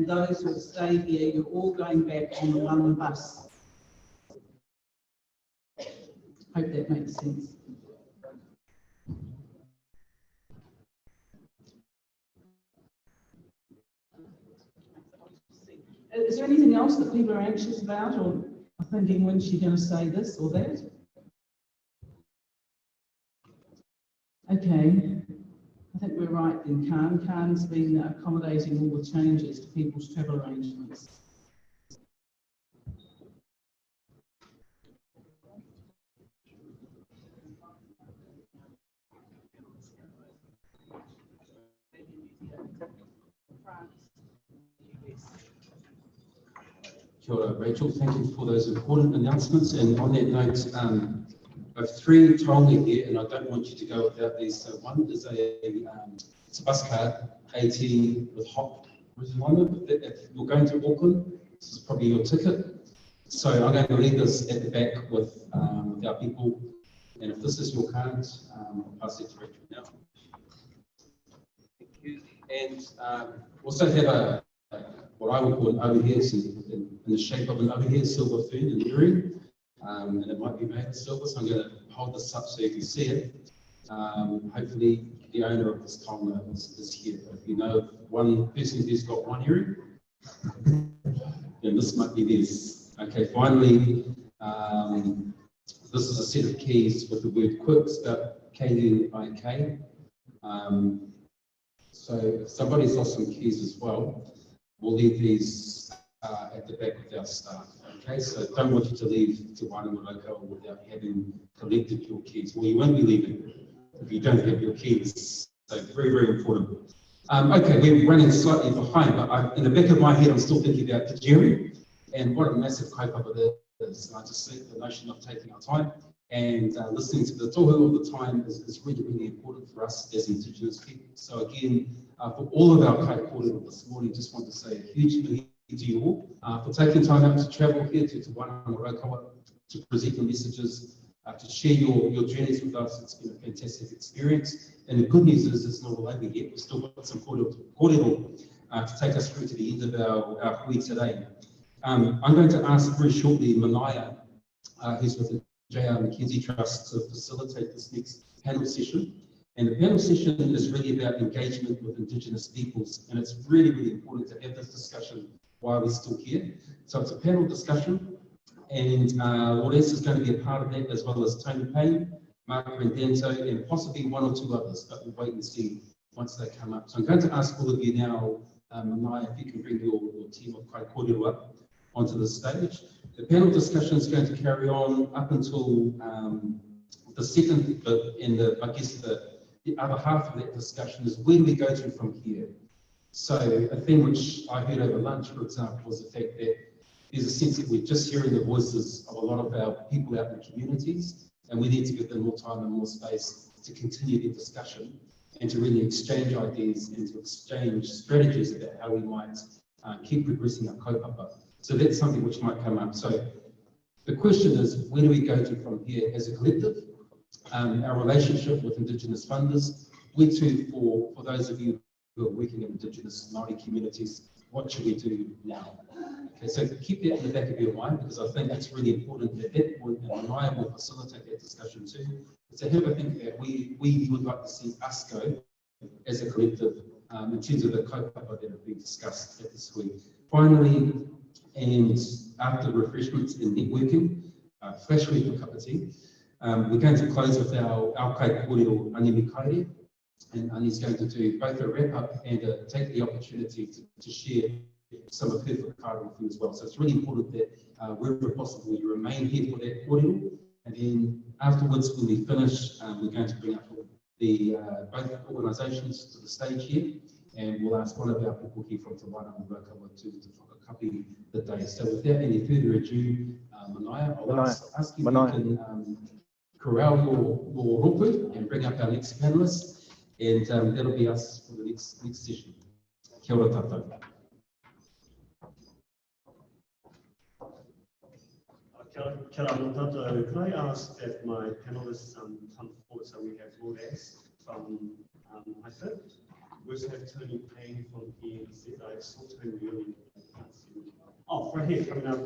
and those who have stayed here, you're all going back on the one bus. Hope that makes sense. Is there anything else that people are anxious about or are thinking, when's she going to say this or that? Okay, I think we're right then, Khan. Khan's been accommodating all the changes to people's travel arrangements. Kia ora, Rachel. Thank you for those important announcements. And on that note, I have 3 taonga here, and I don't want you to go without these. So one is it's a bus card, 18 with hop written on it. If you're going to Auckland, this is probably your ticket. So I'm going to leave this at the back with our people. And if this is your card, I'll pass it to Rachel now. Thank you. And also have what I would call an overhead in the shape of an overhead silver food and earring. And it might be made of silver, so I'm going to hold this up so you can see it. Hopefully the owner of this taonga is here. If you know of one person who's got one earring, then this might be theirs. Okay, finally, this is a set of keys with the word quirk, spelled K-U-I-K. So if somebody's lost some keys as well, we'll leave these at the back of our staff. Okay, so don't want you to leave Te Wānanga without having collected your keys. Well, you won't be leaving if you don't have your keys. So very, very important. Okay, we're running slightly behind, but in the back of my head, I'm still thinking about the jury and what a massive kaupapa that is. I just think the notion of taking our time and listening to the tohu all the time is really, really important for us as Indigenous people. So again, for all of our kai kōrero this morning, just want to say a huge mihi to you all for taking time out to travel here to Te Wānanga to present your messages, to share your journeys with us. It's been a fantastic experience. And the good news is it's not all over yet. We've still got some kōrero to take us through to the end of our hui today. I'm going to ask very shortly Manaya, who's with the J.R. Mackenzie Trust, to facilitate this next panel session. And the panel session is really about engagement with Indigenous peoples, and it's really, really important to have this discussion while we're still here. So it's a panel discussion, and Lourdes is going to be a part of that, as well as Tony Payne, Mark Randanto, and possibly 1 or 2 others, but we'll wait and see once they come up. So I'm going to ask all of you now, Manaya, if you can bring your team of kai kōrero up onto the stage. The panel discussion is going to carry on up until the second bit, and I guess the other half of that discussion is where do we go to from here? So a thing which I heard over lunch, for example, was the fact that there's a sense that we're just hearing the voices of a lot of our people out in the communities, and we need to give them more time and more space to continue the discussion and to really exchange ideas and to exchange strategies about how we might keep progressing our kaupapa. So that's something which might come up. So the question is, where do we go to from here as a collective? Our relationship with Indigenous funders, where to for those of you who are working in Indigenous Māori communities, what should we do now? Okay, so keep that in the back of your mind, because I think that's really important at that point, and I will facilitate that discussion too. So have a think about where we would like to see us go as a collective in terms of the kaupapa that have been discussed at this week. Finally, and after refreshments and networking, flash week for cup of tea. We're going to close with our kai kōrero Animi Kaire, and Ani's going to do both a wrap up and take the opportunity to share some of her whakaaro with you as well. So it's really important that wherever possible you remain here for that kōrero, and then afterwards when we finish, we're going to bring up the both organisations to the stage here, and we'll ask one of our people here from Te Wānanga to whakakapi the day. So without any further ado, Manaya, I'll ask you if you can corral your rōpū and bring up our next panellists, and that'll be us for the next session. Kia ora tātou. Kia ora tātou. Can I ask that my panellists come forward so we have Lourdes from IFIP, we also have Tony Payne from ENZ. I saw Tony earlier. Oh, right here coming up.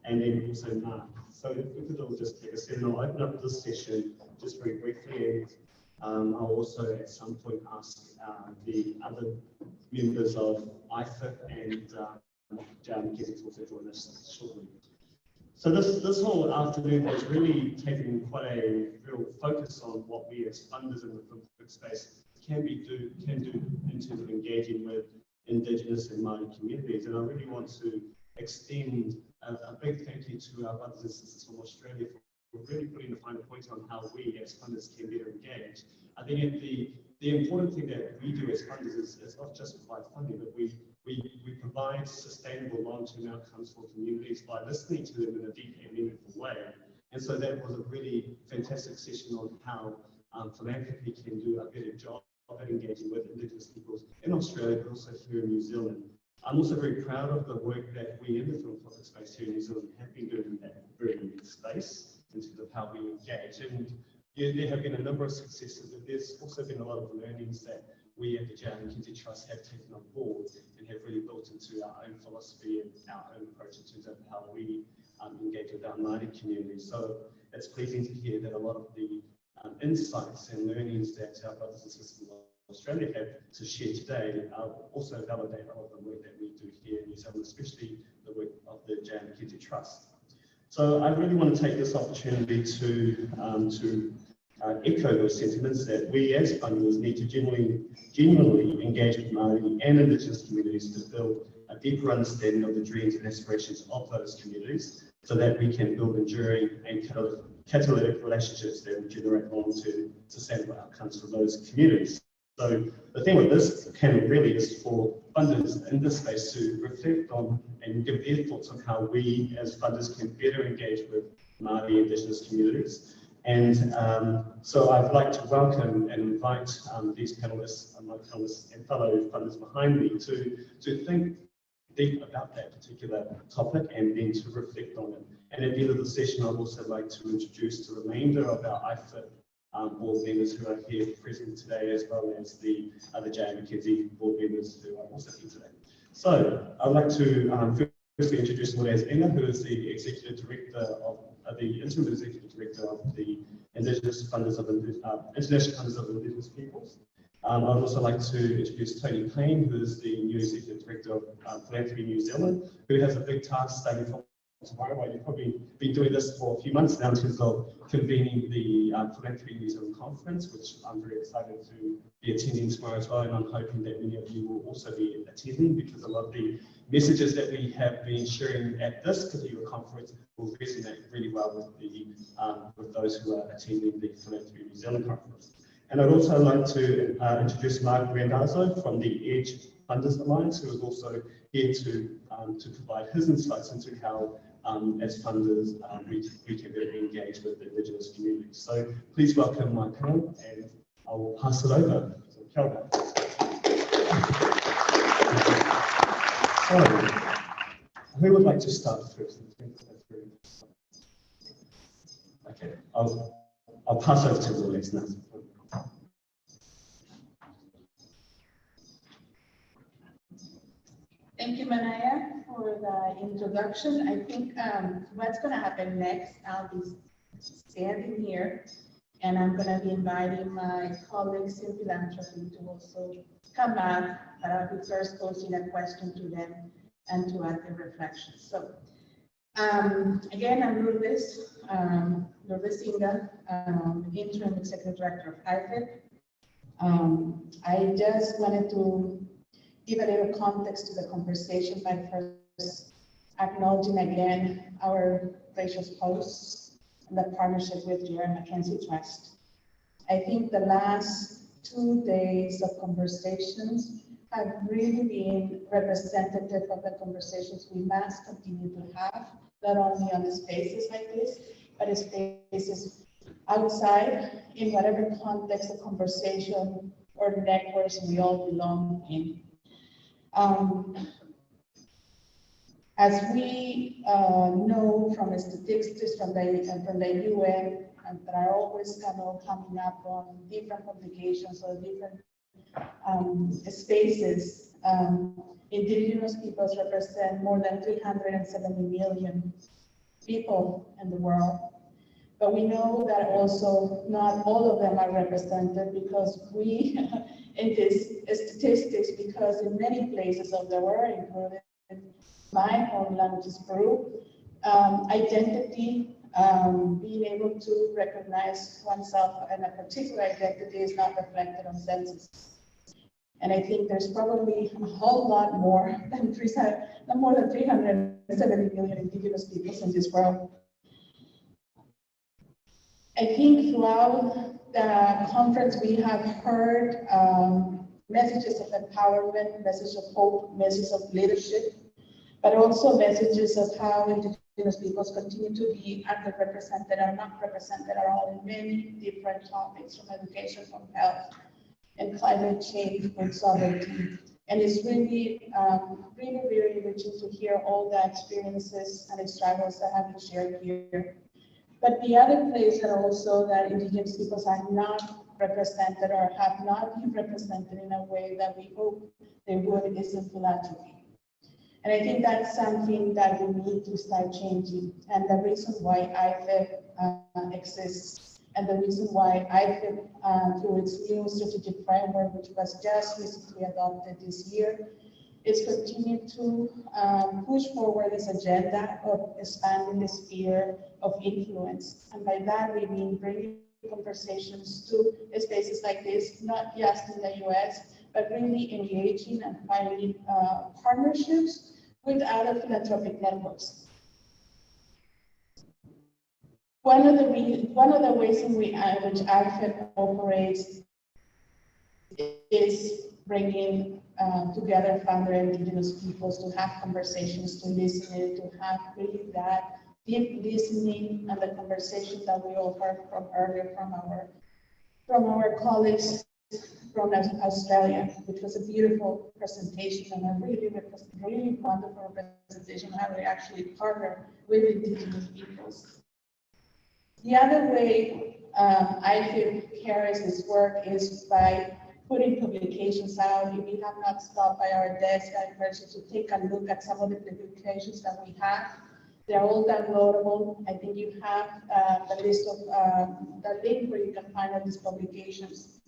And then also Mark. So if we could all just take a second, I'll open up this session just very briefly, and I'll also at some point ask the other members of IFIP and Jan Getting to also join us shortly. So this whole afternoon has really taken quite a real focus on what we as funders in the philanthropic space can do in terms of engaging with Indigenous and Māori communities. And I really want to extend a big thank you to our brothers and sisters from Australia for really putting a finer point on how we as funders can better engage. I think the important thing that we do as funders is not just provide funding, but we provide sustainable long-term outcomes for communities by listening to them in a deep and meaningful way. And so that was a really fantastic session on how philanthropy can do a better job at engaging with Indigenous peoples in Australia, but also here in New Zealand. I'm also very proud of the work that we in the philanthropic space here in New Zealand have been doing in that very unique space in terms of how we engage. And yeah, there have been a number of successes, but there's also been a lot of learnings that we at the Jan Kinsey Trust have taken on board and have really built into our own philosophy and our own approach in terms of how we engage with our Māori community. So it's pleasing to hear that a lot of the insights and learnings that our brothers and sisters in Australia have to share today also validate a lot of the work that we do here in New Zealand, especially the work of the Jan Kinsey Trust. So I really want to take this opportunity to echo those sentiments that we as funders need to genuinely engage with Māori and Indigenous communities to build a deeper understanding of the dreams and aspirations of those communities so that we can build enduring and catalytic relationships that will generate long-term sustainable outcomes for those communities. So the thing with this panel really is for funders in this space to reflect on and give their thoughts on how we as funders can better engage with Māori Indigenous communities. And so I'd like to welcome and invite these panelists, my panelists and fellow funders behind me to think deep about that particular topic and then to reflect on it. And at the end of the session, I'd also like to introduce the remainder of our IFIP board members who are here present today, as well as the other Jan Kinsey board members who are also here today. So I'd like to firstly introduce Moraz Inga, who is the Executive Director of the Interim Executive Director of the Indigenous Funders of International Funders of Indigenous Peoples. I'd also like to introduce Tony Payne, who is the new Executive Director of Philanthropy New Zealand, who has a big task starting from tomorrow. Well, you've probably been doing this for a few months now in terms of convening the Philanthropy New Zealand conference, which I'm very excited to be attending tomorrow as well, and I'm hoping that many of you will also be attending because a lot of the messages that we have been sharing at this particular conference will resonate really well with the with those who are attending the Philanthropy New Zealand conference. And I'd also like to introduce Mark Randazzo from the Edge Funders Alliance, who is also here to provide his insights into how, as funders, we can better engage with the Indigenous communities. So please welcome my panel, and I will pass it over. So, Kelvin. So, who would like to start first? Okay, I'll pass over to Louise now. Thank you, Manaya, for the introduction. I think what's going to happen next, I'll be standing here, and I'm going to be inviting my colleagues in philanthropy to also come up, but I'll be first posing a question to them and to add their reflections. So, again, I'm Lourdes Inga, Interim Executive Director of IFIP. I just wanted to give a little context to the conversation by first acknowledging again our gracious hosts and the partnership with Jan Mackenzie Trust. I think the last 2 days of conversations have really been representative of the conversations we must continue to have, not only on the spaces like this, but in spaces outside, in whatever context of conversation or networks we all belong in. As we know from statistics from the UN, that are always kind of coming up on different publications or different spaces. Indigenous peoples represent more than 370 million people in the world. But we know that also not all of them are represented because we, in these statistics, because in many places of the world, including my homeland, which is Peru, identity, being able to recognize oneself and a particular identity is not reflected on census. And I think there's probably a whole lot more than 370 million indigenous peoples in this world. I think throughout the conference, we have heard messages of empowerment, messages of hope, messages of leadership, but also messages of how indigenous peoples continue to be underrepresented or not represented at all in many different topics, from education, from health, and climate change and sovereignty. And it's really, really enriching to hear all the experiences and struggles that have been shared here. But the other place that also that indigenous peoples are not represented or have not been represented in a way that we hope they would is in philanthropy. And I think that's something that we need to start changing. And the reason why IFIP exists, and the reason why IFIP, through its new strategic framework, which was just recently adopted this year, is continue to push forward this agenda of expanding the sphere of influence. And by that, we mean bringing conversations to spaces like this, not just in the US, but really engaging and finding partnerships with other philanthropic networks. One of the ways in which IFIP operates is bringing together founder indigenous peoples to have conversations, to listen, to have really that deep listening and the conversation that we all heard from earlier from our colleagues from Australia, which was a beautiful presentation and a really wonderful presentation how we actually partner with indigenous peoples. The other way IFIP carries its work is by putting publications out. If you have not stopped by our desk, I encourage you to take a look at some of the publications that we have. They're all downloadable. I think you have the list of the link where you can find all these publications.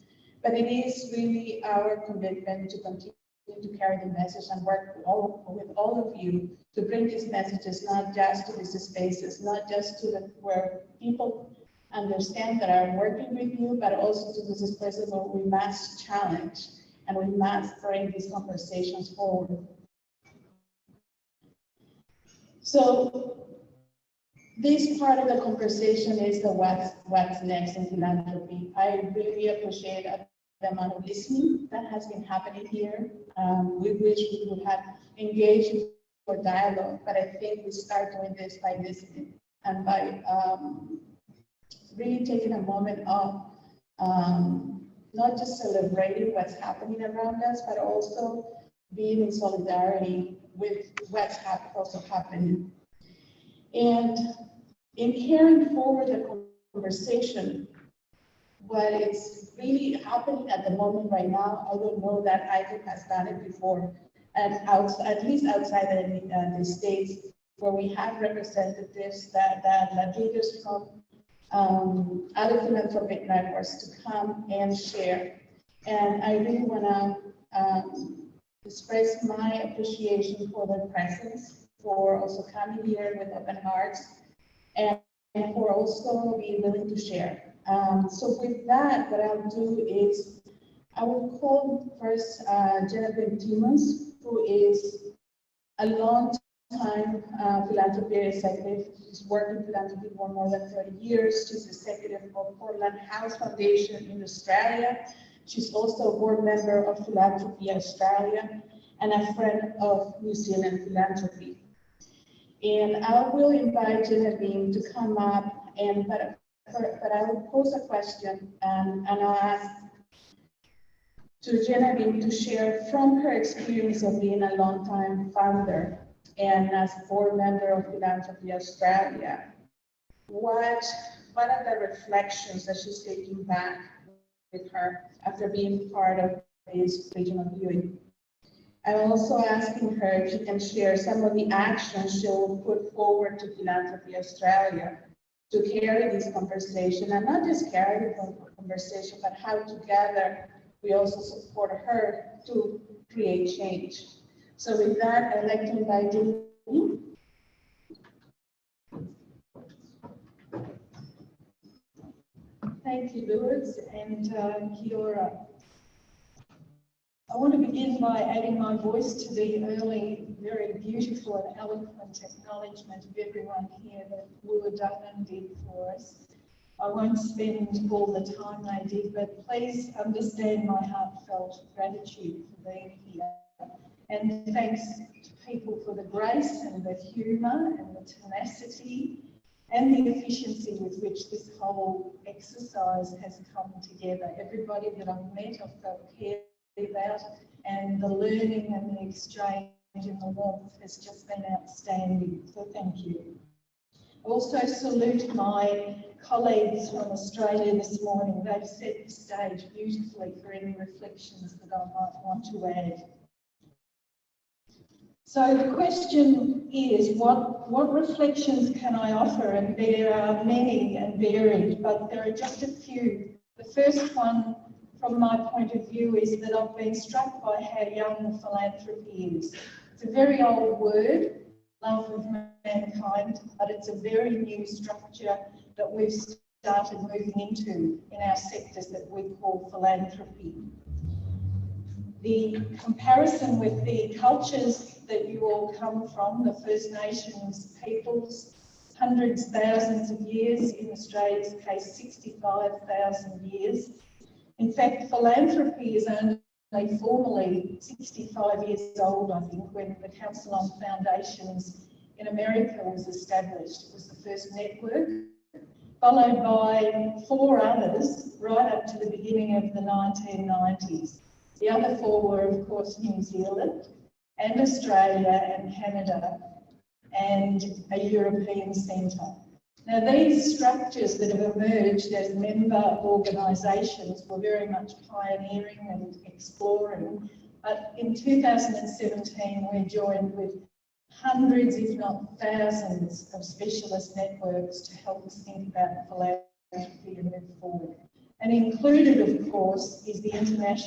But it is really our commitment to continue to carry the message and work with all of you to bring these messages not just to these spaces, not just to where people understand that are working with you, but also to these spaces where we must challenge and we must bring these conversations forward. So this part of the conversation is the what's next in philanthropy. I really appreciate the amount of listening that has been happening here. We wish we would have engaged for dialogue, but I think we start doing this by listening and by really taking a moment of not just celebrating what's happening around us, but also being in solidarity with what's also happening. And in carrying forward the conversation, what is really happening at the moment right now, I don't know that IFIP has done it before, and at least outside the States, where we have representatives that leaders from other philanthropic networks to come and share. And I really want to express my appreciation for their presence, for also coming here with open hearts, and for also being willing to share. So with that, what I'll do is I will call first Genevieve Timmons, who is a long-time philanthropy executive. She's worked in philanthropy for more than 30 years. She's executive of Portland House Foundation in Australia. She's also a board member of Philanthropy Australia and a friend of New Zealand Philanthropy. And I will invite Genevieve to come up, but I will pose a question and I'll ask to Genevieve to share from her experience of being a long-time founder and as board member of Philanthropy Australia. What are the reflections that she's taking back with her after being part of regional viewing. I'm also asking her if she can share some of the actions she'll put forward to Philanthropy Australia to carry this conversation, and not just carry the conversation, but how together we also support her to create change. So with that, I'd like to invite you. Thank you, Lourdes, and kia ora. I want to begin by adding my voice to the early, very beautiful and eloquent acknowledgement of everyone here that Lua Duncan did for us. I won't spend all the time they did, but please understand my heartfelt gratitude for being here. And thanks to people for the grace and the humour and the tenacity and the efficiency with which this whole exercise has come together. Everybody that I've met, I've felt cared about, and the learning and the exchange and the warmth has just been outstanding. So thank you. I also salute my colleagues from Australia this morning. They've set the stage beautifully for any reflections that I might want to add. So the question is, what reflections can I offer? And there are many and varied, but there are just a few. The first one, from my point of view, is that I've been struck by how young philanthropy is. It's a very old word, love of mankind, but it's a very new structure that we've started moving into in our sectors that we call philanthropy. The comparison with the cultures that you all come from, the First Nations peoples, hundreds, thousands of years, in Australia's case 65,000 years. In fact, philanthropy is only formally 65 years old, I think, when the Council on Foundations in America was established. It was the first network, followed by 4 others right up to the beginning of the 1990s. The other 4 were, of course, New Zealand and Australia and Canada and a European centre. Now, these structures that have emerged as member organisations were very much pioneering and exploring, but in 2017 we're joined with hundreds, if not thousands, of specialist networks to help us think about philanthropy and move forward. And included, of course, is the IFIP,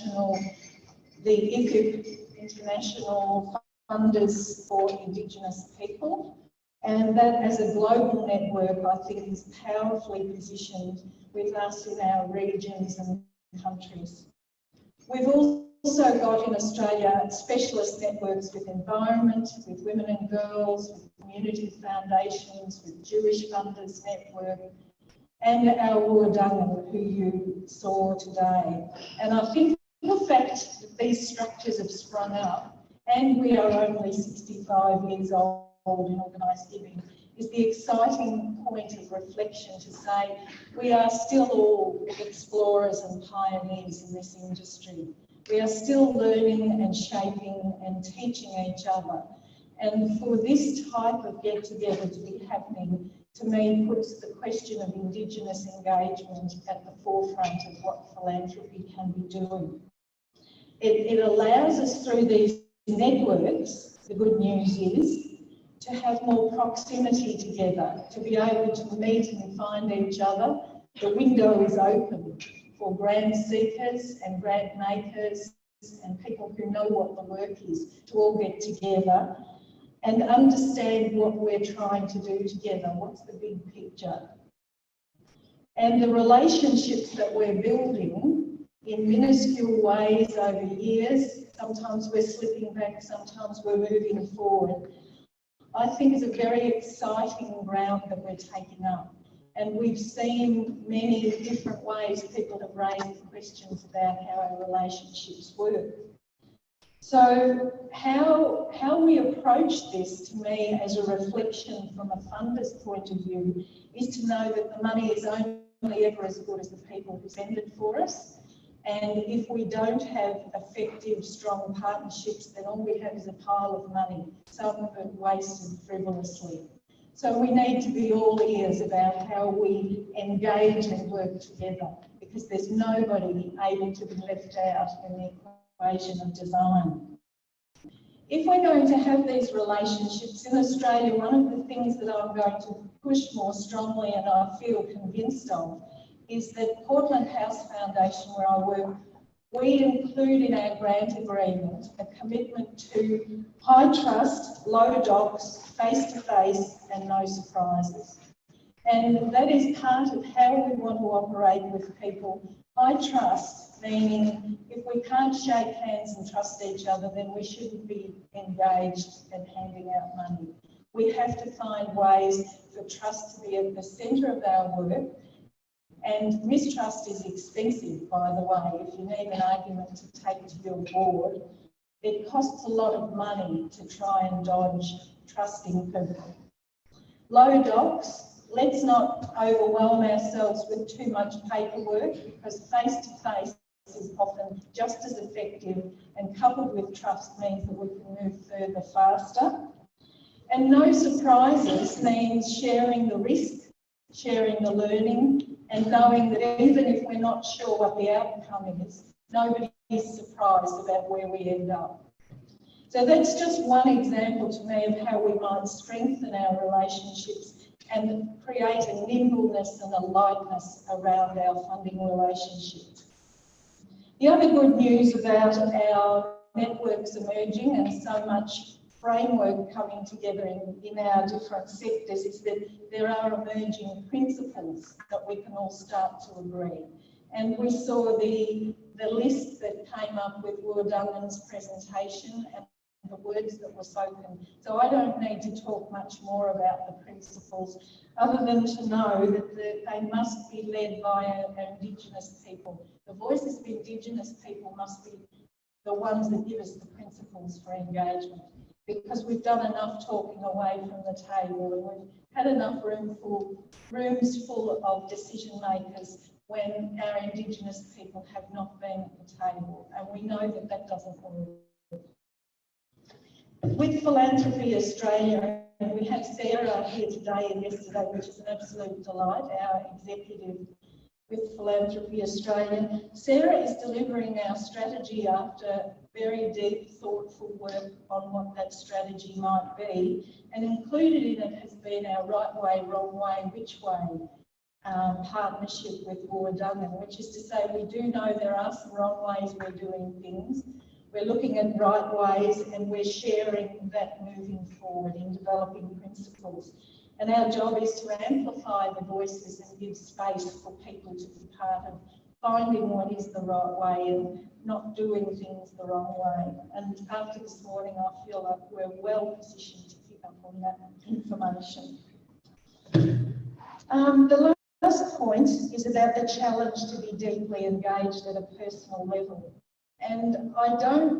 International Funders for Indigenous People. And that, as a global network, I think is powerfully positioned with us in our regions and countries. We've also got in Australia specialist networks with environment, with women and girls, with community foundations, with Jewish Funders Network, and our Wurrunga, who you saw today. And I think the fact that these structures have sprung up, and we are only 65 years old in organised giving, is the exciting point of reflection to say we are still all explorers and pioneers in this industry. We are still learning and shaping and teaching each other. And for this type of get-together to be happening, to me, puts the question of Indigenous engagement at the forefront of what philanthropy can be doing. It allows us through these networks, the good news is, to have more proximity together, to be able to meet and find each other. The window is open for grant seekers and grant makers and people who know what the work is to all get together and understand what we're trying to do together. What's the big picture? And the relationships that we're building in minuscule ways over years, sometimes we're slipping back, sometimes we're moving forward, I think is a very exciting ground that we're taking up. And we've seen many different ways people have raised questions about how our relationships work. So how we approach this, to me, as a reflection from a funder's point of view, is to know that the money is only ever as good as the people who send it for us. And if we don't have effective, strong partnerships, then all we have is a pile of money, some of it wasted frivolously. So we need to be all ears about how we engage and work together, because there's nobody able to be left out in the equation of design. If we're going to have these relationships in Australia, one of the things that I'm going to push more strongly and I feel convinced of is that Portland House Foundation, where I work, we include in our grant agreement a commitment to high trust, low docs, face-to-face and no surprises. And that is part of how we want to operate with people. High trust, meaning if we can't shake hands and trust each other, then we shouldn't be engaged and handing out money. We have to find ways for trust to be at the centre of our work. And mistrust is expensive, by the way. If you need an argument to take to your board, it costs a lot of money to try and dodge trusting people. Low docs. Let's not overwhelm ourselves with too much paperwork, because face-to-face is often just as effective, and coupled with trust means that we can move further faster. And no surprises means sharing the risk, sharing the learning, and knowing that even if we're not sure what the outcome is, nobody is surprised about where we end up. So that's just one example to me of how we might strengthen our relationships and create a nimbleness and a lightness around our funding relationships. The other good news about our networks emerging and so much framework coming together in our different sectors is that there are emerging principles that we can all start to agree. And we saw the list that came up with Woodungan's presentation and the words that were spoken. So I don't need to talk much more about the principles, other than to know that they must be led by our Indigenous people. The voices of Indigenous people must be the ones that give us the principles for engagement, because we've done enough talking away from the table, and we've had enough rooms full of decision makers when our Indigenous people have not been at the table, and we know that that doesn't work. With Philanthropy Australia, and we have Sarah here today and yesterday, which is an absolute delight, our executive with Philanthropy Australia. Sarah is delivering our strategy after very deep, thoughtful work on what that strategy might be, and included in it has been our right way, wrong way, which way partnership with Woodungan, which is to say we do know there are some wrong ways we're doing things. We're looking at right ways, and we're sharing that moving forward in developing principles. And our job is to amplify the voices and give space for people to be part of finding what is the right way and not doing things the wrong way. And after this morning, I feel like we're well positioned to pick up on that information. The last point is about the challenge to be deeply engaged at a personal level. And I'm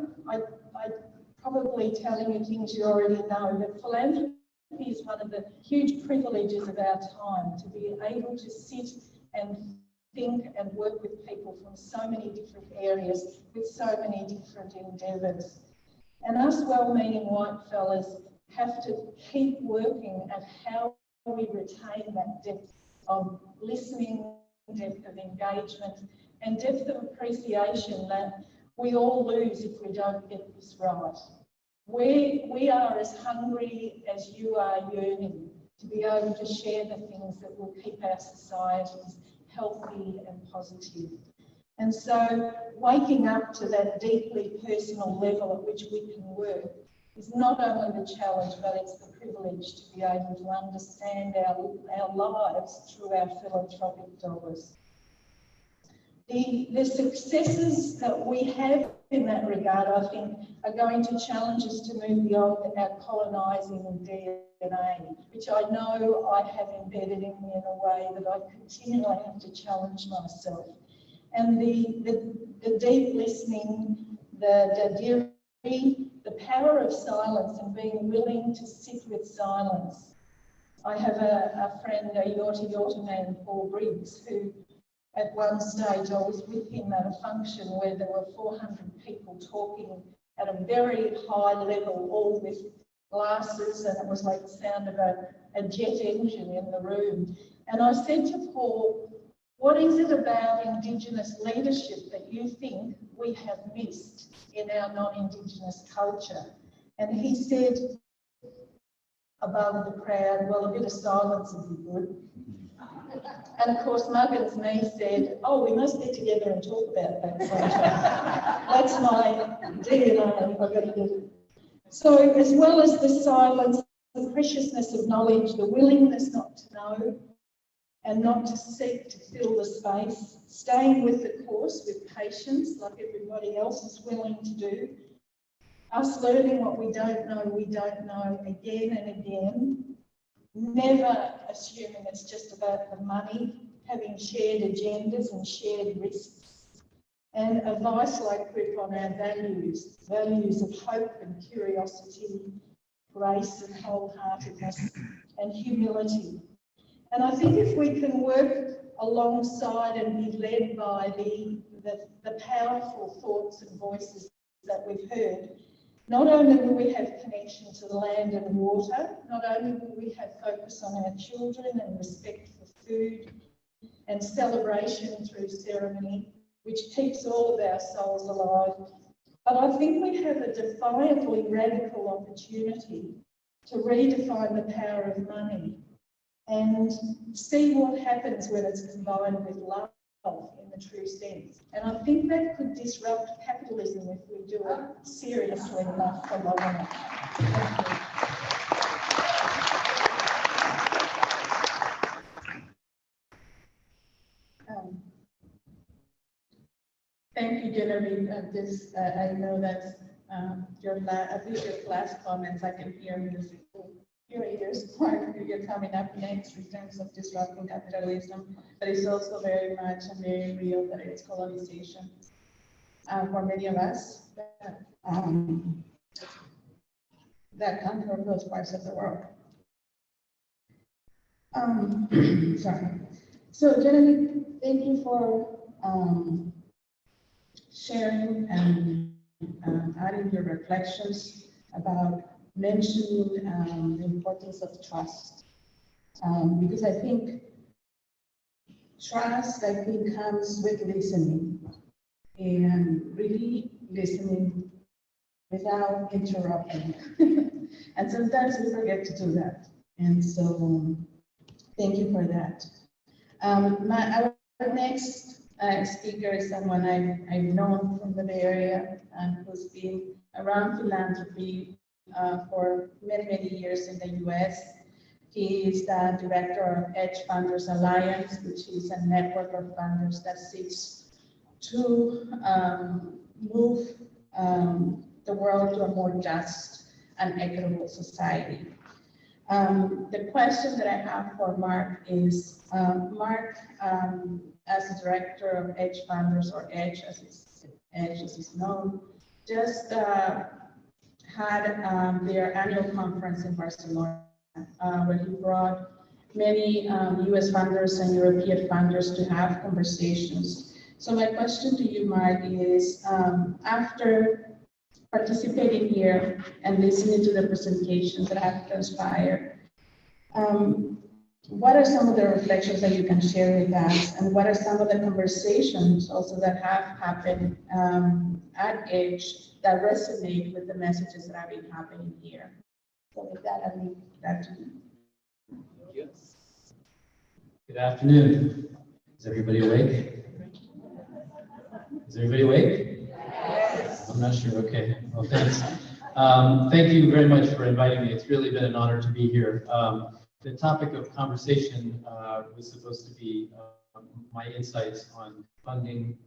probably telling you things you already know, but philanthropy is one of the huge privileges of our time, to be able to sit and think and work with people from so many different areas with so many different endeavours. And us well-meaning white fellas have to keep working at how we retain that depth of listening, depth of engagement, and depth of appreciation that we all lose if we don't get this right. We are as hungry as you are yearning to be able to share the things that will keep our societies healthy and positive. And so waking up to that deeply personal level at which we can work is not only the challenge, but it's the privilege to be able to understand our lives through our philanthropic dollars. The successes that we have in that regard, I think, are going to challenge us to move beyond our colonising DNA, which I know I have embedded in me in a way that I continually have to challenge myself. And the deep listening, the power of silence and being willing to sit with silence. I have a friend, a Yorta man, Paul Briggs, who at one stage I was with him at a function where there were 400 people talking at a very high level, all with glasses, and it was like the sound of a jet engine in the room. And I said to Paul, What is it about Indigenous leadership that you think we have missed in our non-Indigenous culture? And he said above the crowd, well, a bit of silence would be good. And of course, Muggins me said, oh, we must get together and talk about that sometime. That's my DNA, I've got to do it. So as well as the silence, the preciousness of knowledge, the willingness not to know, and not to seek to fill the space, staying with the course with patience, like everybody else is willing to do, us learning what we don't know again and again, never assuming it's just about the money, having shared agendas and shared risks, and a vice-like grip on our values of hope and curiosity, grace and wholeheartedness, and humility. And I think if we can work alongside and be led by the powerful thoughts and voices that we've heard, not only will we have connection to the land and water, not only will we have focus on our children and respect for food and celebration through ceremony, which keeps all of our souls alive, but I think we have a defiantly radical opportunity to redefine the power of money and see what happens when it's combined with love in the true sense. And I think that could disrupt capitalism if we do it seriously enough for long enough. Thank you, Genevieve. I know that's your last comments. I can hear musical your ears. You're coming up next in terms of disrupting capitalism, but it's also very much and very real that it's colonization for many of us that come from those parts of the world. Sorry. So, Genevieve, thank you for sharing and adding your reflections about mentioning the importance of trust, because I think trust, comes with listening and really listening without interrupting. And sometimes we forget to do that. And so thank you for that. Our next speaker is someone I've known from the Bay Area and who's been around philanthropy for many, many years in the US. He is the director of Edge Funders Alliance, which is a network of funders that seeks to move the world to a more just and equitable society. The question that I have for Mark is, Mark, as the director of Edge Funders, or Edge as it's known, just had their annual conference in Barcelona, where he brought many US funders and European funders to have conversations. So my question to you, Mark, is after participating here and listening to the presentations that have transpired, what are some of the reflections that you can share with us, and what are some of the conversations also that have happened at Edge that resonate with the messages that have been happening here? So with that, I'll leave that to you. Yes. Good afternoon. Is everybody awake? Is everybody awake? Yes. I'm not sure. Okay. Well, thanks. Thank you very much for inviting me. It's really been an honor to be here. The topic of conversation was supposed to be my insights on funding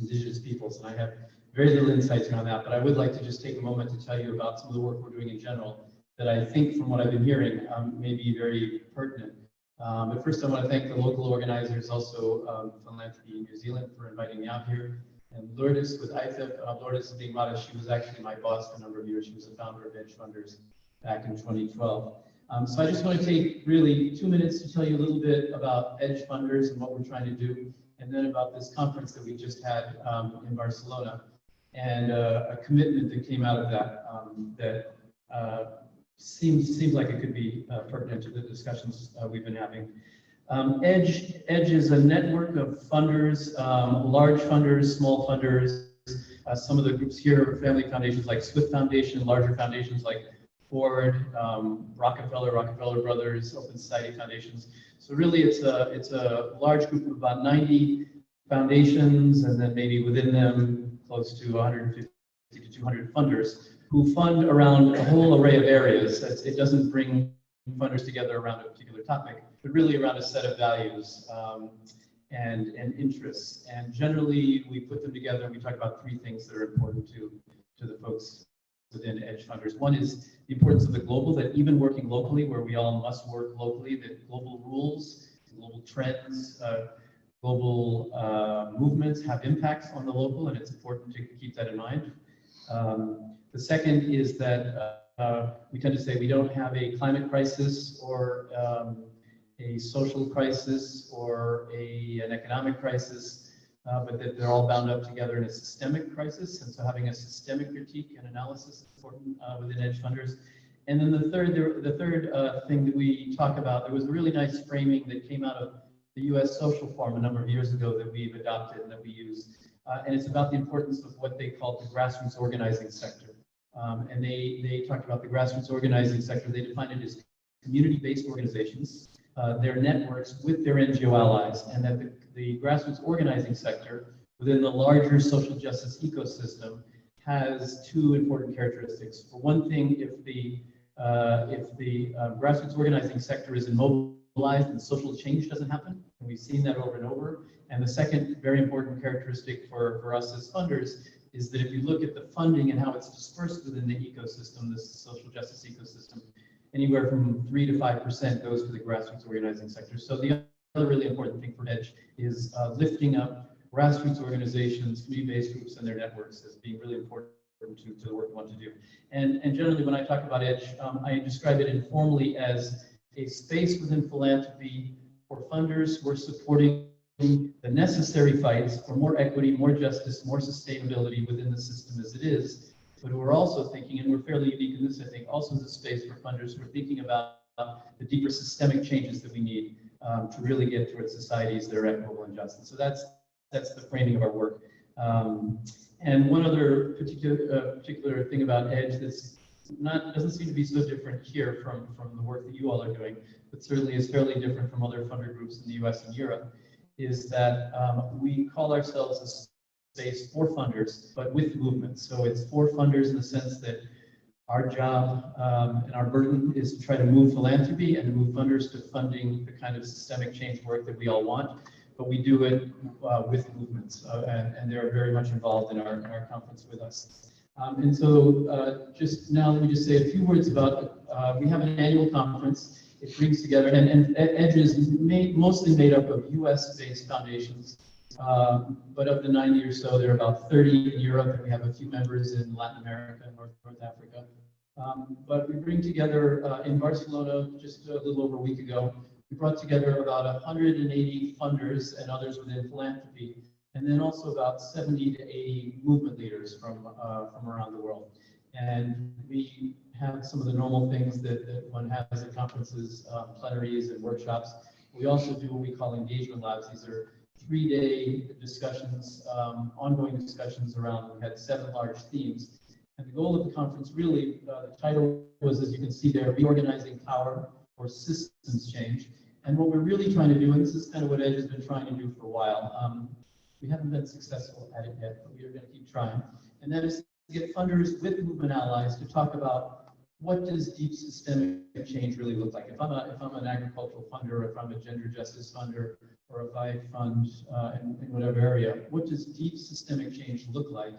Indigenous peoples, and I have very little insights around that, but I would like to just take a moment to tell you about some of the work we're doing in general that I think, from what I've been hearing, may be very pertinent. But first, I want to thank the local organizers, also Philanthropy in New Zealand, for inviting me out here. And Lourdes with IFIP, Lourdes being modest, she was actually my boss for a number of years. She was the founder of Edge Funders back in 2012. So I just want to take really 2 minutes to tell you a little bit about Edge Funders and what we're trying to do, and then about this conference that we just had in Barcelona, and a commitment that came out of that that seems like it could be pertinent to the discussions we've been having. EDGE is a network of funders, large funders, small funders. Some of the groups here are family foundations like Swift Foundation, larger foundations like Ford, Rockefeller Brothers, Open Society Foundations. So really it's a large group of about 90 foundations, and then maybe within them close to 150 to 200 funders who fund around a whole array of areas. It doesn't bring funders together around a particular topic, but really around a set of values and interests. And generally, we put them together and we talk about three things that are important to the folks within EDGE funders. One is the importance of the global, that even working locally, where we all must work locally, that global rules, global trends, global movements have impacts on the local, and it's important to keep that in mind. The second is that we tend to say we don't have a climate crisis or a social crisis or an economic crisis, but that they're all bound up together in a systemic crisis. And so having a systemic critique and analysis is important within EDGE funders. And then the third thing that we talk about, there was a really nice framing that came out of the US Social Forum a number of years ago that we've adopted and that we use. And it's about the importance of what they call the grassroots organizing sector. And they talked about the grassroots organizing sector. They defined it as community-based organizations, their networks with their NGO allies, and that the grassroots organizing sector within the larger social justice ecosystem has two important characteristics. For one thing, if the grassroots organizing sector is immobilized and social change doesn't happen, and we've seen that over and over. And the second very important characteristic for us as funders is that if you look at the funding and how it's dispersed within the ecosystem, this social justice ecosystem, anywhere from 3 to 5% goes to the grassroots organizing sector. So the other really important thing for EDGE is lifting up grassroots organizations, community-based groups, and their networks as being really important to the work we want to do. And generally, when I talk about EDGE, I describe it informally as a space within philanthropy for funders who are supporting the necessary fights for more equity, more justice, more sustainability within the system as it is, but who are also thinking, and we're fairly unique in this, I think, also as a space for funders who are thinking about the deeper systemic changes that we need to really get towards societies that are equitable and just. And so that's the framing of our work. And one other particular thing about EDGE that's doesn't seem to be so different here from the work that you all are doing, but certainly is fairly different from other funder groups in the US and Europe, is that we call ourselves a space for funders, but with movements. So it's for funders in the sense that our job and our burden is to try to move philanthropy and to move funders to funding the kind of systemic change work that we all want, but we do it with movements, and they're very much involved in our conference with us. And so just now, let me just say a few words about, we have an annual conference. It brings together, and EDGE is mostly made up of US-based foundations, but of the 90 or so, there are about 30 in Europe, and we have a few members in Latin America and North Africa. But we bring together, in Barcelona, just a little over a week ago, we brought together about 180 funders and others within philanthropy, and then also about 70 to 80 movement leaders from around the world. And we have some of the normal things that one has at conferences, plenaries and workshops. We also do what we call engagement labs. These are 3-day discussions, ongoing discussions around, we had 7 large themes. And the goal of the conference really, the title was, as you can see there, Reorganizing Power for Systems Change. And what we're really trying to do, and this is kind of what EDGE has been trying to do for a while, we haven't been successful at it yet, but we are going to keep trying. And that is to get funders with movement allies to talk about what does deep systemic change really look like. If I'm an agricultural funder, or if I'm a gender justice funder, or if I fund in whatever area, what does deep systemic change look like,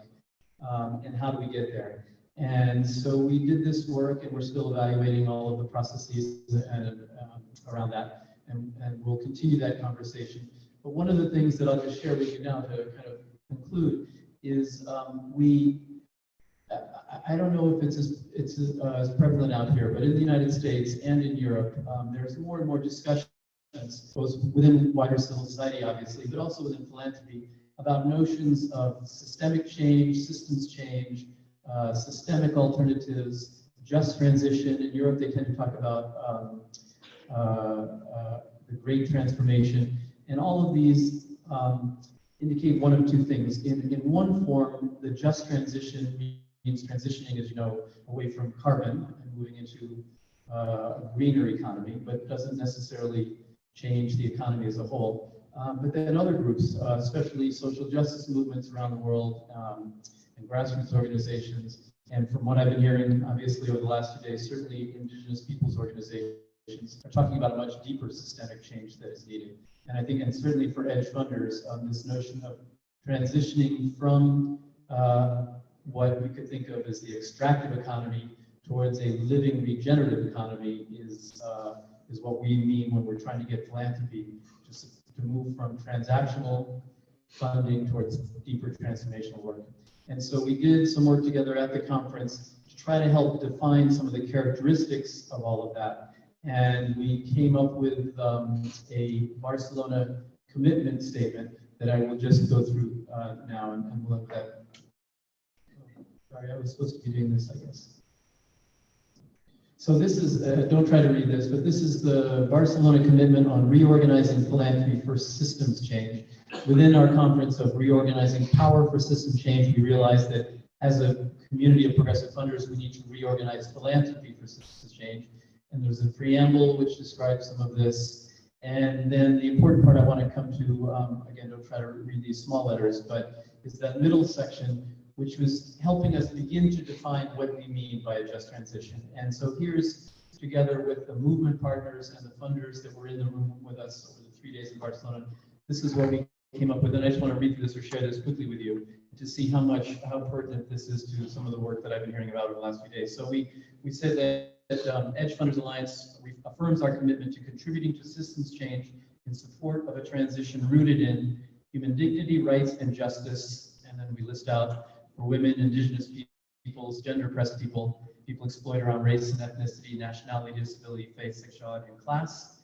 and how do we get there? And so we did this work, and we're still evaluating all of the processes around that, and we'll continue that conversation. But one of the things that I'll just share with you now to kind of conclude is I don't know if it's as prevalent out here, but in the United States and in Europe, there's more and more discussions, both within wider civil society, obviously, but also within philanthropy, about notions of systemic change, systems change, systemic alternatives, just transition. In Europe, they tend to talk about the Great Transformation, and all of these indicate one of two things. In one form, the just transition means transitioning, as you know, away from carbon and moving into a greener economy, but doesn't necessarily change the economy as a whole. But then other groups, especially social justice movements around the world, and grassroots organizations, and from what I've been hearing, obviously over the last few days, certainly Indigenous Peoples organizations are talking about a much deeper systemic change that is needed. And I think, and certainly for edge funders, this notion of transitioning from what we could think of as the extractive economy towards a living regenerative economy is what we mean when we're trying to get philanthropy to move from transactional funding towards deeper transformational work. And so we did some work together at the conference to try to help define some of the characteristics of all of that. And we came up with a Barcelona commitment statement that I will just go through now and we'll look at. Sorry, I was supposed to be doing this, I guess. So this is, don't try to read this, but this is the Barcelona commitment on reorganizing philanthropy for systems change. Within our conference of reorganizing power for system change, we realized that as a community of progressive funders, we need to reorganize philanthropy for systems change. And there's a preamble which describes some of this. And then the important part I want to come to, again, don't try to read these small letters, but it's that middle section, which was helping us begin to define what we mean by a just transition. And so here's, together with the movement partners and the funders that were in the room with us over the 3 days in Barcelona, this is what we came up with. And I just want to read through this or share this quickly with you to see how pertinent this is to some of the work that I've been hearing about over the last few days. So we said that Edge Funders Alliance affirms our commitment to contributing to systems change in support of a transition rooted in human dignity, rights, and justice. And then we list out for women, Indigenous peoples, gender oppressed people, people exploited around race and ethnicity, nationality, disability, faith, sexuality, and class.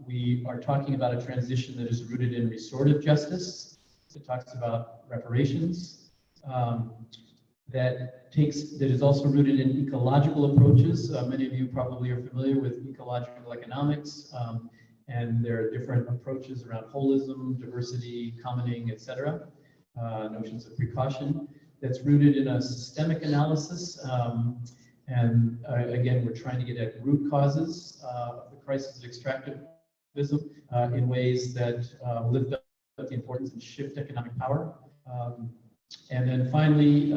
We are talking about a transition that is rooted in restorative justice. It talks about reparations. That is also rooted in ecological approaches. Many of you probably are familiar with ecological economics, and there are different approaches around holism, diversity, commoning, etc. Notions of precaution. That's rooted in a systemic analysis, and again, we're trying to get at root causes of the crisis of extractivism in ways that lift up the importance and shift economic power. And then finally,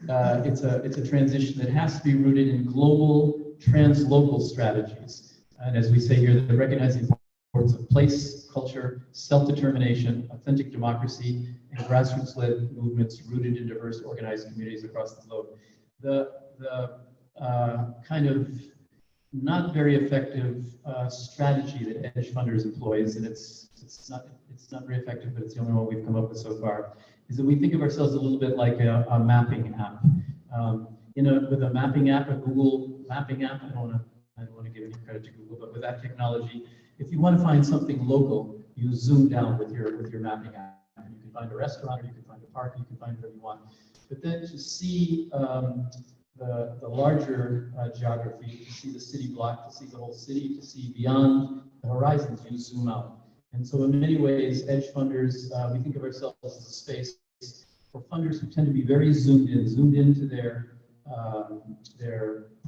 it's a transition that has to be rooted in global, translocal strategies. And as we say here, that recognize the importance of place, culture, self-determination, authentic democracy, and grassroots-led movements rooted in diverse, organized communities across the globe. The kind of not very effective strategy that Edge Funders employs, and it's not very effective, but it's the only one we've come up with so far, is that we think of ourselves a little bit like a mapping app. With a mapping app, a Google mapping app, I don't want to give any credit to Google, but with that technology, if you want to find something local, you zoom down with your mapping app. And you can find a restaurant, or you can find a park, or you can find whatever you want. But then to see the larger geography, to see the city block, to see the whole city, to see beyond the horizons, you zoom out. And so in many ways, Edge Funders, we think of ourselves as a space for funders who tend to be very zoomed into their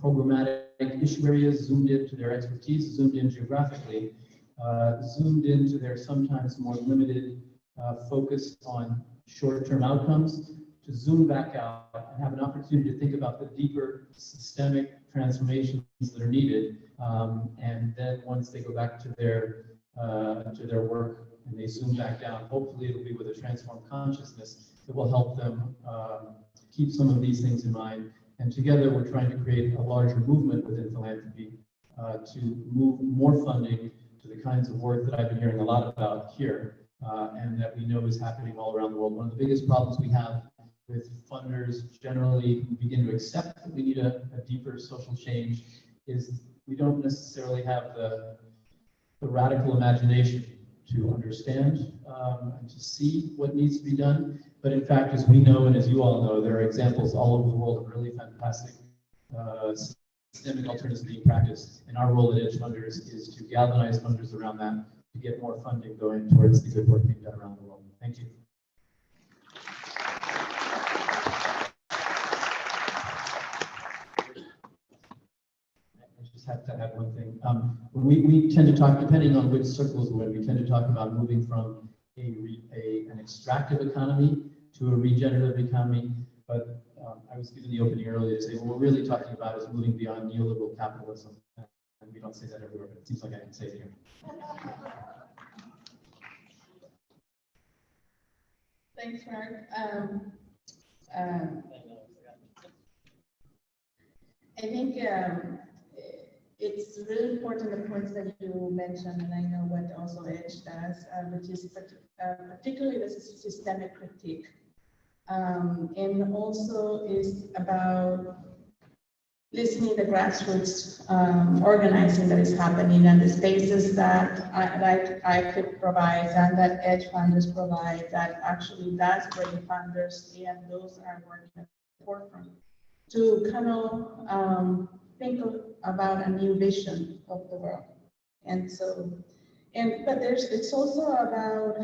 programmatic issue areas, zoomed into their expertise, zoomed in geographically, zoomed into their sometimes more limited focus on short-term outcomes, to zoom back out and have an opportunity to think about the deeper systemic transformations that are needed. And then once they go back to their work and they zoom back down, hopefully it'll be with a transformed consciousness that will help them keep some of these things in mind. And together we're trying to create a larger movement within philanthropy to move more funding to the kinds of work that I've been hearing a lot about here, and that we know is happening all around the world. One of the biggest problems we have with funders generally who begin to accept that we need a deeper social change is we don't necessarily have the radical imagination to understand and to see what needs to be done. But in fact, as we know, and as you all know, there are examples all over the world of really fantastic systemic alternatives being practiced. And our role at Edge Funders is to galvanize funders around that to get more funding going towards the good work being done around the world. Thank you. I just have to add one thing. We tend to talk, depending on which circles we're in, we tend to talk about moving from an extractive economy to a regenerative economy. But I was given the opening earlier to say what we're really talking about is moving beyond neoliberal capitalism. And we don't say that everywhere, but it seems like I can say it here. Thanks, Mark. I think it's really important the points that you mentioned, and I know what also Edge does, which is particularly the systemic critique. And also is about listening to the grassroots organizing that is happening and the spaces that I could provide and that Edge Funders provide that actually does bring funders and those are working at the forefront to kind of think about a new vision of the world. And so, but it's also about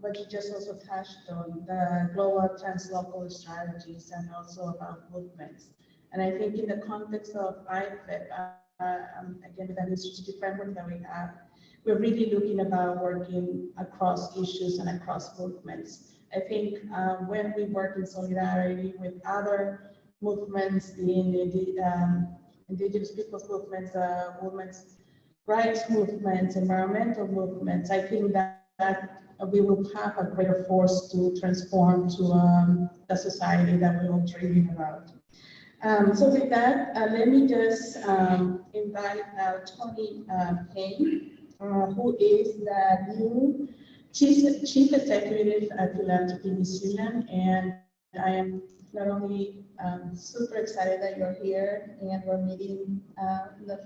what you just also touched on, the global translocal strategies and also about movements. And I think in the context of IFEP, again, with that strategic framework that we have, we're really looking about working across issues and across movements. I think when we work in solidarity with other movements, the Indigenous Peoples movements, women's rights movements, environmental movements, I think that we will have a greater force to transform to the society that we're all dreaming about. So with that, let me just invite now Tony Payne, who is the new Chief Executive at Philanthropy New Zealand. And I am not only super excited that you're here and we're meeting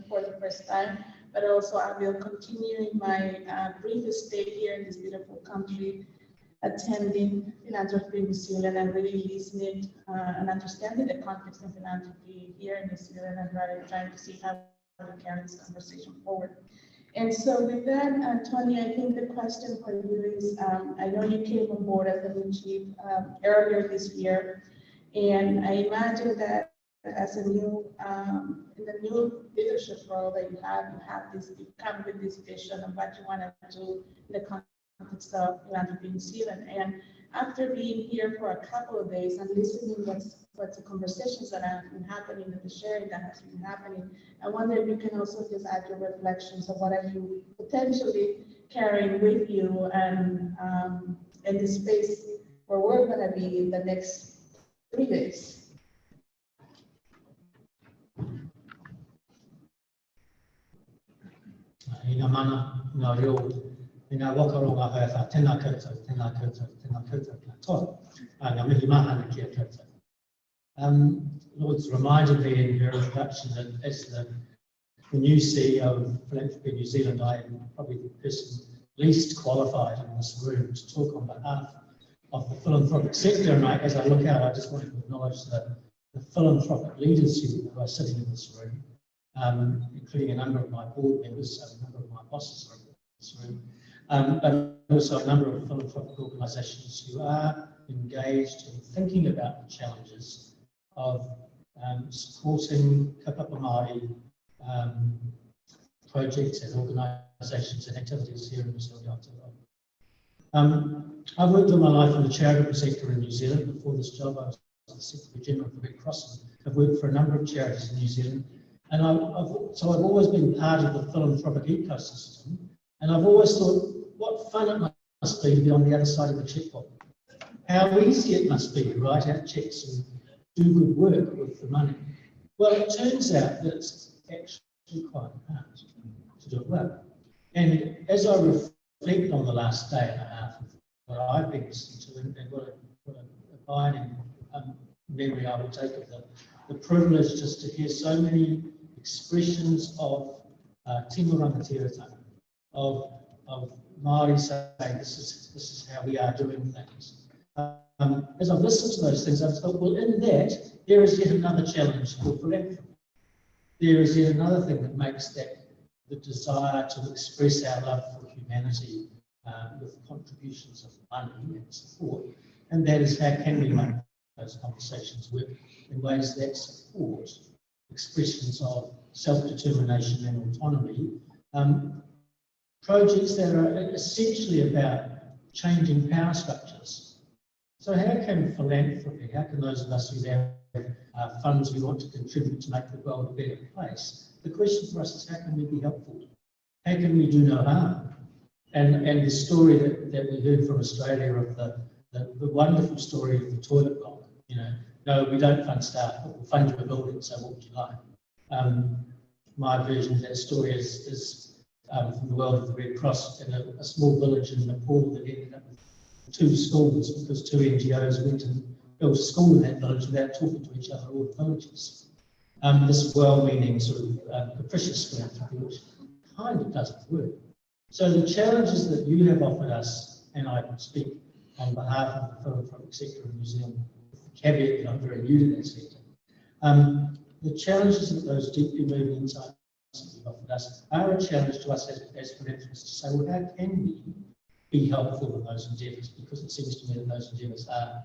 for the first time, but also I will continue in my brief stay here in this beautiful country, attending Philanthropy New Zealand and really listening and understanding the context of philanthropy here in New Zealand and really trying to see how we carry this conversation forward. And so with that, Tony, I think the question for you is, I know you came on board as the new chief earlier this year, and I imagine that as a new, in the new leadership role that you have this, you come with this vision of what you want to do in the context of Philanthropy New Zealand. And after being here for a couple of days and listening what's the conversations that have been happening and the sharing that has been happening, I wonder if you can also just add your reflections of what are you potentially carrying with you and in the space where we're going to be in the next 3 days. Ina mana, ngā reo, ina wakaronga hawha, tēnā koutou, tēnā koutou, tēnā koutou kia toa, ngā mihi mahana kia koutou. Lord's reminded me in your introduction that as the new CEO of Philanthropy New Zealand, I am probably the person least qualified in this room to talk on behalf of the philanthropic sector. And as I look out, I just want to acknowledge the philanthropic leaders who are sitting in this room. Including a number of my board members, a number of my bosses are in this room, but also a number of philanthropic organisations who are engaged in thinking about the challenges of supporting kapapa Māori projects and organisations and activities here in New Zealand. I've worked all my life in the charitable sector in New Zealand. Before this job, I was the Secretary General of the Red Cross. I've worked for a number of charities in New Zealand. And so I've always been part of the philanthropic ecosystem, and I've always thought what fun it must be to be on the other side of the checkbook. How easy it must be to write out checks and do good work with the money. Well, it turns out that it's actually quite hard to do it well. And as I reflect on the last day and a half of what I've been listening to and what an abiding memory I will take of the privilege just to hear so many expressions of tino rangatira, of Māori saying this is how we are doing things. As I've listened to those things, I've thought, well, in that, there is yet another challenge called philanthropy. there is yet another thing that makes that the desire to express our love for humanity with contributions of money and support, and that is how can we make those conversations work in ways that support expressions of self-determination and autonomy, projects that are essentially about changing power structures. So how can philanthropy, how can those of us who have funds we want to contribute to make the world a better place, the question for us is how can we be helpful? How can we do no harm? And the story that we heard from Australia of the wonderful story of the toilet block, you know, no, we don't fund staff, but we'll fund you a building, so what would you like? My version of that story is from the world of the Red Cross in a small village in Nepal that ended up with 2 schools because 2 NGOs went and built a school in that village without talking to each other or the villagers. This well-meaning sort of capricious philanthropy, which kind of doesn't work. So the challenges that you have offered us, and I speak on behalf of the philanthropic sector in New Zealand, with the caveat that I'm very new to that sector, the challenges that those deeply moving insights that you've offered us are a challenge to us as philanthropists to say, well, how can we be helpful in those endeavours? Because it seems to me that those endeavours are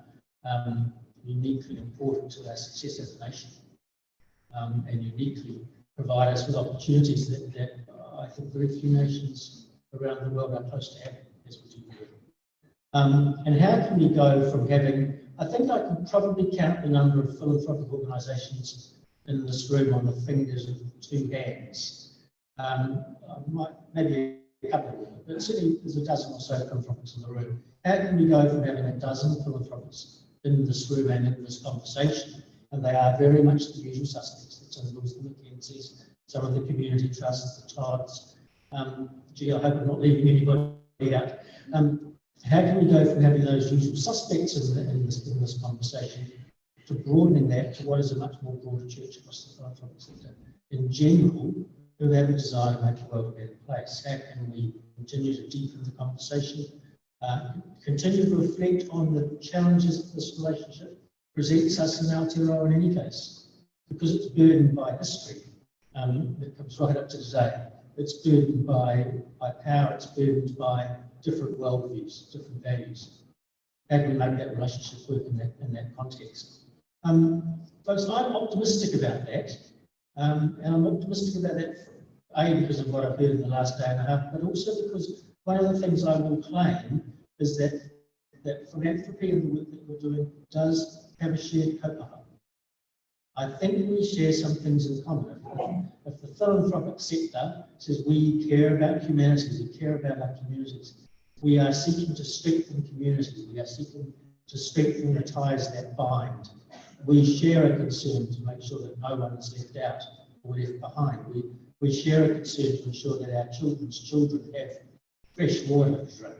uniquely important to our success as a nation, and uniquely provide us with opportunities that I think very few nations around the world are close to having, as we do here. And how can we go from having, I think I can probably count the number of philanthropic organisations in this room on the fingers of 2 hands. Maybe a couple of them, but certainly there's a dozen or so philanthropics in the room. How can we go from having a dozen philanthropics in this room and in this conversation, and they are very much the usual suspects, the Tyndalls, the Mackenzies, some of the community trusts, the Todds. Gee, I hope I'm not leaving anybody out. How can we go from having those usual suspects in this conversation to broadening that to what is a much more broader church across the philanthropic sector in general, who have a desire to make the world a better place? How can we continue to deepen the conversation, continue to reflect on the challenges that this relationship presents us in Aotearoa in any case, because it's burdened by history that comes right up to today. It's burdened by power, it's burdened by different worldviews, different values. How do we make that relationship work in that context? Folks, I'm optimistic about that, and I'm optimistic about that, A, because of what I've heard in the last day and a half, but also because one of the things I will claim is that philanthropy and the work that we're doing does have a shared kaupapa. I think we share some things in common. If the philanthropic sector says we care about humanity, we care about our communities, we are seeking to strengthen communities, we are seeking to strengthen the ties that bind. We share a concern to make sure that no one is left out or left behind. We share a concern to ensure that our children's children have fresh water to drink.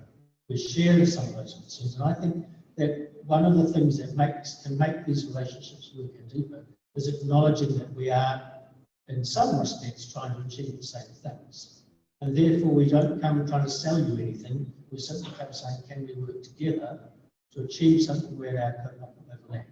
We share some of those concerns, and I think that one of the things that can make these relationships work and deeper is acknowledging that we are, in some respects, trying to achieve the same things. And therefore, we don't come trying to sell you anything. We simply come saying, can we work together to achieve something where our kaupapa overlap?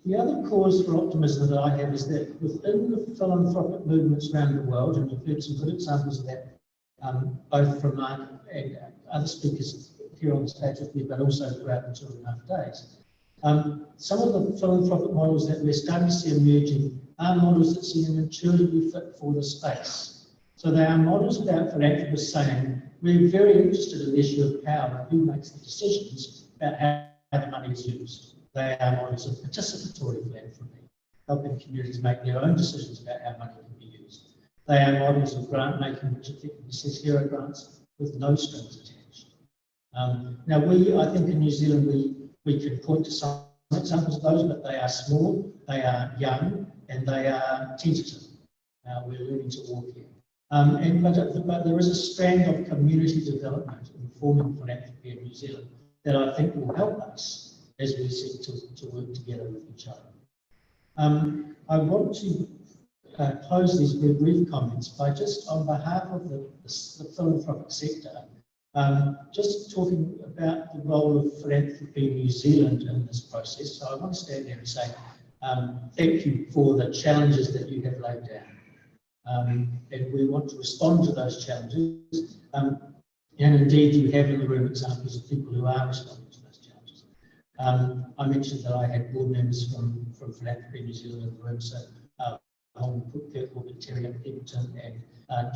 The other cause for optimism that I have is that within the philanthropic movements around the world, and we've heard some good examples of that, both from Mark and other speakers here on the stage with me, but also throughout the 2.5 days. Some of the philanthropic models that we're starting to see emerging are models that seem intuitively fit for the space. So they are models about philanthropists saying, we're very interested in the issue of power and who makes the decisions about how the money is used. They are models of participatory philanthropy, helping communities make their own decisions about how money can be used. They are models of grant making, which effectively says hero grants with no strings attached. Now, I think in New Zealand, we can point to some examples of those, but they are small, they are young, and they are tentative. We're learning to walk here. But there is a strand of community development informing philanthropy in New Zealand that I think will help us as we seek to work together with each other. I want to close these very brief comments by just on behalf of the philanthropic sector, Just talking about the role of Philanthropy New Zealand in this process. So I want to stand there and say thank you for the challenges that you have laid down. And we want to respond to those challenges. And indeed, you have in the room examples of people who are responding to those challenges. I mentioned that I had board members from Philanthropy New Zealand in the room, so Hong Kirkwood, Terry Pimpton, and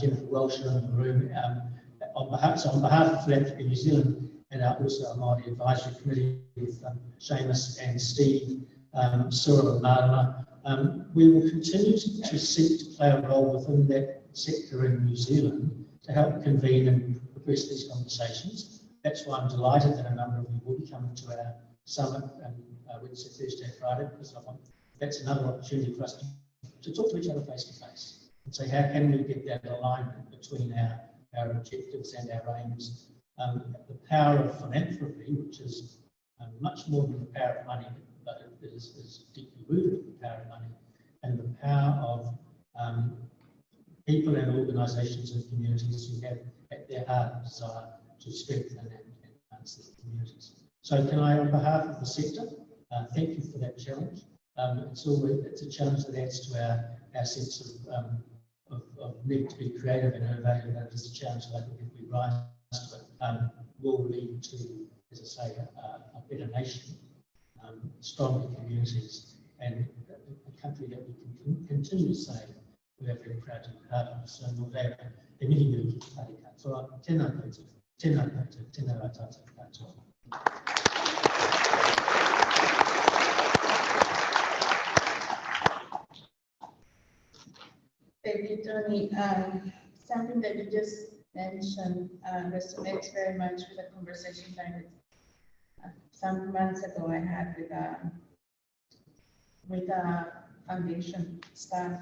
Jennifer Welsh are in the room. On behalf of Philanthropy New Zealand and also our Māori Advisory Committee with Seamus and Steve, Cyril and Marama, we will continue to seek to play a role within that sector in New Zealand to help convene and progress these conversations. That's why I'm delighted that a number of you will be coming to our summit Wednesday, Thursday, Friday, because I think that's another opportunity for us to talk to each other face to face and say, how can we get that alignment between our objectives and our aims? The power of philanthropy, which is much more than the power of money, but it is deeply rooted in the power of money, and the power of people and organisations and communities who have at their heart a desire to strengthen and advance their communities. So can I, on behalf of the sector, thank you for that challenge. It's a challenge that adds to our sense of need to be creative and innovative, and it is a challenge that I think if we rise to it, will lead to, as I say, a better nation, stronger communities, and a country that we can continue to say we are very proud to be part of. So no doubt, immediately so tēnā tātou katoa. Thank you, Tony. Something that you just mentioned resonates very much with the conversation that some months ago I had with foundation staff,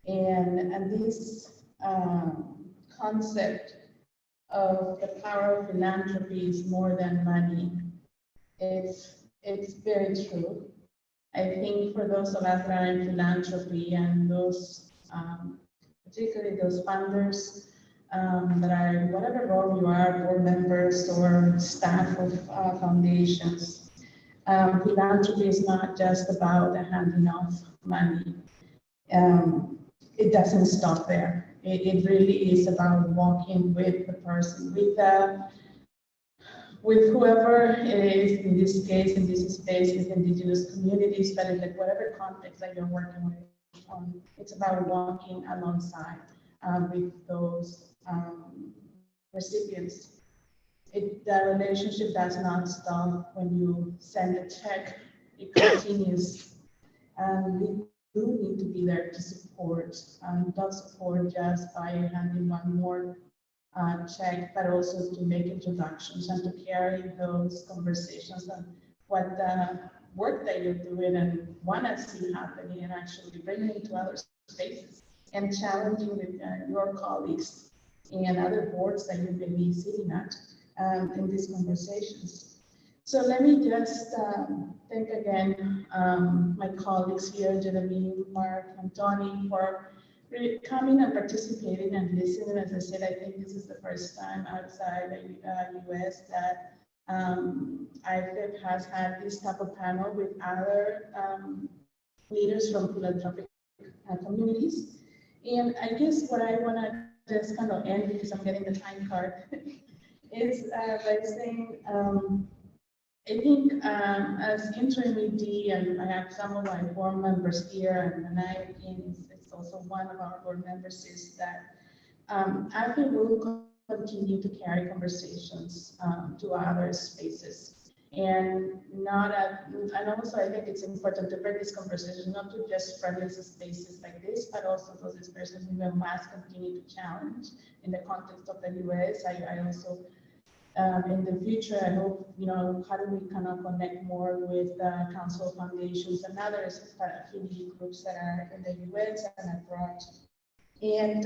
and this concept of the power of philanthropy is more than money. It's very true. I think for those of us that are in philanthropy and those, particularly those funders that are, whatever role you are, board members or staff of foundations, philanthropy is not just about the handing off money. It doesn't stop there. It really is about walking with the person, with whoever it is, in this case, in this space, with Indigenous communities, but in whatever context that you're working with. It's about walking alongside with those recipients. The relationship does not stop when you send a check. It continues. We do need to be there to support, not support just by handing one more check, but also to make introductions and to carry those conversations and what the work that you're doing and want to see happening, and actually bringing it to other spaces and challenging with your colleagues and other boards that you may be sitting at in these conversations. So let me just thank again my colleagues here, Jeremy, Mark, and Tony, for coming and participating and listening. As I said, I think this is the first time outside the US that IFEP has had this type of panel with other leaders from philanthropic communities. And I guess what I want to just kind of end, because I'm getting the time card, is by saying, I think as interim ED, and I have some of my board members here, and I, it's also one of our board members, is that I think we'll continue to carry conversations to other spaces. And and also I think it's important to bring this conversation not to just friendly spaces like this, but also those expressions we must continue to challenge in the context of the US. I also, in the future, I hope, how do we kind of connect more with council foundations and other affinity groups that are in the US and abroad. And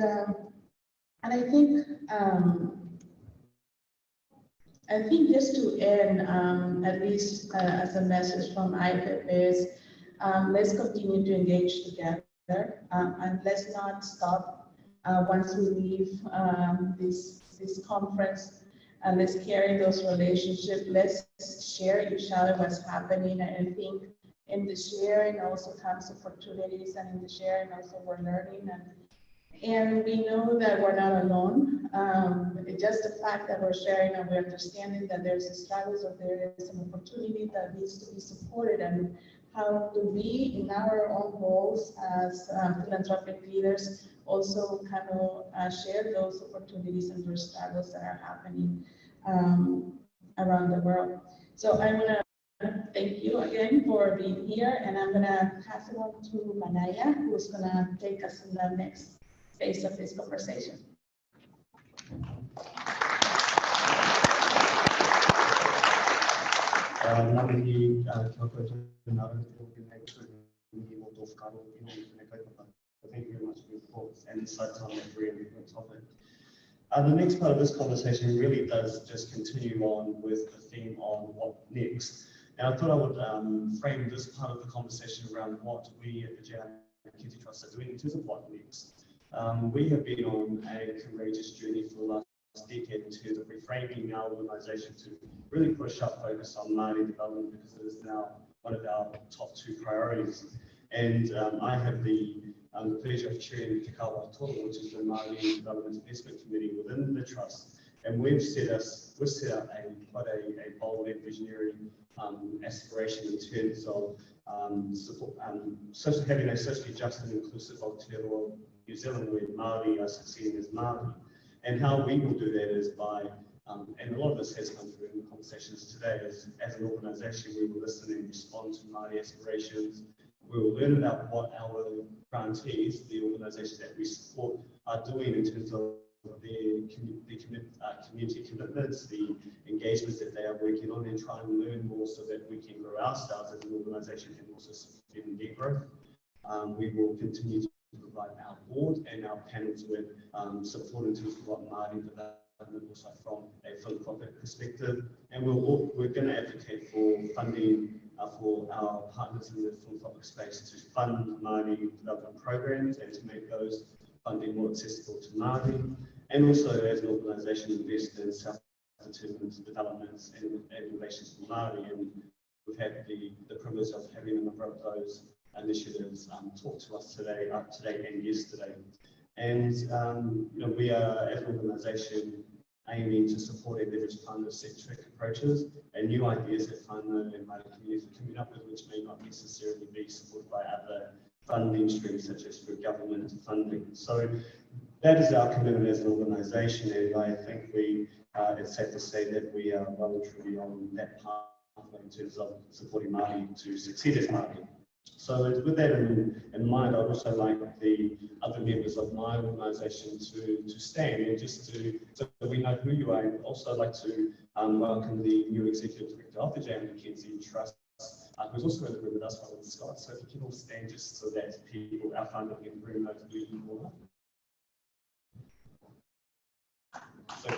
I think just to end, at least as a message from IFEP is, let's continue to engage together, and let's not stop once we leave this conference. and let's carry those relationships. Let's share each other what's happening. And I think in the sharing also comes opportunities, and in the sharing also we're learning. And we know that we're not alone. Just the fact that we're sharing and we're understanding that there's a struggles or there is an opportunity that needs to be supported, and how do we, in our own roles as philanthropic leaders, also kind of share those opportunities and those struggles that are happening around the world. So I want to thank you again for being here, and I'm going to pass it on to Manaya, who's going to take us in the next phase of this conversation. Thank you very much for your thoughts and insights on that really important topic. The next part of this conversation really does just continue on with the theme on what next. And I thought I would frame this part of the conversation around what we at the JR Mackenzie Trust are doing in terms of what next. We have been on a courageous journey for the last decade in terms of reframing our organisation to really put a sharp focus on Māori development, because it is now one of our top 2 priorities. And I have the pleasure of chairing Te Kawa Toro, which is the Māori Development Investment Committee within the Trust. And we've set out quite a bold and visionary aspiration in terms of having a socially just and inclusive Aotearoa New Zealand where Māori are succeeding as Māori. And how we will do that is by, and a lot of this has come through in the conversations today, as an organisation we will listen and respond to Māori aspirations. We will learn about what our grantees, the organisations that we support, are doing in terms of their community commitments, the engagements that they are working on, and try and learn more so that we can grow ourselves as an organisation and also support their growth. We will continue to provide our board and our panels with support in terms of what Māori development looks like from a philanthropic perspective. And we're going to advocate for funding for our partners in the philanthropic space to fund Māori development programs and to make those funding more accessible to Māori. And also, as an organisation, invest in self-determined developments and innovations for Māori. And we've had the privilege of having a number of those initiatives talk to us today and yesterday. And we are, as an organisation, aiming to support and leverage partner-centric approaches and new ideas that whānau and Māori communities are coming up with, which may not necessarily be supported by other funding streams, such as through government funding. So that is our commitment as an organisation, and I think it's safe to say that we are well and truly on that pathway in terms of supporting Māori to succeed as Māori. So with that in mind, I'd also like the other members of my organisation to stand and just so that we know who you are. And also I'd like to welcome the new Executive Director of the JR Mackenzie Trust, who's also in the room with us, Robin Scott. So if you can all stand just so that our whānau in the room know who you all are. So,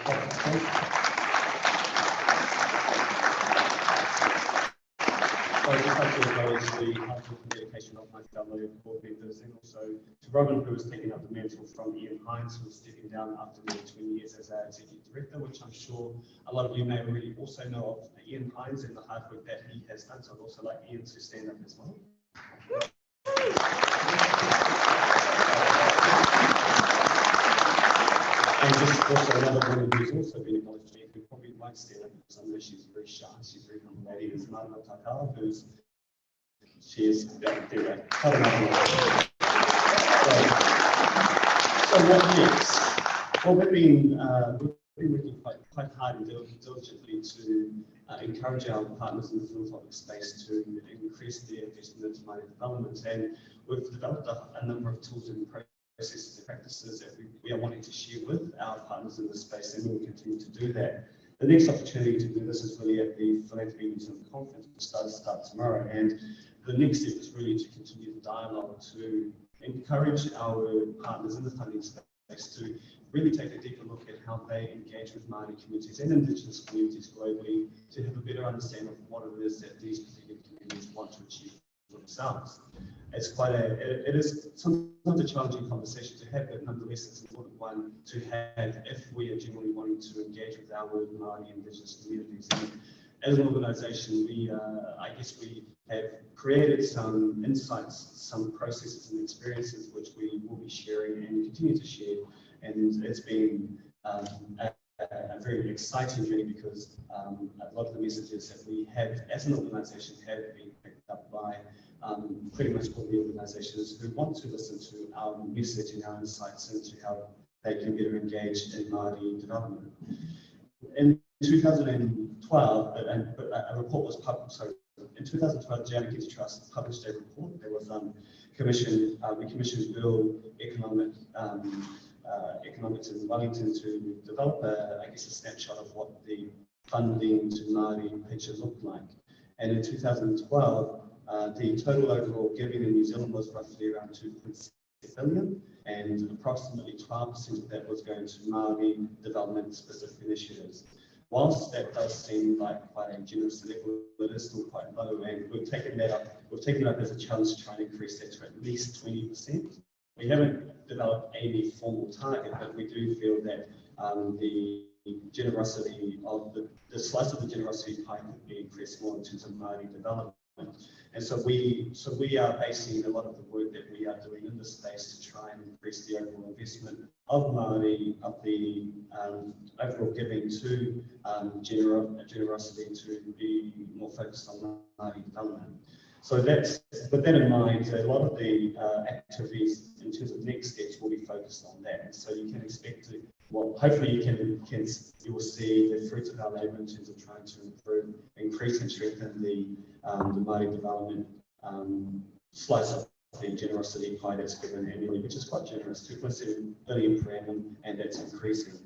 I'd just like to acknowledge the helpful dedication of my fellow board members, and also to Robin, who is taking up the mantle from Ian Hines, who is stepping down after nearly 20 years as our Executive Director, which I'm sure a lot of you may already also know of Ian Hines and the hard work that he has done. So I'd also like Ian to stand up as well. And just also another woman who's also been acknowledged, who probably won't stand up because I know she's very shy, she's very humble lady, is Margaret Takala, she is there. So what next? Well, we've been working quite hard and diligently to encourage our partners in the philanthropic space to increase their investment in Māori development, and we've developed a number of tools and processes and practices that we are wanting to share with our partners in this space, and we will continue to do that. The next opportunity to do this is really at the Philanthropy New Zealand Conference, which start tomorrow, and the next step is really to continue the dialogue to encourage our partners in the funding space to really take a deeper look at how they engage with Māori communities and Indigenous communities globally to have a better understanding of what it is that these particular communities want to achieve for themselves. it's quite a, it is sometimes a challenging conversation to have, but nonetheless it's an important one to have if we are genuinely wanting to engage with our Māori Indigenous communities. And as an organisation, we, I guess we have created some insights, some processes and experiences which we will be sharing and continue to share. And it's been a very exciting journey because a lot of the messages that we have as an organisation have been picked up by pretty much all the organisations who want to listen to our message and our insights into how they can better engage in Māori development. In 2012, a report was published, sorry, in 2012, the Anarchy Trust published a report that was commissioned, we commissioned Bill Economics in Wellington to develop I guess a snapshot of what the funding to Māori picture looked like. And in 2012, the total overall giving in New Zealand was roughly around 2.6 billion, and approximately 12% of that was going to Māori development specific initiatives. Whilst that does seem like quite a generous level, it is still quite low, and we've taken that up. We've taken it up as a challenge to try and increase that to at least 20%. We haven't developed any formal target, but we do feel that the generosity of the slice of the generosity pie could be increased more in terms of Māori development. And so we are basing a lot of the work that we are doing in this space to try and increase the overall investment of Māori, of the overall giving to generosity to be more focused on Māori development. So that's, with that in mind, a lot of the activities in terms of next steps will be focused on that. So you can expect to, well, hopefully you will see the fruits of our labour in terms of trying to improve, increase and strengthen the Māori development slice of the generosity pie that's given annually, which is quite generous, 2.7 billion per annum, and that's increasing.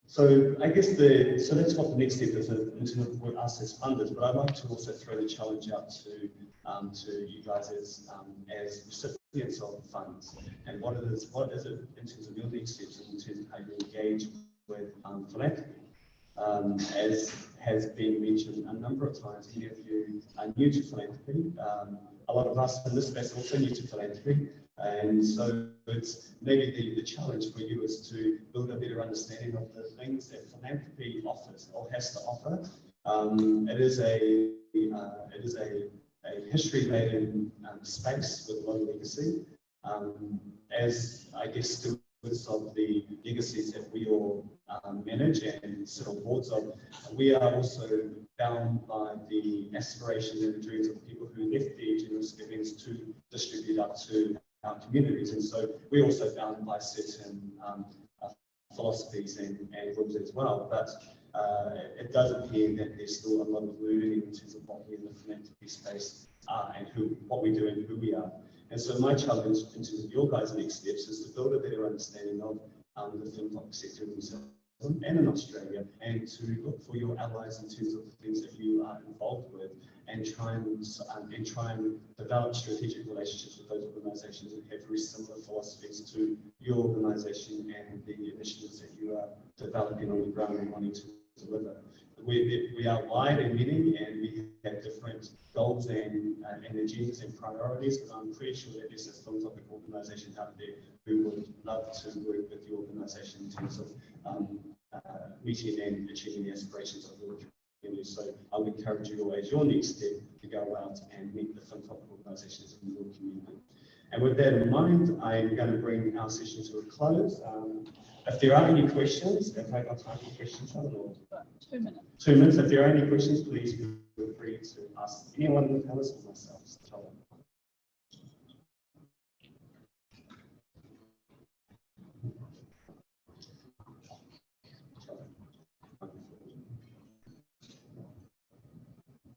So I guess so that's what the next step is in terms of us as funders, but I'd like to also throw the challenge out to you guys as recipients of funds, and what is it in terms of your next steps in terms of how you engage with philanthropy. As has been mentioned a number of times, many of you are new to philanthropy. A lot of us in this space are also new to philanthropy. And so it's maybe the challenge for you is to build a better understanding of the things that philanthropy offers or has to offer. It is a history-laden space with a lot of legacy. As I guess stewards of the legacies that we all manage and sit on boards of, we are also bound by the aspirations and the dreams of the people who left their generous givings to distribute up to our communities, and so we're also bound by certain philosophies and rules as well. But it does appear that there's still a lot of learning in terms of what we in the philanthropy space are and what we do and who we are. And so my challenge in terms of your guys' next steps is to build a better understanding of the philanthropic sector in New Zealand and in Australia, and to look for your allies in terms of the things that you are involved with, and try and develop strategic relationships with those organisations that have very similar philosophies to your organisation and the initiatives that you are developing on the ground and wanting to deliver. We are wide and many, and we have different goals and agendas and priorities, but I'm pretty sure that there's a philanthropic organisation out there who would love to work with the organisation in terms of meeting and achieving the aspirations of your community. So I would encourage you as your next step to go out and meet the philanthropic organisations in your community. And with that in mind, I'm going to bring our session to a close. If there are any questions, if I've got time for questions, I don't know. 2 minutes. 2 minutes. If there are any questions, please feel free to ask anyone in the panel or myself.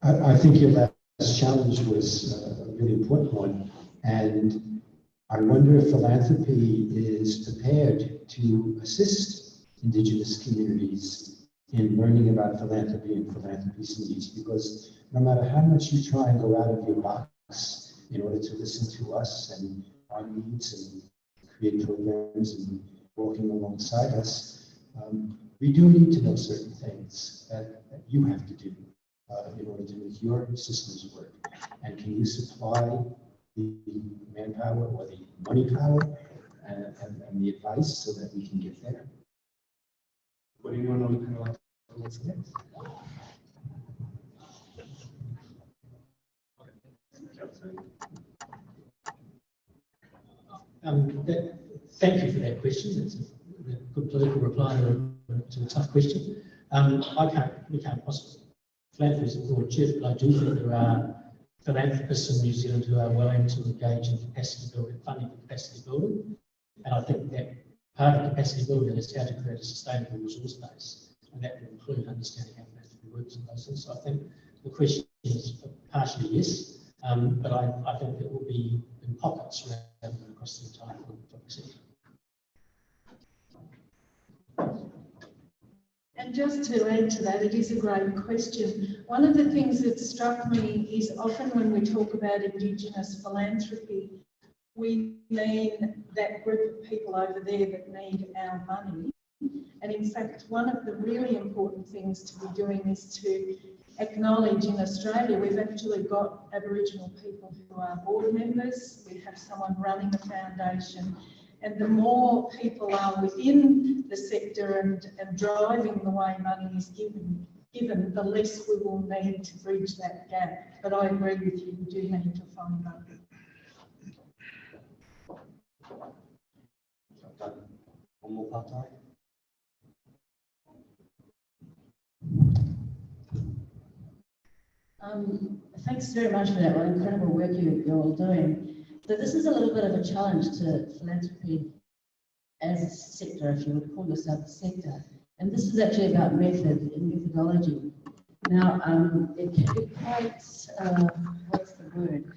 I think your last challenge was a really important one, and I wonder if philanthropy is prepared to assist Indigenous communities in learning about philanthropy and philanthropy's needs, because no matter how much you try and go out of your box in order to listen to us and our needs and create programs and walking alongside us, we do need to know certain things that you have to do in order to make your systems work. And can you supply manpower or the money power and the advice so that we can get there. Would anyone on the panel like to answer that? Thank you for that question. It's a good political reply to a tough question. We can't possibly, philanthropy is a broad church, but I do think there are philanthropists in New Zealand who are willing to engage in capacity building, funding for capacity building. And I think that part of capacity building is how to create a sustainable resource base. And that will include understanding how philanthropy works and those things. So I think the question is partially yes, but I think it will be in pockets rather than across the entire public sector. And just to add to that, it is a great question. One of the things that struck me is often when we talk about Indigenous philanthropy, we mean that group of people over there that need our money. And in fact, one of the really important things to be doing is to acknowledge in Australia, we've actually got Aboriginal people who are board members. We have someone running a foundation. And the more people are within the sector and driving the way money is given, the less we will need to bridge that gap. But I agree with you, we do need to find that. One more part-time. Thanks very much for that. What incredible work you're all doing. So this is a little bit of a challenge to philanthropy as a sector, if you would call yourself a sector. And this is actually about method and methodology. Now, it can be quite, what's the word?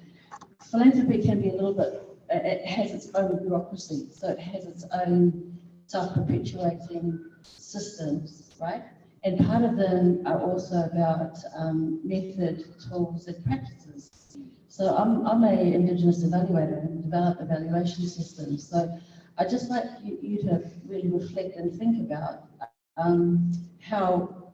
Philanthropy can be a little bit, it has its own bureaucracy. So it has its own self-perpetuating systems, right? And part of them are also about method, tools, and practices. So I'm a Indigenous evaluator and develop evaluation systems. So I'd just like you to really reflect and think about how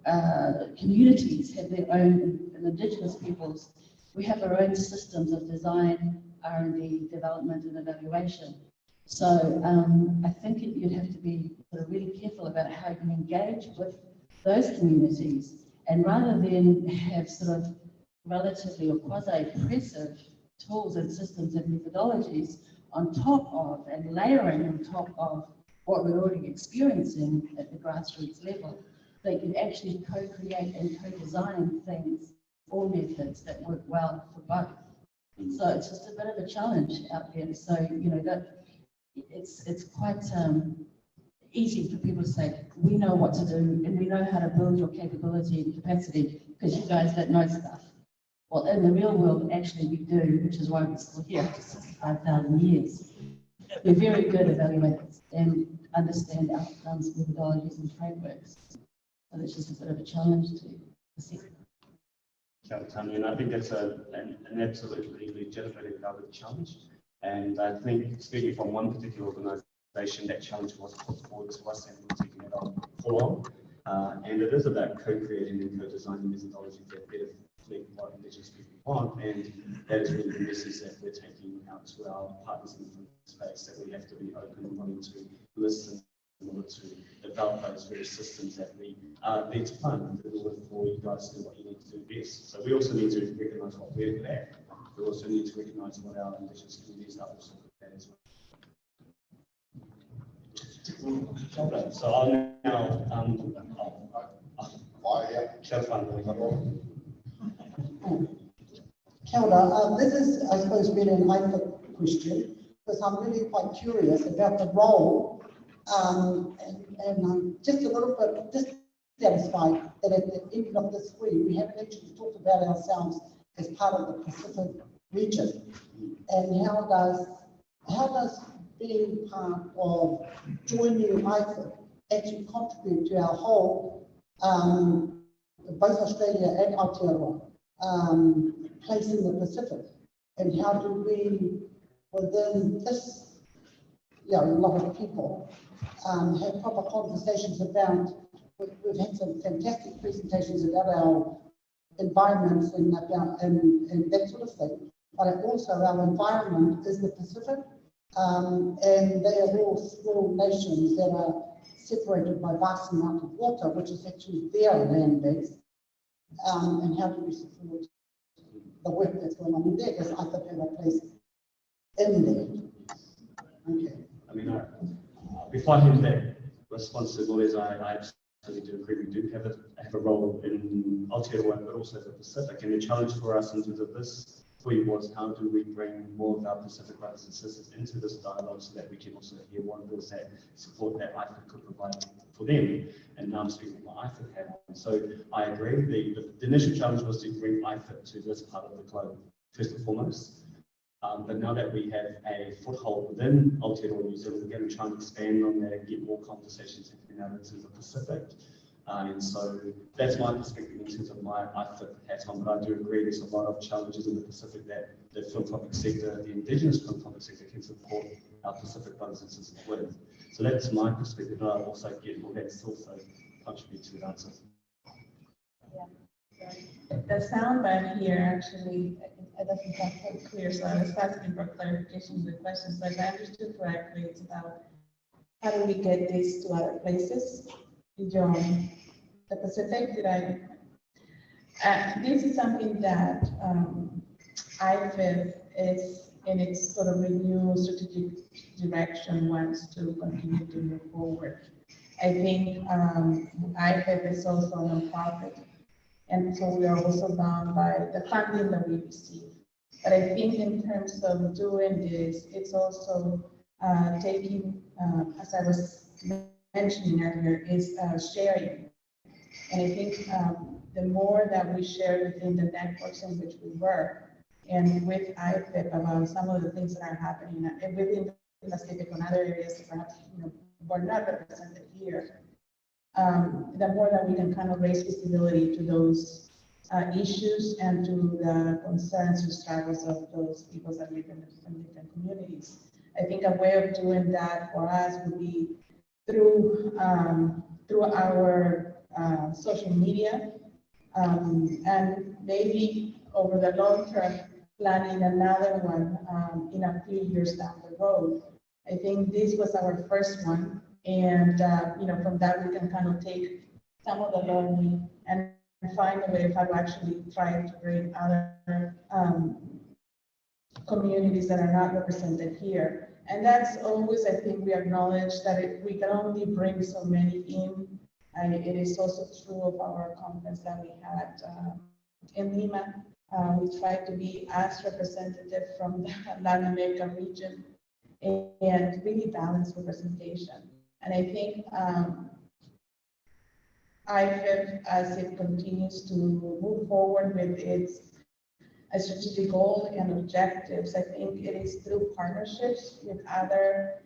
communities have their own, and Indigenous peoples, we have our own systems of design, R&D, development, and evaluation. So I think you'd have to be sort of really careful about how you engage with those communities, and rather than have sort of relatively or quasi-oppressive tools and systems and methodologies on top of and layering on top of what we're already experiencing at the grassroots level, they can actually co-create and co-design things or methods that work well for both. So it's just a bit of a challenge out there. So, you know, that it's quite easy for people to say, we know what to do and we know how to build your capability and capacity because you guys don't know stuff. Well, in the real world, actually we do, which is why we're still here after 65,000 years. We're very good evaluators and understand outcomes, methodologies and frameworks. So it's just a bit of a challenge to the sector. Tanya, and I think that's an absolutely legitimate and valid challenge. And I think, speaking from one particular organisation, that challenge was put forward to us and we're taking it on for long. And it is about co-creating and co-designing methodologies that better reflect what Indigenous people want. And that is really the message that we're taking out to our partners in the space, that we have to be open and willing to listen in order to develop those various systems that we need to fund in order for you guys to do what you need to do best. So we also need to recognise what we're good at. We also need to recognise what our Indigenous communities are also good at as well. So I'll now Kia ora. This is, I suppose, really an IFA question, because I'm really quite curious about the role, and I'm just a little bit dissatisfied that at the end of this week, we haven't actually talked about ourselves as part of the Pacific region, and how does being part of joining IFA actually contribute to our whole, both Australia and Aotearoa, place in the Pacific, and how do we, within this, a lot of people, have proper conversations about, we've had some fantastic presentations about our environments and that sort of thing, but also our environment is the Pacific. And they are all small nations that are separated by vast amount of water, which is actually their land base. And how do we support the work that's going on in there? Does IFIP have a place in there? Okay. I mean, before I hand that responsibilities, I absolutely do agree. We do have a role in Aotearoa, but also the Pacific. And the challenge for us in terms of this was how do we bring more of our Pacific brothers and sisters into this dialogue so that we can also hear what it is that support that IFIP could provide for them. And now I'm speaking what IFIP have. And so I agree. The initial challenge was to bring IFIP to this part of the globe, first and foremost. But now that we have a foothold within Aotearoa, New Zealand, we're going to try and expand on that and get more conversations happening out into the Pacific. And so that's my perspective in terms of my IFIP hat on, but I do agree there's a lot of challenges in the Pacific that the philanthropic sector, the Indigenous philanthropic sector can support our Pacific brothers and sisters with. So that's my perspective, but I also get all that also contribute to the answer. Yeah. The soundbite here actually, I don't think that's quite clear, so I was asking for clarification of the question. So if I understood correctly, it's about how do we get this to other places beyond the Pacific? This is something that IFIP is in its sort of renewed strategic direction wants to continue to move forward. I think IFIP is also a nonprofit, and so we are also bound by the funding that we receive. But I think in terms of doing this, it's also taking, as I was mentioning earlier, is sharing. And I think the more that we share within the networks in which we work, and with IFIP about some of the things that are happening within the Pacific and other areas that perhaps were not represented here, the more that we can kind of raise visibility to those issues and to the concerns and struggles of those people that live in different communities. I think a way of doing that for us would be through our social media, and maybe over the long term, planning another one in a few years down the road. I think this was our first one, and from that we can kind of take some of the learning and find a way of how to actually try to bring other communities that are not represented here. And that's always, I think, we acknowledge that we can only bring so many in. And it is also true of our conference that we had in Lima. We tried to be as representative from the Latin American region and really balanced representation. And I think IFIP, as it continues to move forward with its strategic goal and objectives, I think it is through partnerships with other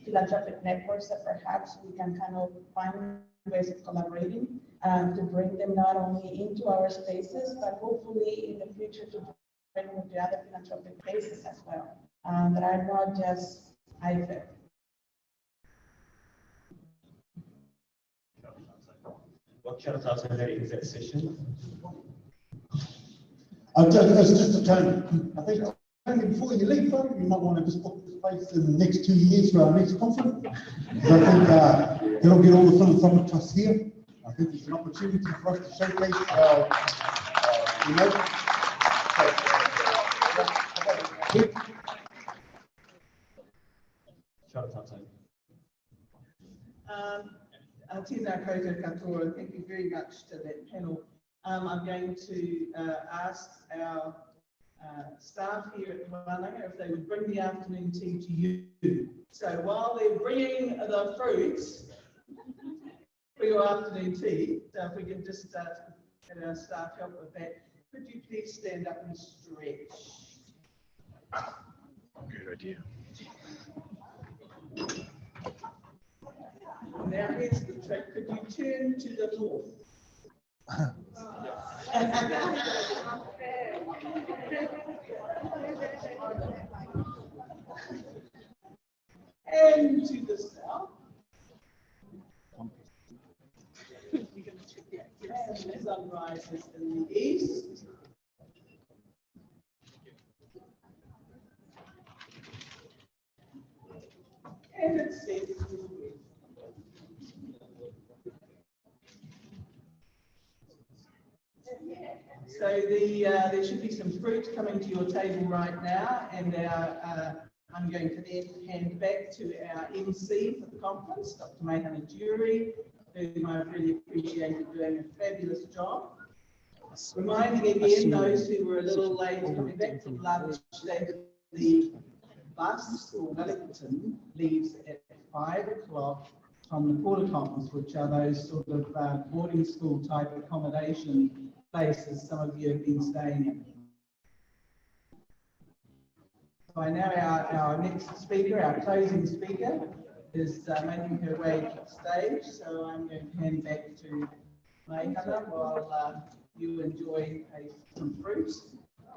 philanthropic networks that perhaps we can kind of find ways of collaborating to bring them not only into our spaces, but hopefully in the future to bring them to other philanthropic places as well, that are not just IFIP. Well, kia ora tātou, that ends that session. Just a turn. I think before you leave, though, you might want to just book this place in the next 2 years for our next conference. Because I think it'll get all the philanthropic trusts here. I think it's an opportunity for us to showcase our, Kia ora tātou. Tēnā koutou katoa, thank you very much to that panel. I'm going to ask our staff here at the Wānanga if they would bring the afternoon tea to you. So while they're bringing the fruits for your afternoon tea, so if we can just have our staff help with that, could you please stand up and stretch? good idea. Now here's the trick, could you turn to the north? And to the south. And the sun rises in the east. And it says, so there should be some fruit coming to your table right now, and I'm going to then hand back to our MC for the conference, Dr. Mahana Jury, whom I've really appreciated doing a fabulous job. Reminding again those who were a little late coming back from lunch that the bus for Wellington leaves at 5 o'clock from the Porter Conference, which are those sort of boarding school type accommodation places some of you have been staying in. By now, our next speaker, our closing speaker, is making her way to the stage, so I'm going to hand back to Mahana while you enjoy some fruit,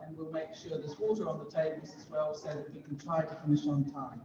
and we'll make sure there's water on the tables as well so that we can try to finish on time.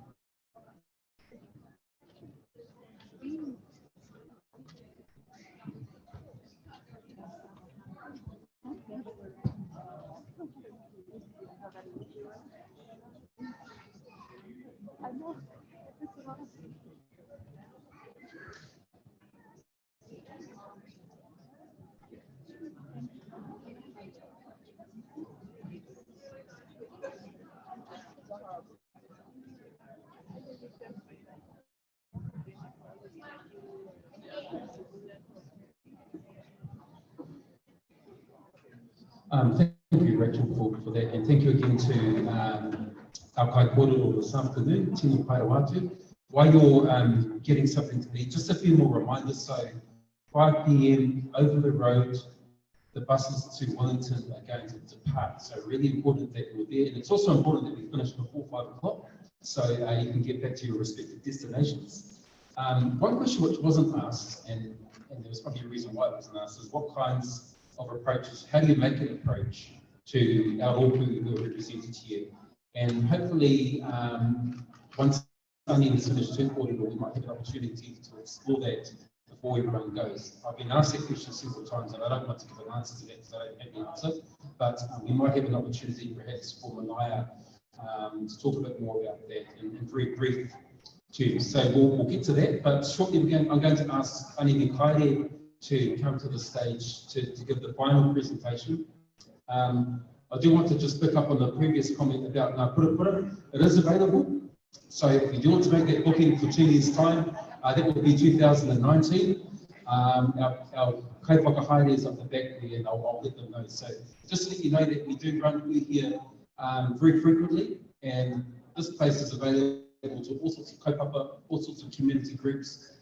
Thank you, Rachel, for that, and thank you again to our kai kōrero this afternoon, Tino Parawatu. While you're getting something to eat, just a few more reminders. So 5 p.m. over the road, the buses to Wellington are going to depart. So really important that you're there, and it's also important that we finish before 5 o'clock, so you can get back to your respective destinations. One question which wasn't asked, and there was probably a reason why it wasn't asked, is what kinds of approaches, how do you make an approach to our rōpū who are represented here? And hopefully, once Sunday is finished too, we might have an opportunity to explore that before everyone goes. I've been asked that question several times, and I don't want to give an answer to that because I don't have the answer, but we might have an opportunity perhaps for Malaya to talk a bit more about that in very brief terms. So we'll get to that, but shortly I'm going to ask Ani Mikaere to come to the stage to give the final presentation. I do want to just pick up on the previous comment about Ngā Purapura. It is available, so if you do want to make that booking for 2 years' time, that will be 2019. Our kaipakahaere is up the back there, and I'll let them know. So just to let you know that we do run here very frequently, and this place is available to all sorts of kaupapa, all sorts of community groups.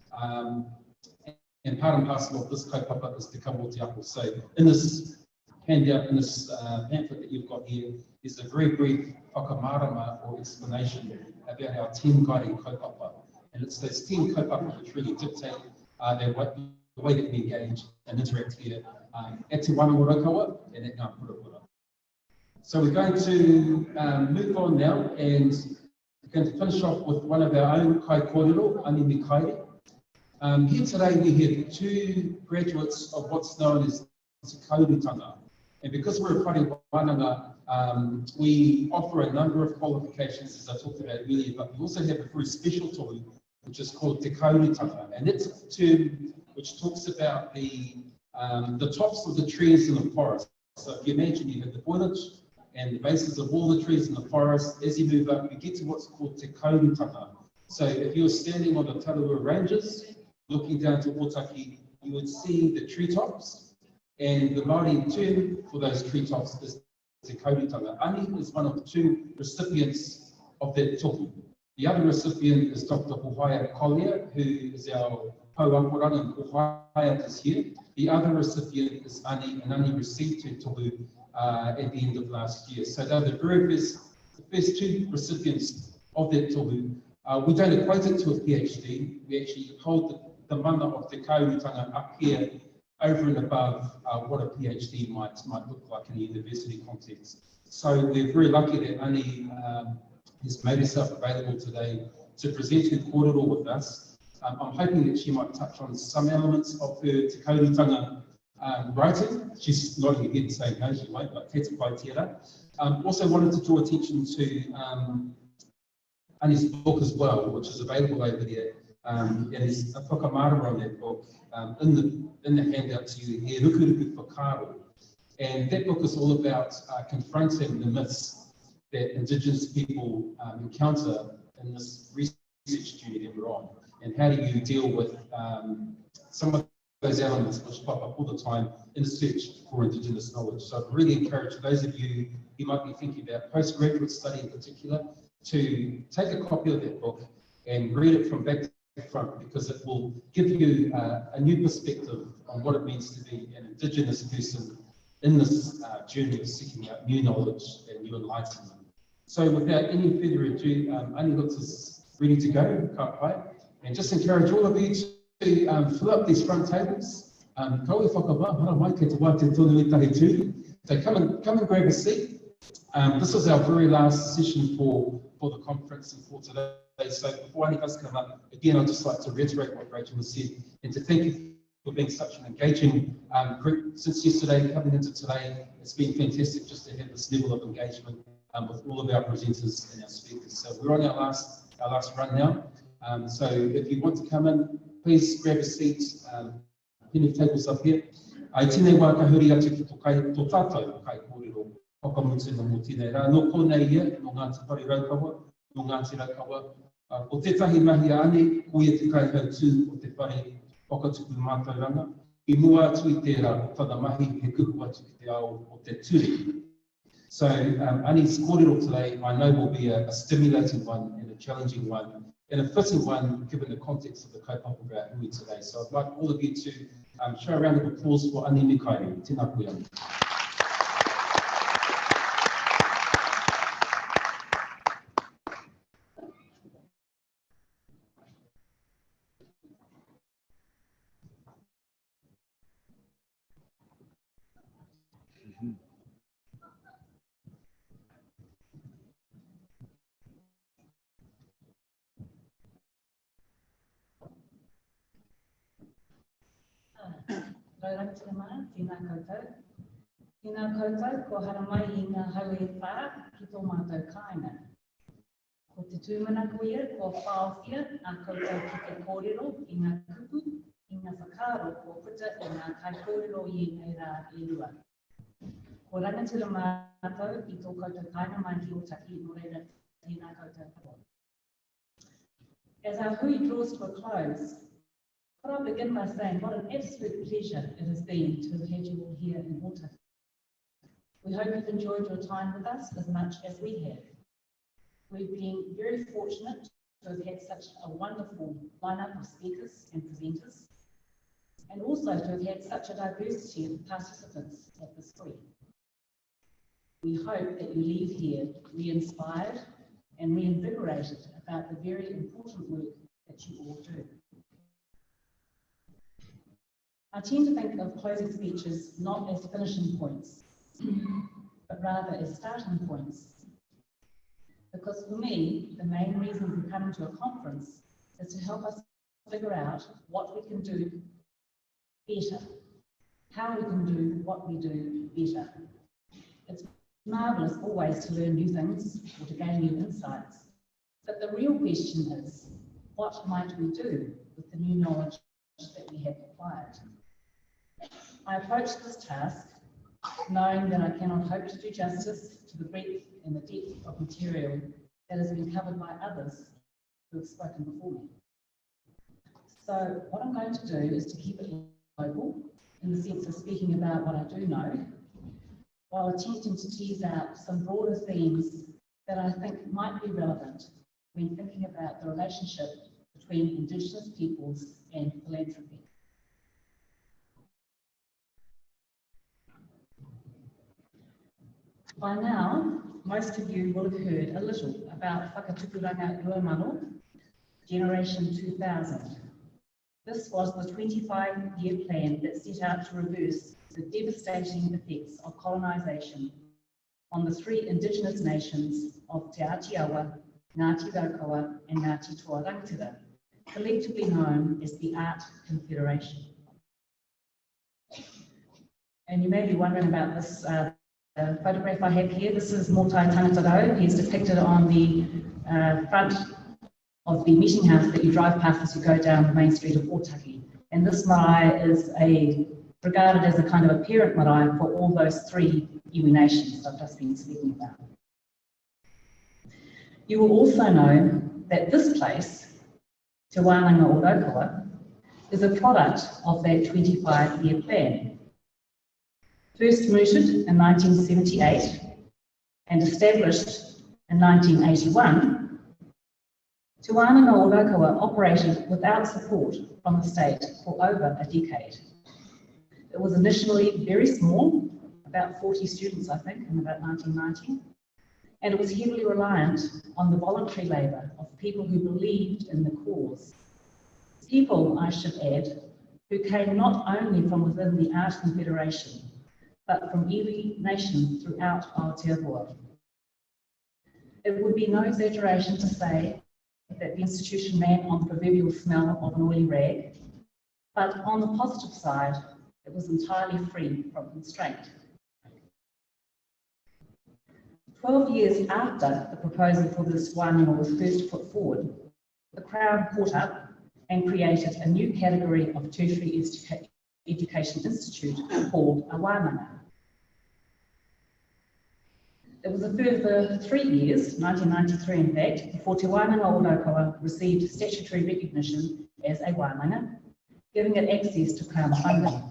And part and parcel of this kaupapa is Te Kamo Te Ako. So in this handout, in this pamphlet that you've got here, is a very brief whakamārama or explanation about our 10 guiding kaupapa. And it's those 10 kaupapa which really dictate the way that we engage and interact here at Te Wānanga and at Ngā Purapura. So we're going to move on now, and we're going to finish off with one of our own kai kōrero, Ani Mikaere. Here today we have 2 graduates of what's known as Te Kaurutanga. And because we're a whare wānanga, we offer a number of qualifications, as I talked about earlier, but we also have a very special tool, which is called Te Kaurutanga. And it's a term which talks about the tops of the trees in the forest. So if you imagine you have the foliage and the bases of all the trees in the forest, as you move up, you get to what's called Te Kaurutanga. So if you're standing on the Tararua Ranges, looking down to Otaki, you would see the treetops, and the Māori term for those treetops is Te Kaurutanga. Ani is one of the 2 recipients of that tohu. The other recipient is Dr. Hohaia Collier, who is our Pauangoranga, and Hohaia is here. The other recipient is Ani, and Ani received her tohu at the end of last year. So they're the first 2 recipients of that tohu. We don't equate it to a PhD. We actually hold the mana of Te Kaurutanga up here over and above what a PhD might look like in a university context. So we're very lucky that Ani has made herself available today to present her kōrero with us. I'm hoping that she might touch on some elements of her Te Kaurutanga writing. She's nodding her head saying no, she won't, but tētapai tērā. Also wanted to draw attention to Ani's book as well, which is available over there. And there's a whakamara on that book in the handout to you here, Rukuruku Whakaaro. And that book is all about confronting the myths that Indigenous people encounter in this research journey that we're on. And how do you deal with some of those elements which pop up all the time in the search for Indigenous knowledge. So I'd really encourage those of you who might be thinking about postgraduate study in particular to take a copy of that book and read it from back to front, because it will give you a new perspective on what it means to be an Indigenous person in this journey of seeking out new knowledge and new enlightenment. So without any further ado, Ani looks is ready to go, ka pai, and just encourage all of you to fill up these front tables. So come and grab a seat. This is our very last session for the conference and for today. So before any of us come up, again, I'd just like to reiterate what Rachel has said and to thank you for being such an engaging group since yesterday coming into today. It's been fantastic just to have this level of engagement with all of our presenters and our speakers. So we're on our last run now. So if you want to come in, please grab a seat. Plenty of tables up here. Ai tēnei wā ka huri atu ki tō tātou kai kōrero whakamutu no mō tēnei rā. No kōnei ia, no Ngāti Whare Raukawa, no Ngāti Raukawa. O tētahi mahi ane, ko ia te kai hautū o te whare whakatuku mātauranga. I mua atu I tērā o tāna mahi he kuku atu ki te ao o te turi. So Ani's kōrero today, I know will be a stimulating one and a challenging one, and a fitting one given the context of the kaupapa of our hui today. So I'd like all of you to show a round of applause for Ani Mikairi. Tēnā koe Ani. Raurangitamana, tēnā koutou. Tēnā koutou, ko hara mai I ngā hau e whā ki tō mātou kāinga. Ko te tūmana ko ia, ko whāwhia, a koutou ki te kōrero, I ngā kupu, I ngā whakaaro, ko puta I ngā kai kōrero I ngā rā e rua. Ko rangatira mātou I tō koutou kāinga mai ki o taki, no reira tēnā koutou. As our hui draws to a close, could I begin by saying what an absolute pleasure it has been to have had you all here in Ōtaki. We hope you've enjoyed your time with us as much as we have. We've been very fortunate to have had such a wonderful lineup of speakers and presenters, and also to have had such a diversity of participants at this hui. We hope that you leave here re-inspired and reinvigorated about the very important work that you all do. I tend to think of closing speeches not as finishing points, but rather as starting points. Because for me, the main reason we come to a conference is to help us figure out what we can do better, how we can do what we do better. It's marvellous always to learn new things or to gain new insights, but the real question is, what might we do with the new knowledge that we have acquired? I approach this task knowing that I cannot hope to do justice to the breadth and the depth of material that has been covered by others who have spoken before me. So what I'm going to do is to keep it local in the sense of speaking about what I do know, while attempting to tease out some broader themes that I think might be relevant when thinking about the relationship between Indigenous peoples and philanthropy. By now, most of you will have heard a little about Whakatukuranga Ruamano, Generation 2000. This was the 25-year plan that set out to reverse the devastating effects of colonisation on the three Indigenous nations of Te Ātiawa, Ngāti Raukawa and Ngāti Toa Rangitira, collectively known as the Art Confederation. And you may be wondering about this photograph I have here. This is Motai Tangataro. He's depicted on the front of the meeting house that you drive past as you go down the main street of Otaki. And this marae is regarded as a kind of a parent marae for all those three iwi nations I've just been speaking about. You will also know that this place, Te Wānanga o Raukawa, is a product of that 25-year plan. First mooted in 1978 and established in 1981, Te Wānanga o Raukawa operated without support from the state for over a decade. It was initially very small, about 40 students, I think, in about 1990, and it was heavily reliant on the voluntary labour of people who believed in the cause. People, I should add, who came not only from within the Art Confederation, but from iwi nations throughout Aotearoa. It would be no exaggeration to say that the institution ran on the proverbial smell of an oily rag, but on the positive side, it was entirely free from constraint. 12 years after the proposal for this wānanga was first put forward, the Crown caught up and created a new category of tertiary education institute called a wānanga. It was a further 3 years, 1993 in fact, before Te Wānanga o Raukawa received statutory recognition as a wānanga, giving it access to Crown funding.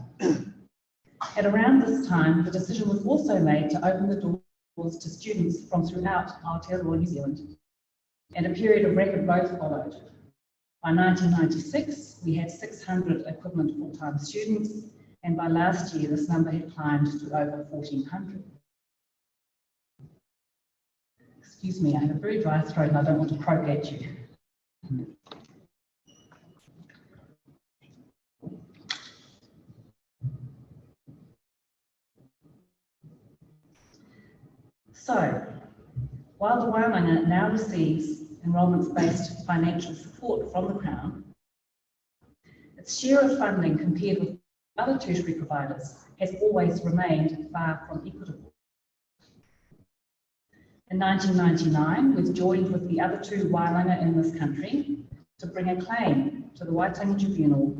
At around this time, the decision was also made to open the doors to students from throughout Aotearoa, New Zealand, and a period of rapid growth followed. By 1996, we had 600 equivalent full-time students, and by last year, this number had climbed to over 1,400. Excuse me, I have a very dry throat and I don't want to croak at you. So, while the wānanga now receives enrolments-based financial support from the Crown, its share of funding compared with other tertiary providers has always remained far from equitable. In 1999, we've joined with the other two wānanga in this country to bring a claim to the Waitangi Tribunal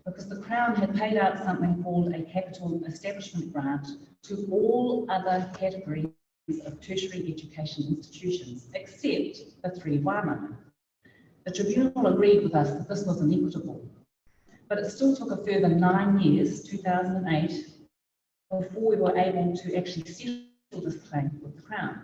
because the Crown had paid out something called a capital establishment grant to all other categories of tertiary education institutions, except the three wānanga. The Tribunal agreed with us that this was inequitable, but it still took a further 9 years, 2008, before we were able to actually settle this claim with the Crown.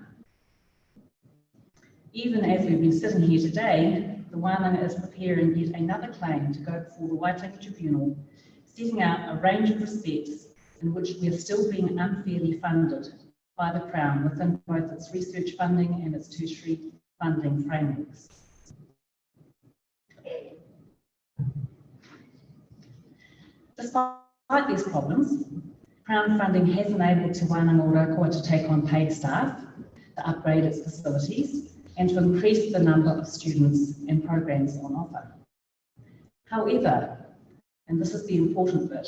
Even as we've been sitting here today, the wānanga is preparing yet another claim to go before the Waitangi Tribunal, setting out a range of respects in which we are still being unfairly funded by the Crown within both its research funding and its tertiary funding frameworks. Despite these problems, Crown funding has enabled Te Wānanga o Raukawa to take on paid staff, to upgrade its facilities, and to increase the number of students and programs on offer. However, and this is the important bit,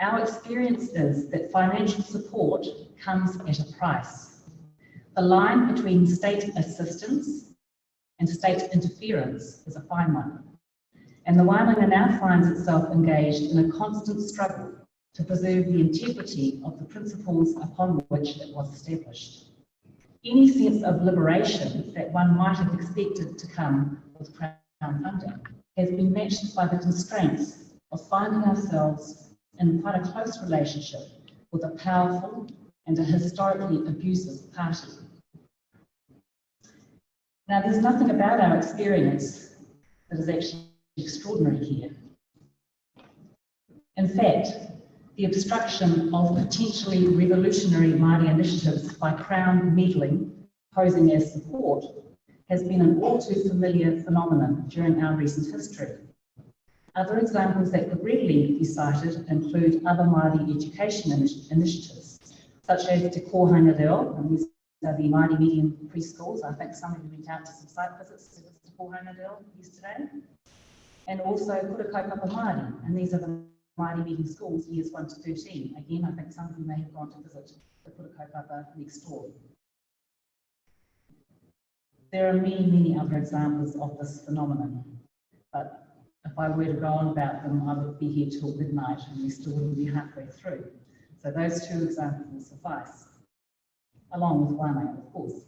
our experience is that financial support comes at a price. The line between state assistance and state interference is a fine one, and the wānanga now finds itself engaged in a constant struggle to preserve the integrity of the principles upon which it was established. Any sense of liberation that one might have expected to come with Crown funding has been matched by the constraints of finding ourselves in quite a close relationship with a powerful and a historically abusive party. Now, there's nothing about our experience that is actually extraordinary here. In fact, the obstruction of potentially revolutionary Māori initiatives by Crown meddling, posing as support, has been an all too familiar phenomenon during our recent history. Other examples that could readily be cited include other Māori education initiatives, such as Te Kohanga Reo, and these are the Māori medium preschools. I think some of you went out to some site visits to Te Kohanga Reo yesterday. And also Kura Kaupapa Māori, and these are the Māori medium schools, years 1 to 13. Again, I think some of you may have gone to visit the put a kaupapa next door. There are many, many other examples of this phenomenon, but if I were to go on about them, I would be here till midnight and we still wouldn't be halfway through. So those two examples will suffice, along with Wānanga, of course.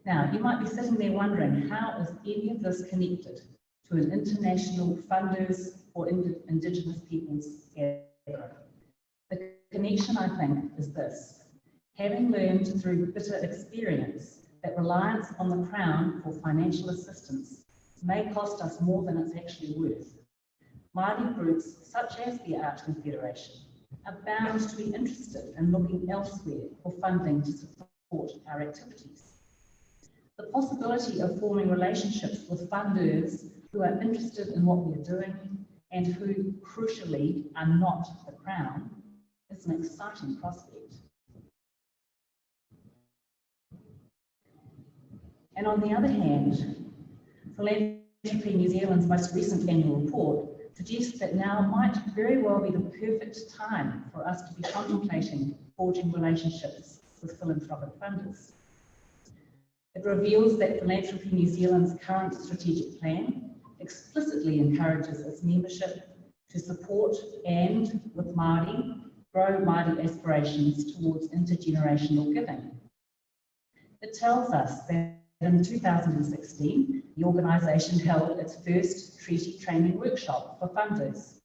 Now, you might be sitting there wondering, how is any of this connected to an international funders for Indigenous peoples gathering? The connection, I think, is this. Having learned through bitter experience that reliance on the Crown for financial assistance may cost us more than it's actually worth, Māori groups such as the Art Confederation are bound to be interested in looking elsewhere for funding to support our activities. The possibility of forming relationships with funders who are interested in what we're doing and who, crucially, are not the Crown is an exciting prospect. And on the other hand, Philanthropy New Zealand's most recent annual report suggests that now might very well be the perfect time for us to be contemplating forging relationships with philanthropic funders. It reveals that Philanthropy New Zealand's current strategic plan explicitly encourages its membership to support and, with Māori, grow Māori aspirations towards intergenerational giving. It tells us that in 2016, the organisation held its first treaty training workshop for funders.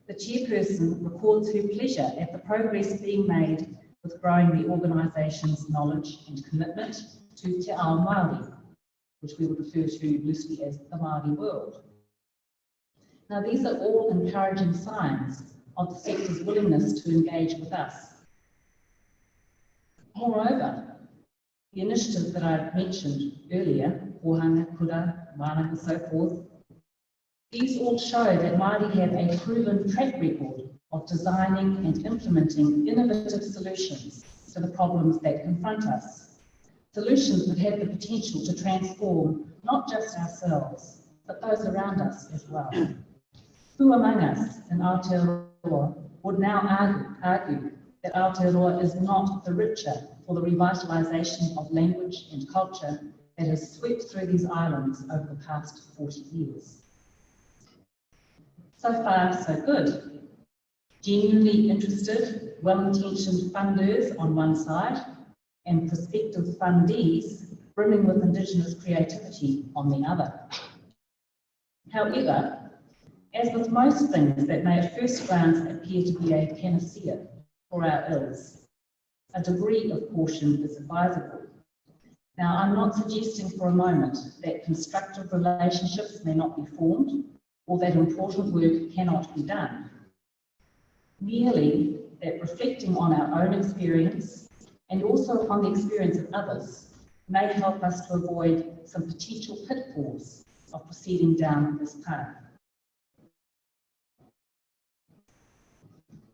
The chairperson records her pleasure at the progress being made with growing the organisation's knowledge and commitment to Te Ao Māori, which we would refer to loosely as the Māori world. Now, these are all encouraging signs of the sector's willingness to engage with us. Moreover, the initiatives that I mentioned earlier, Kohanga, Kura, Mānaka, and so forth, these all show that Māori have a proven track record of designing and implementing innovative solutions to the problems that confront us. Solutions that have the potential to transform not just ourselves, but those around us as well. Who among us in Aotearoa would now argue that Aotearoa is not the richer for the revitalisation of language and culture that has swept through these islands over the past 40 years? So far, so good. Genuinely interested, well-intentioned funders on one side, and prospective fundees brimming with Indigenous creativity on the other. However, as with most things that may at first glance appear to be a panacea for our ills, a degree of caution is advisable. Now, I'm not suggesting for a moment that constructive relationships may not be formed or that important work cannot be done. Merely that reflecting on our own experience and also on the experience of others may help us to avoid some potential pitfalls of proceeding down this path.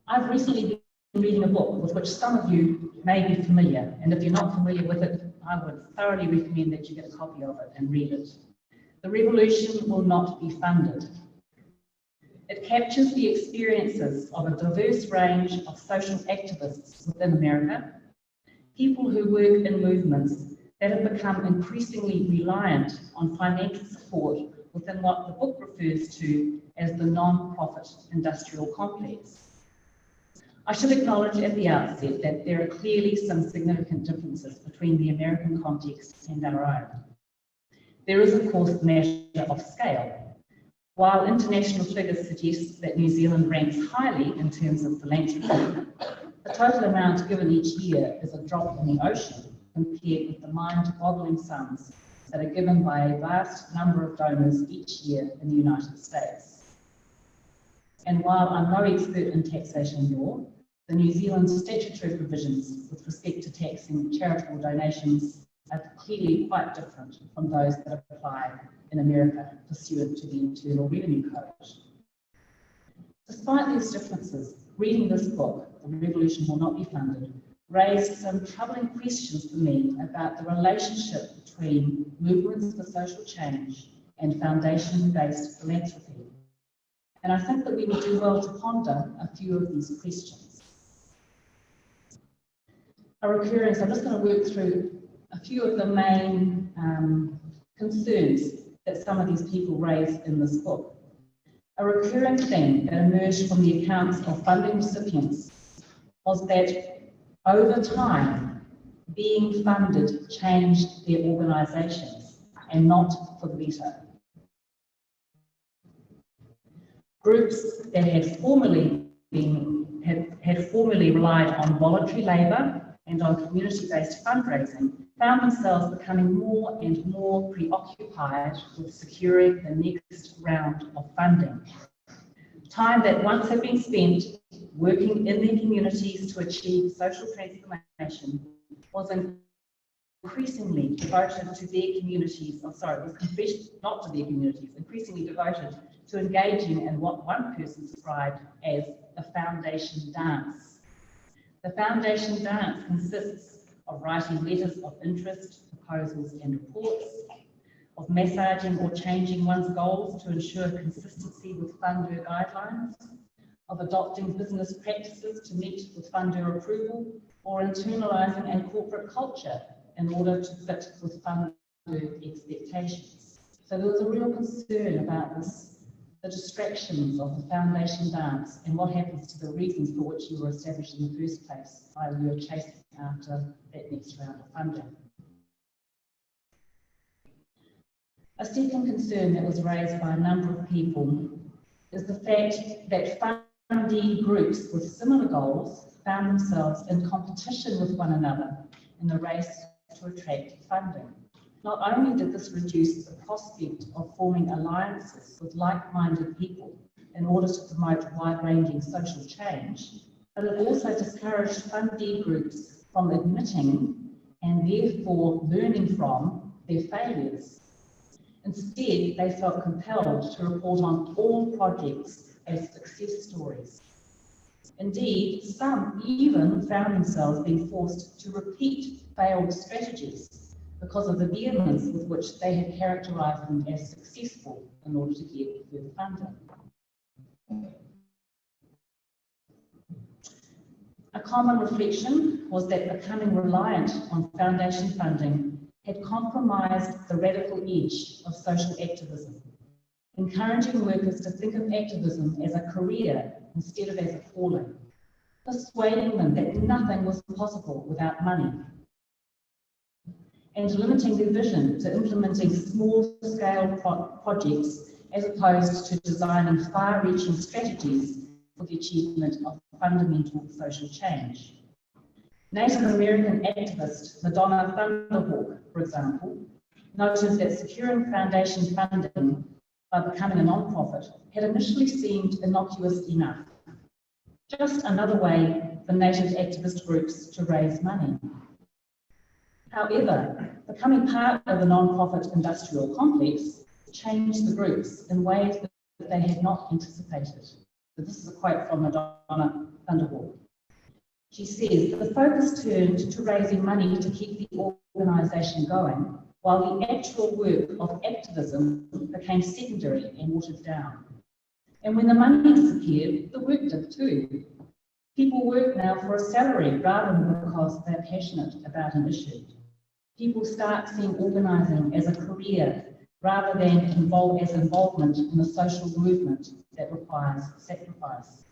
I've recently been reading a book with which some of you may be familiar, and if you're not familiar with it, I would thoroughly recommend that you get a copy of it and read it. The Revolution Will Not Be Funded. It captures the experiences of a diverse range of social activists within America, people who work in movements that have become increasingly reliant on financial support within what the book refers to as the non-profit industrial complex. I should acknowledge at the outset that there are clearly some significant differences between the American context and our own. There is, of course, the measure of scale. While international figures suggest that New Zealand ranks highly in terms of philanthropy, the total amount given each year is a drop in the ocean compared with the mind-boggling sums that are given by a vast number of donors each year in the United States. And while I'm no expert in taxation law, the New Zealand statutory provisions with respect to taxing charitable donations are clearly quite different from those that apply in America pursuant to the Internal Revenue Code. Despite these differences, reading this book, The Revolution Will Not Be Funded, raised some troubling questions for me about the relationship between movements for social change and foundation-based philanthropy. And I think that we would do well to ponder a few of these questions. are occurring. So I'm just going to work through a few of the main concerns that some of these people raise in this book. A recurring theme that emerged from the accounts of funding recipients was that over time, being funded changed their organisations and not for the better. Groups that had formerly relied on voluntary labour and on community-based fundraising found themselves becoming more and more preoccupied with securing the next round of funding. Time that once had been spent working in their communities to achieve social transformation was increasingly devoted to their communities, not to their communities, increasingly devoted to engaging in what one person described as the foundation dance. The foundation dance consists of writing letters of interest, proposals and reports, of massaging or changing one's goals to ensure consistency with funder guidelines, of adopting business practices to meet with funder approval, or internalising a corporate culture in order to fit with funder expectations. So there was a real concern about this, the distractions of the foundation dance and what happens to the reasons for which you were established in the first place while you were chasing after that next round of funding. A second concern that was raised by a number of people is the fact that fundee groups with similar goals found themselves in competition with one another in the race to attract funding. Not only did this reduce the prospect of forming alliances with like-minded people in order to promote wide-ranging social change, but it also discouraged fundee groups from admitting and therefore learning from their failures. Instead, they felt compelled to report on all projects as success stories. Indeed, some even found themselves being forced to repeat failed strategies because of the vehemence with which they had characterised them as successful in order to get further funding. A common reflection was that becoming reliant on foundation funding had compromised the radical edge of social activism, encouraging workers to think of activism as a career instead of as a calling, persuading them that nothing was possible without money, and limiting their vision to implementing small-scale projects as opposed to designing far-reaching strategies for the achievement of fundamental social change. Native American activist Madonna Thunderhawk, for example, noted that securing foundation funding by becoming a non-profit had initially seemed innocuous enough. Just another way for Native activist groups to raise money. However, becoming part of the non-profit industrial complex changed the groups in ways that they had not anticipated. So this is a quote from Madonna Thunderhawk. She says, the focus turned to raising money to keep the organisation going, while the actual work of activism became secondary and watered down. And when the money disappeared, the work did too. People work now for a salary rather than because they're passionate about an issue. People start seeing organising as a career rather than involvement in a social movement that requires sacrifice.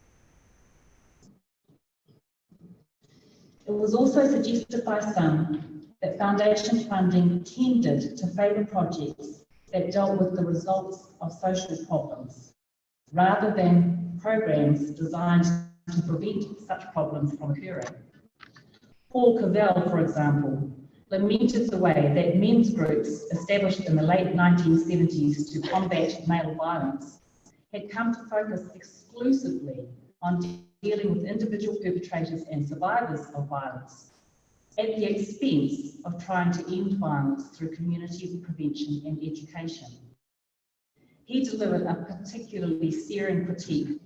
It was also suggested by some that foundation funding tended to favour projects that dealt with the results of social problems, rather than programs designed to prevent such problems from occurring. Paul Cavell, for example, lamented the way that men's groups established in the late 1970s to combat male violence had come to focus exclusively on dealing with individual perpetrators and survivors of violence, at the expense of trying to end violence through community prevention and education. He delivered a particularly searing critique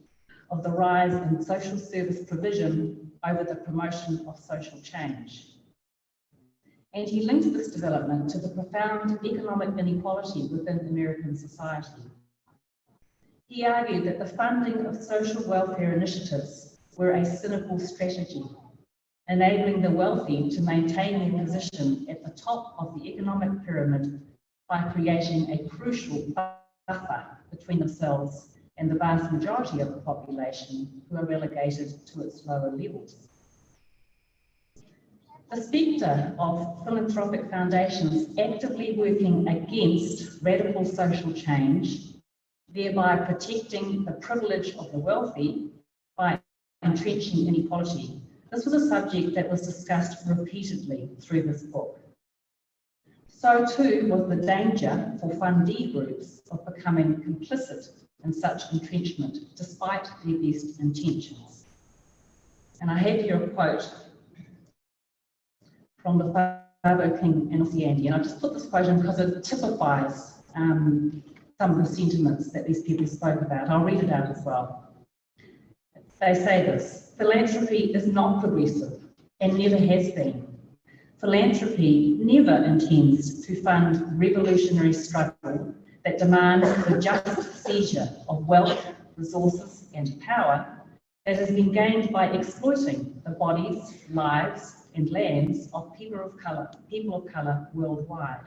of the rise in social service provision over the promotion of social change. And he linked this development to the profound economic inequality within American society. He argued that the funding of social welfare initiatives were a cynical strategy, enabling the wealthy to maintain their position at the top of the economic pyramid by creating a crucial buffer between themselves and the vast majority of the population who are relegated to its lower levels. The spectre of philanthropic foundations actively working against radical social change, thereby protecting the privilege of the wealthy by entrenching inequality. This was a subject that was discussed repeatedly through this book. So too was the danger for fundee groups of becoming complicit in such entrenchment, despite their best intentions. And I have here a quote from the Thabo King and Oceania, and I just put this quote in because it typifies some of the sentiments that these people spoke about. I'll read it out as well. They say this: philanthropy is not progressive and never has been. Philanthropy never intends to fund revolutionary struggle that demands the just seizure of wealth, resources, and power that has been gained by exploiting the bodies, lives, and lands of people of colour worldwide.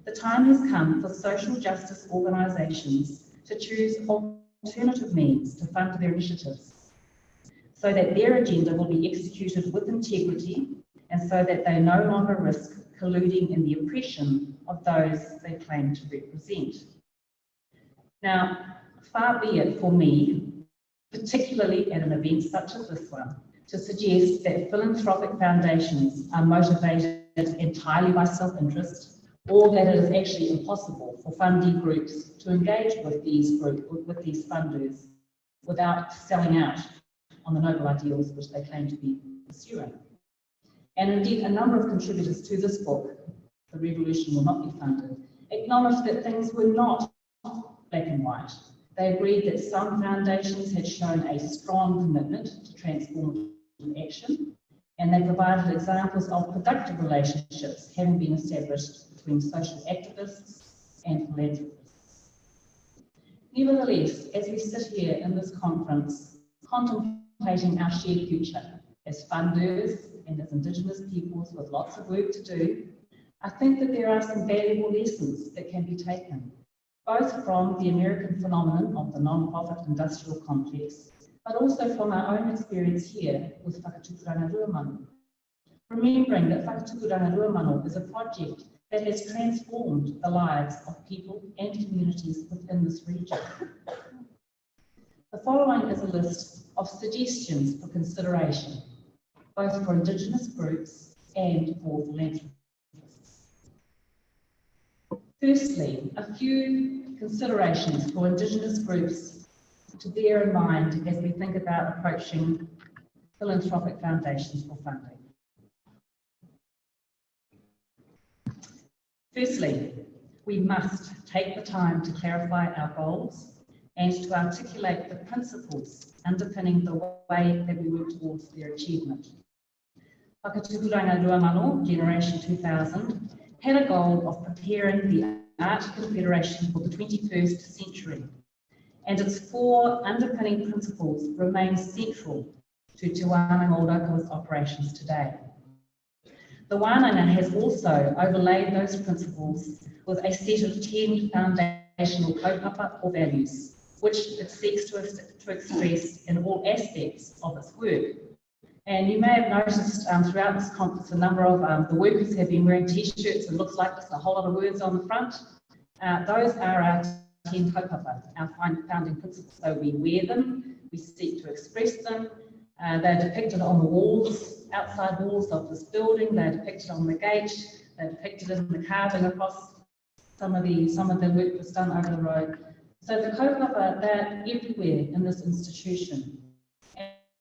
The time has come for social justice organisations to choose alternative means to fund their initiatives, so that their agenda will be executed with integrity and so that they no longer risk colluding in the oppression of those they claim to represent. Now, far be it for me, particularly at an event such as this one, to suggest that philanthropic foundations are motivated entirely by self-interest, or that it is actually impossible for funding groups to engage with these funders without selling out on the noble ideals which they claim to be pursuing. And indeed, a number of contributors to this book, The Revolution Will Not Be Funded, acknowledged that things were not black and white. They agreed that some foundations had shown a strong commitment to transformative action, and they provided examples of productive relationships having been established between social activists and philanthropists. Nevertheless, as we sit here in this conference, contemplating our shared future as funders and as Indigenous peoples with lots of work to do, I think that there are some valuable lessons that can be taken, both from the American phenomenon of the non-profit industrial complex, but also from our own experience here with Whakatukuranga Ruamanu. Remembering that Whakatukuranga Ruamanu is a project that has transformed the lives of people and communities within this region. The following is a list of suggestions for consideration, both for Indigenous groups and for philanthropists. Firstly, a few considerations for Indigenous groups to bear in mind as we think about approaching philanthropic foundations for funding. Firstly, we must take the time to clarify our goals and to articulate the principles underpinning the way that we work towards their achievement. Whakatukuranga Ruamanu, Generation 2000, had a goal of preparing the Arctic Federation for the 21st century, and its four underpinning principles remain central to Te Wānanga o Raukawa's operations today. The Wānanga has also overlaid those principles with a set of 10 foundational kaupapa or values, which it seeks to express in all aspects of its work. And you may have noticed throughout this conference, a number of the workers have been wearing t-shirts. It looks like there's a whole lot of words on the front. Those are our 10 kaupapa, our founding principles. So we wear them, we seek to express them. They're depicted on the walls, outside walls of this building. They're depicted on the gate. They're depicted in the carving across some of the work that's done over the road. So the kaupapa, they're everywhere in this institution.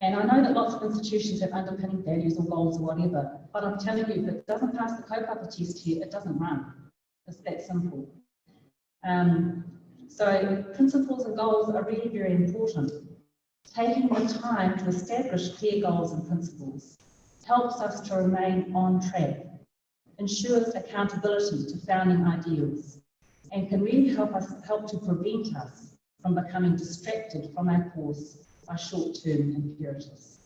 And I know that lots of institutions have underpinning values or goals or whatever, but I'm telling you, if it doesn't pass the kaupapa test here, it doesn't run. It's that simple. So principles and goals are really very important. Taking the time to establish clear goals and principles helps us to remain on track, ensures accountability to founding ideals, and can really help to prevent us from becoming distracted from our course by short-term imperatives.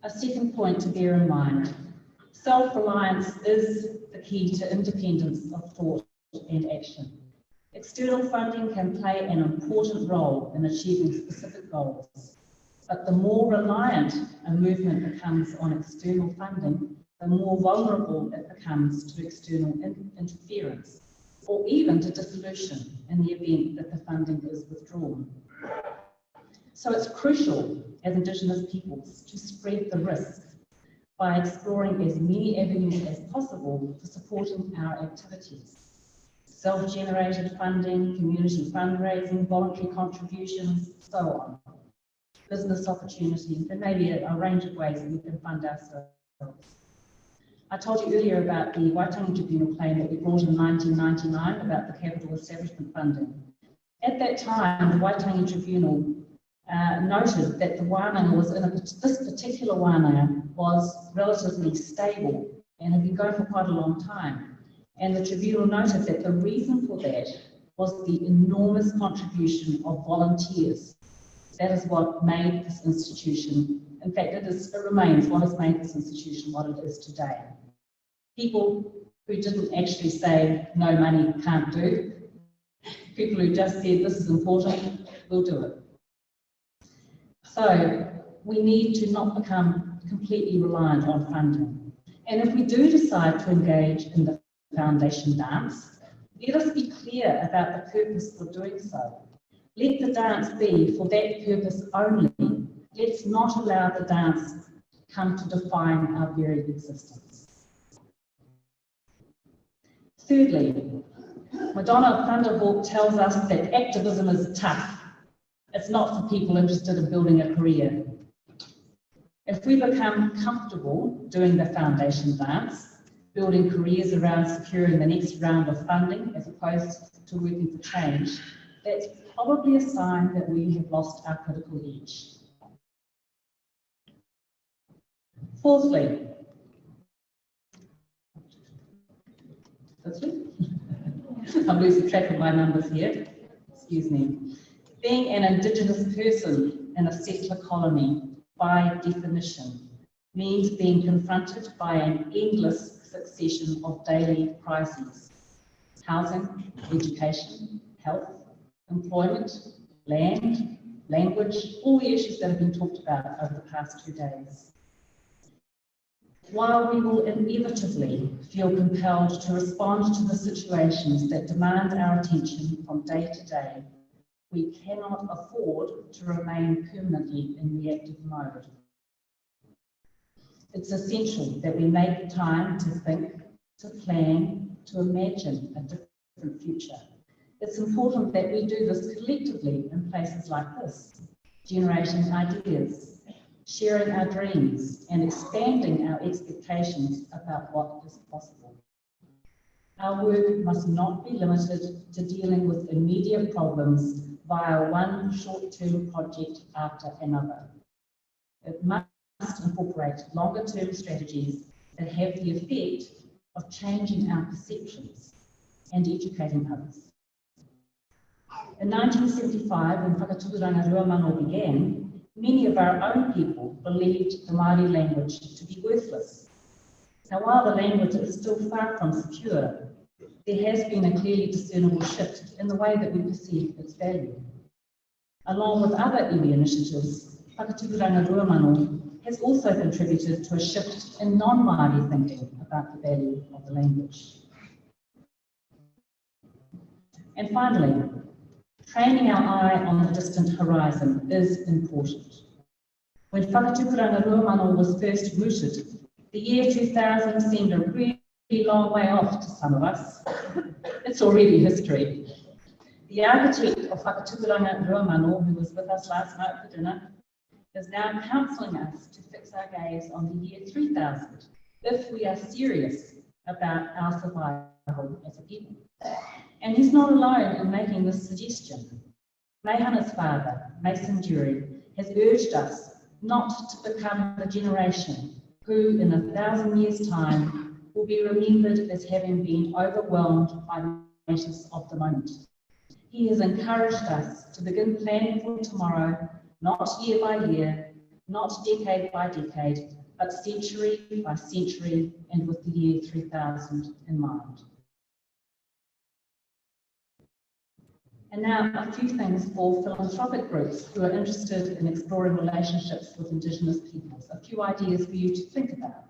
A second point to bear in mind, self-reliance is the key to independence of thought and action. External funding can play an important role in achieving specific goals, but the more reliant a movement becomes on external funding, the more vulnerable it becomes to external interference, or even to dissolution in the event that the funding is withdrawn. So it's crucial as Indigenous peoples to spread the risk by exploring as many avenues as possible for supporting our activities. Self-generated funding, community fundraising, voluntary contributions, so on. Business opportunities, there may be a range of ways that we can fund ourselves. I told you earlier about the Waitangi Tribunal claim that we brought in 1999 about the capital establishment funding. At that time, the Waitangi Tribunal noted that the wānanga was this particular wānanga was relatively stable and had been going for quite a long time. And the tribunal noted that the reason for that was the enormous contribution of volunteers. That is what made this institution, in fact, it remains what has made this institution what it is today. People who didn't actually say no money can't do, people who just said this is important, we'll do it. So we need to not become completely reliant on funding. And if we do decide to engage in the foundation dance, let us be clear about the purpose for doing so. Let the dance be for that purpose only. Let's not allow the dance come to define our very existence. Thirdly, Madonna Thunderhawk tells us that activism is tough. It's not for people interested in building a career. If we become comfortable doing the foundation dance, building careers around securing the next round of funding as opposed to working for change, that's probably a sign that we have lost our critical edge. Fourthly, I'm losing track of my numbers here, excuse me. Being an Indigenous person in a settler colony, by definition, means being confronted by an endless succession of daily crises. Housing, education, health, employment, land, language, all the issues that have been talked about over the past 2 days. While we will inevitably feel compelled to respond to the situations that demand our attention from day to day, we cannot afford to remain permanently in reactive mode. It's essential that we make time to think, to plan, to imagine a different future. It's important that we do this collectively in places like this, generating ideas, sharing our dreams, and expanding our expectations about what is possible. Our work must not be limited to dealing with immediate problems via one short-term project after another. It must incorporate longer-term strategies that have the effect of changing our perceptions and educating others. In 1975, when Whakatūranga Ruamano began, many of our own people believed the Māori language to be worthless. Now, while the language is still far from secure, there has been a clearly discernible shift in the way that we perceive its value. Along with other iwi initiatives, Whakatūranga Ruamano has also contributed to a shift in non-Māori thinking about the value of the language. And finally, training our eye on the distant horizon is important. When Whakatūranga Ruamano was first rooted, the year 2000 seemed a really long way off to some of us. It's already history. The architect of Whakatūranga Ruamano, who was with us last night for dinner, is now counselling us to fix our gaze on the year 3000 if we are serious about our survival as a people. And he's not alone in making this suggestion. Mehana's father, Mason Dury, has urged us not to become the generation who, in 1,000 years' time, will be remembered as having been overwhelmed by the matters of the moment. He has encouraged us to begin planning for tomorrow, not year by year, not decade by decade, but century by century, and with the year 3000 in mind. And now a few things for philanthropic groups who are interested in exploring relationships with Indigenous peoples, a few ideas for you to think about.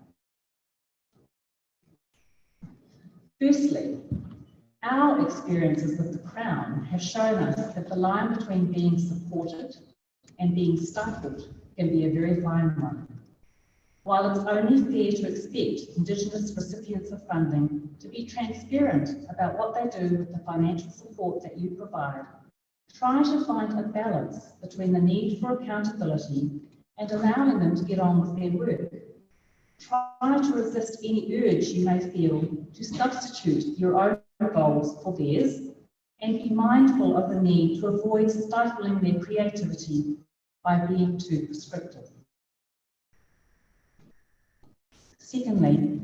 Firstly, our experiences with the Crown have shown us that the line between being supported and being stifled can be a very fine one. While it's only fair to expect Indigenous recipients of funding to be transparent about what they do with the financial support that you provide, try to find a balance between the need for accountability and allowing them to get on with their work. Try to resist any urge you may feel to substitute your own goals for theirs, and be mindful of the need to avoid stifling their creativity by being too prescriptive. Secondly,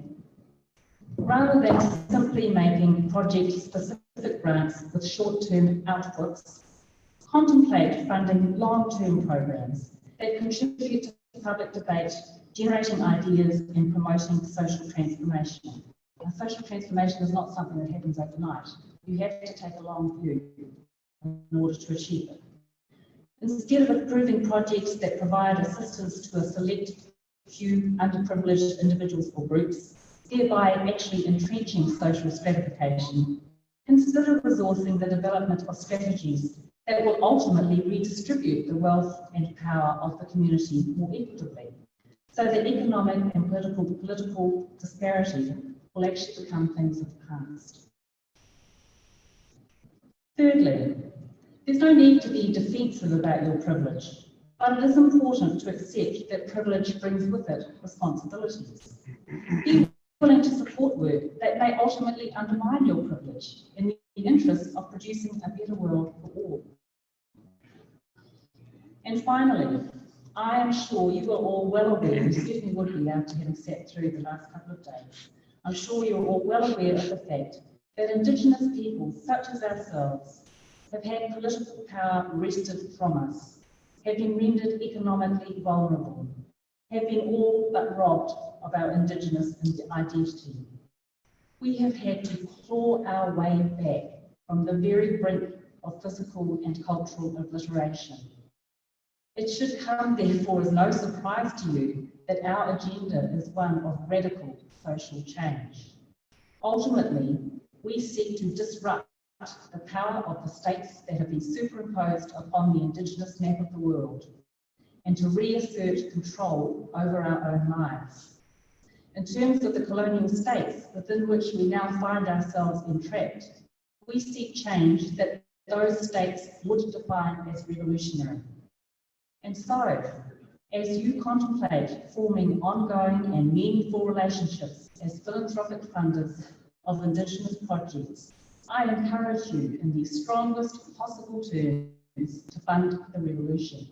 rather than simply making project-specific grants with short-term outputs, contemplate funding long-term programs that contribute to public debate, generating ideas and promoting social transformation. Now, social transformation is not something that happens overnight. You have to take a long view in order to achieve it. Instead of approving projects that provide assistance to a select few underprivileged individuals or groups, thereby actually entrenching social stratification, consider resourcing the development of strategies that will ultimately redistribute the wealth and power of the community more equitably, so that economic and political disparity will actually become things of the past. Thirdly, there's no need to be defensive about your privilege, but it is important to accept that privilege brings with it responsibilities. Be willing to support work that may ultimately undermine your privilege in the interest of producing a better world for all. And finally, I am sure you are all well aware, you certainly would be after having sat through the last couple of days, I'm sure you're all well aware of the fact that Indigenous peoples such as ourselves have had political power wrested from us, have been rendered economically vulnerable, have been all but robbed of our Indigenous identity. We have had to claw our way back from the very brink of physical and cultural obliteration. It should come, therefore, as no surprise to you that our agenda is one of radical social change. Ultimately, we seek to disrupt the power of the states that have been superimposed upon the Indigenous map of the world, and to reassert control over our own lives. In terms of the colonial states within which we now find ourselves entrapped, we seek change that those states would define as revolutionary. And so, as you contemplate forming ongoing and meaningful relationships as philanthropic funders of Indigenous projects, I encourage you in the strongest possible terms to fund the revolution.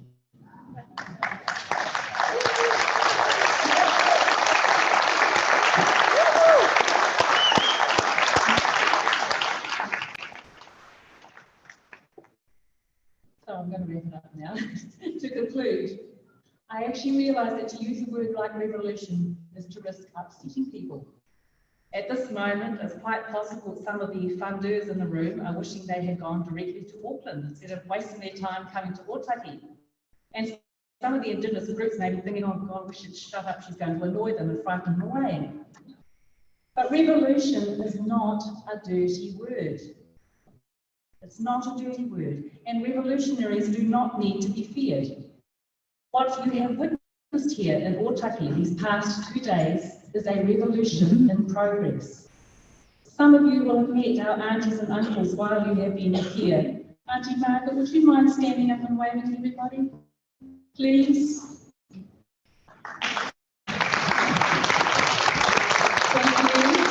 So I'm going to wrap it up now. To conclude, I actually realise that to use a word like revolution is to risk upsetting people. At this moment, it's quite possible some of the funders in the room are wishing they had gone directly to Auckland instead of wasting their time coming to Otaki. And some of the Indigenous groups may be thinking, oh God, we should shut up, she's going to annoy them and frighten them away. But revolution is not a dirty word. It's not a dirty word, and revolutionaries do not need to be feared. What you have witnessed here in Otaki these past 2 days is a revolution in progress. Some of you will have met our aunties and uncles while you have been here. Auntie Margaret, would you mind standing up and waving to everybody? Please. Thank you.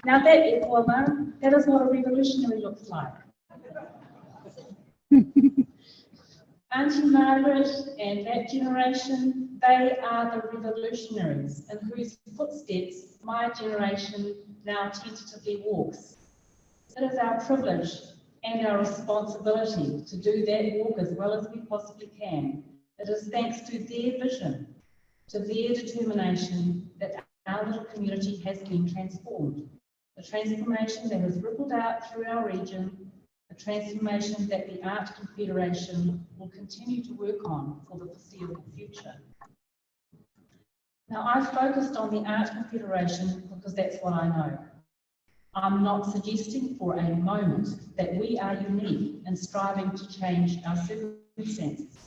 Now that is what a revolutionary looks like. Auntie Margaret and that generation, they are the revolutionaries in whose footsteps my generation now tentatively walks. It is our privilege and our responsibility to do that walk as well as we possibly can, It is thanks to their vision, to their determination, that our little community has been transformed. A transformation that has rippled out through our region, a transformation that the Art Confederation will continue to work on for the foreseeable future. Now, I've focused on the Art Confederation because that's what I know. I'm not suggesting for a moment that we are unique in striving to change our circumstances.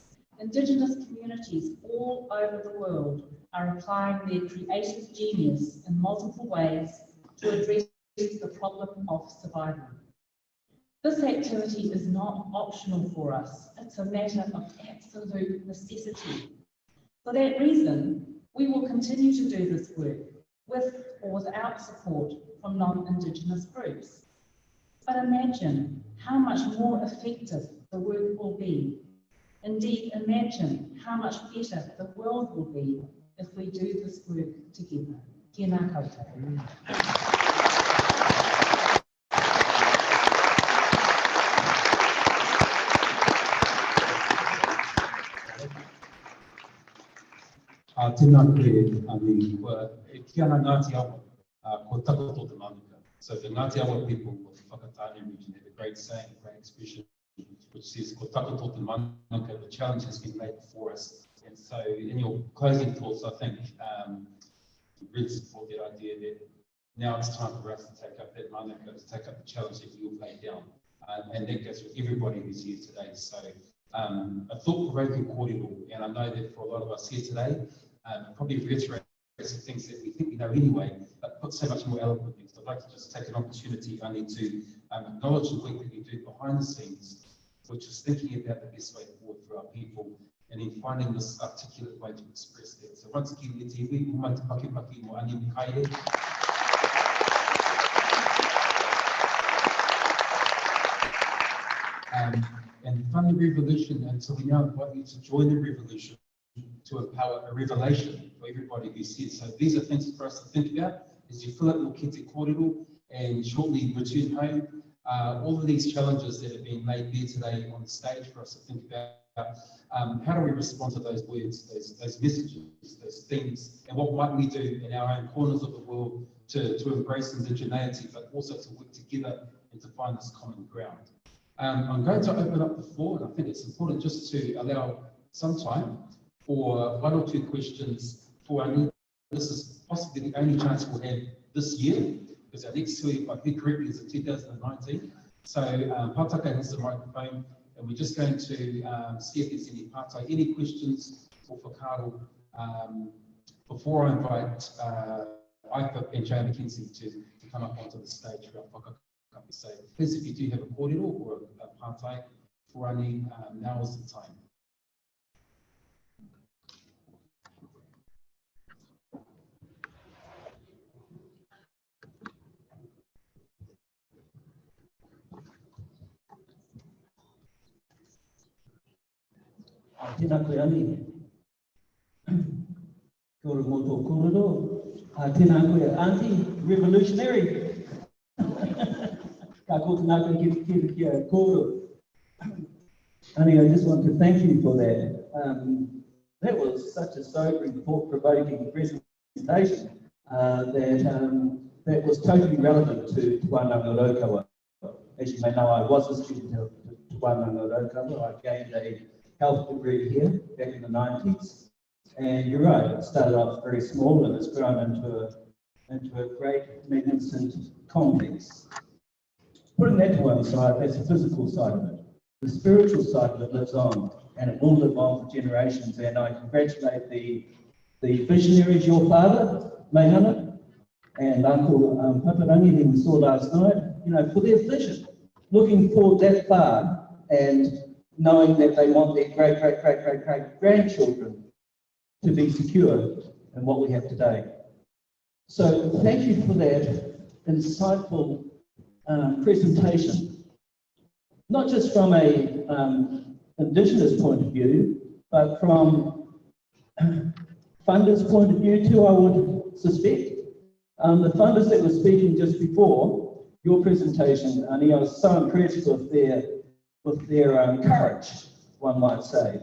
Indigenous communities all over the world are applying their creative genius in multiple ways to address the problem of survival. This activity is not optional for us. It's a matter of absolute necessity. For that reason, we will continue to do this work with or without support from non-Indigenous groups. But imagine how much more effective the work will be. Indeed, imagine how much better the world will be if we do this work together. Tēnā koutou. Tēnā koe, ki ana Ngāti Awa, ko takoto te manuka. So the Ngāti Awa people of the Whakatane region have a great saying, a great expression, which says, ko takoto te manuka, the challenge has been laid before us. And so in your closing thoughts, I think you really support that idea that now it's time for us to take up that manuka, to take up the challenge that you've laid down. And that goes with everybody who's here today. So a thought-provoking kōrero, and I know that for a lot of us here today, probably reiterates some things that we think we know anyway, but put so much more eloquently. So I'd like to just take an opportunity only to acknowledge the work that we do behind the scenes, which is thinking about the best way forward for our people, and then finding this articulate way to express that. So once again, me te iwi, kumai te pakipaki mo ani mikaere. And fund the revolution, and so we now invite you to join the revolution to empower a revelation for everybody who's here. So these are things for us to think about as you fill out your kete kōrero and shortly return home. All of these challenges that have been laid there today on the stage for us to think about. How do we respond to those words, those messages, those things, and what might we do in our own corners of the world to embrace indigeneity, but also to work together and to find this common ground. I'm going to open up the floor, and I think it's important just to allow some time for one or two questions for our new. This is possibly the only chance we'll have this year, because our next tour, if I heard correctly, is in 2019. So Pātaka has the microphone, and we're just going to see if there's any pātai, any questions for Whakaaro before I invite IFA and Jay McKenzie to come up onto the stage for our whakakapi. So please, if you do have a kōrero or a pātai for any, now is the time. Tēnā koe ani. Kia ora mō tō kōrero. Tēnā koe auntie, revolutionary. Ka kō tēnā koe kia kōrero. Annie, I just want to thank you for that. That was such a sobering, thought-provoking presentation that was totally relevant to Wānanga Raukawa. As you may know, I was a student of Wānanga Raukawa. I gained a health degree here back in the 90s. And you're right, it started off very small and it's grown into a great, magnificent complex. Putting that to one side, that's the physical side of it. The spiritual side of it lives on, and it will live on for generations. And I congratulate the visionaries, your father, Mehana, and Uncle Paparangi, who we saw last night, for their vision, looking forward that far and knowing that they want their great grandchildren to be secure in what we have today. So thank you for that insightful presentation, not just from a Indigenous point of view, but from funders' point of view too, I would suspect. The funders that were speaking just before your presentation, Annie, I was so impressed with their courage, one might say.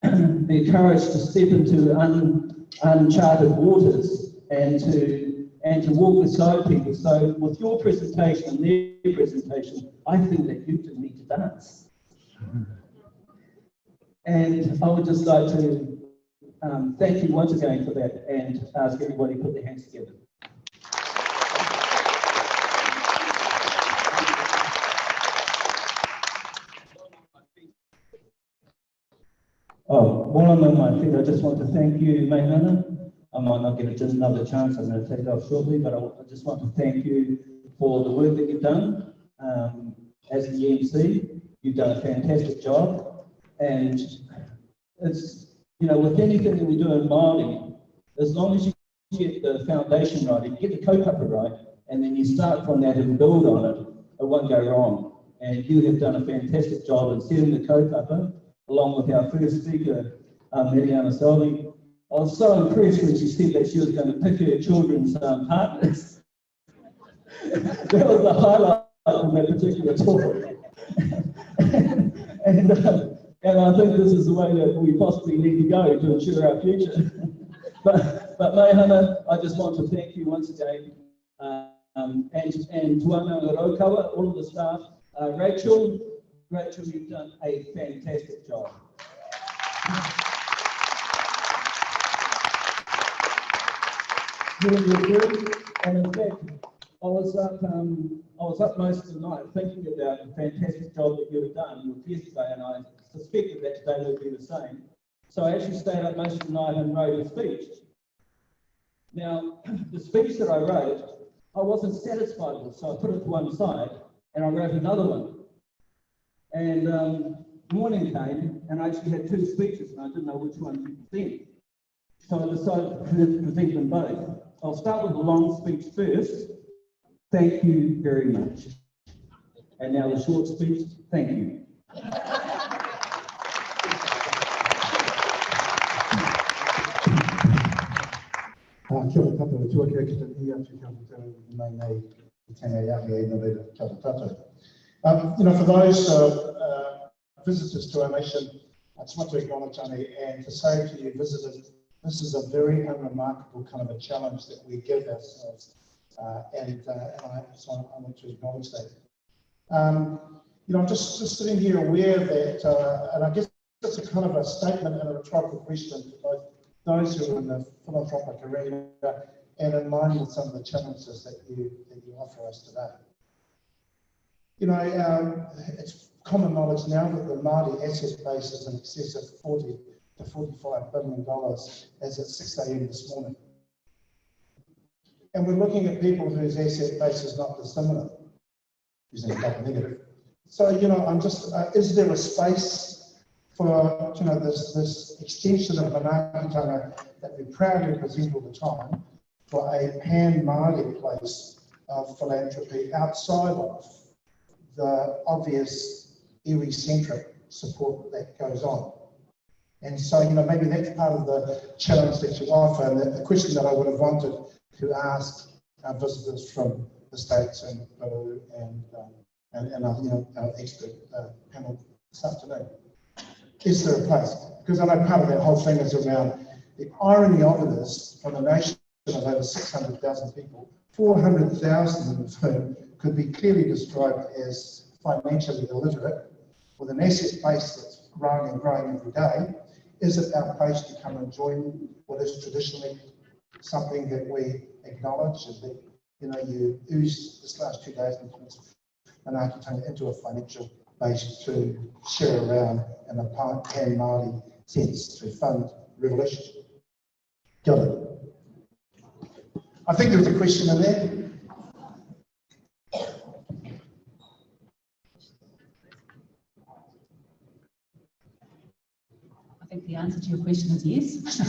the courage to step into uncharted waters and to walk beside people. So with your presentation and their presentation, I think that you two need to dance. And I would just like to thank you once again for that and ask everybody to put their hands together. Oh, while I'm on my feet, I just want to thank you, Meihana. I might not get another chance, I'm going to take it off shortly, but I just want to thank you for the work that you've done as the EMC. You've done a fantastic job, and it's, you know, with anything that we do in Māori, as long as you get the foundation right, you get the kaupapa right, and then you start from that and build on it, it won't go wrong. And you have done a fantastic job in setting the kaupapa, along with our first speaker, Mariana Selby. I was so impressed when she said that she was going to pick her children's partners. That was the highlight of that particular talk. And I think this is the way that we possibly need to go to ensure our future. but Meihana, I just want to thank you once again, and Tuana Raukawa, all of the staff. Rachel, you've done a fantastic job. Doing your work, and in fact, I was up most of the night thinking about the fantastic job that you have done with yesterday, and I suspected that today would be the same. So I actually stayed up most of the night and wrote a speech. Now, the speech that I wrote, I wasn't satisfied with, so I put it to one side, and I wrote another one. And morning came, and I actually had two speeches, and I didn't know which one to present. So I decided to present them both. I'll start with the long speech first. Thank you very much. And now the short speech, thank you. Kia ora tātou tuakea ki te ia atu kia ora mai nei I tēnei ahi e nōreira kia ora tātou. You know, for those visitors to our nation, I just want to acknowledge and to say to you visitors, this is a very unremarkable kind of a challenge that we give ourselves, so I want to acknowledge that. You know, I'm just sitting here aware that, and I guess it's a kind of a statement and a rhetorical question to both those who are in the philanthropic arena and in line with some of the challenges that you offer us today. You know, it's common knowledge now that the Māori asset base is in excess of $40 to $45 billion as at 6 a.m. this morning. And we're looking at people whose asset base is not dissimilar, using a double negative. So, you know, I'm just, is there a space for, you know, this extension of manaakitanga that we proudly present all the time for a pan-Māori place of philanthropy outside of the obvious iwi-centric support that goes on? And so, you know, maybe that's part of the challenge that you offer, and the question that I would have wanted to ask our visitors from the States and Peru and our, you know, our expert panel this afternoon. Is there a place? Because I know part of that whole thing is around the irony of it is, from a nation of over 600,000 people, 400,000 of whom could be clearly described as financially illiterate, with an asset base that's growing and growing every day. Is it our place to come and join what is traditionally something that we acknowledge, and that, you know, you use this last 2 days into a financial base to share around in a pan-Māori sense to fund revolution? Got it. I think there was a question in there. I think the answer to your question is yes.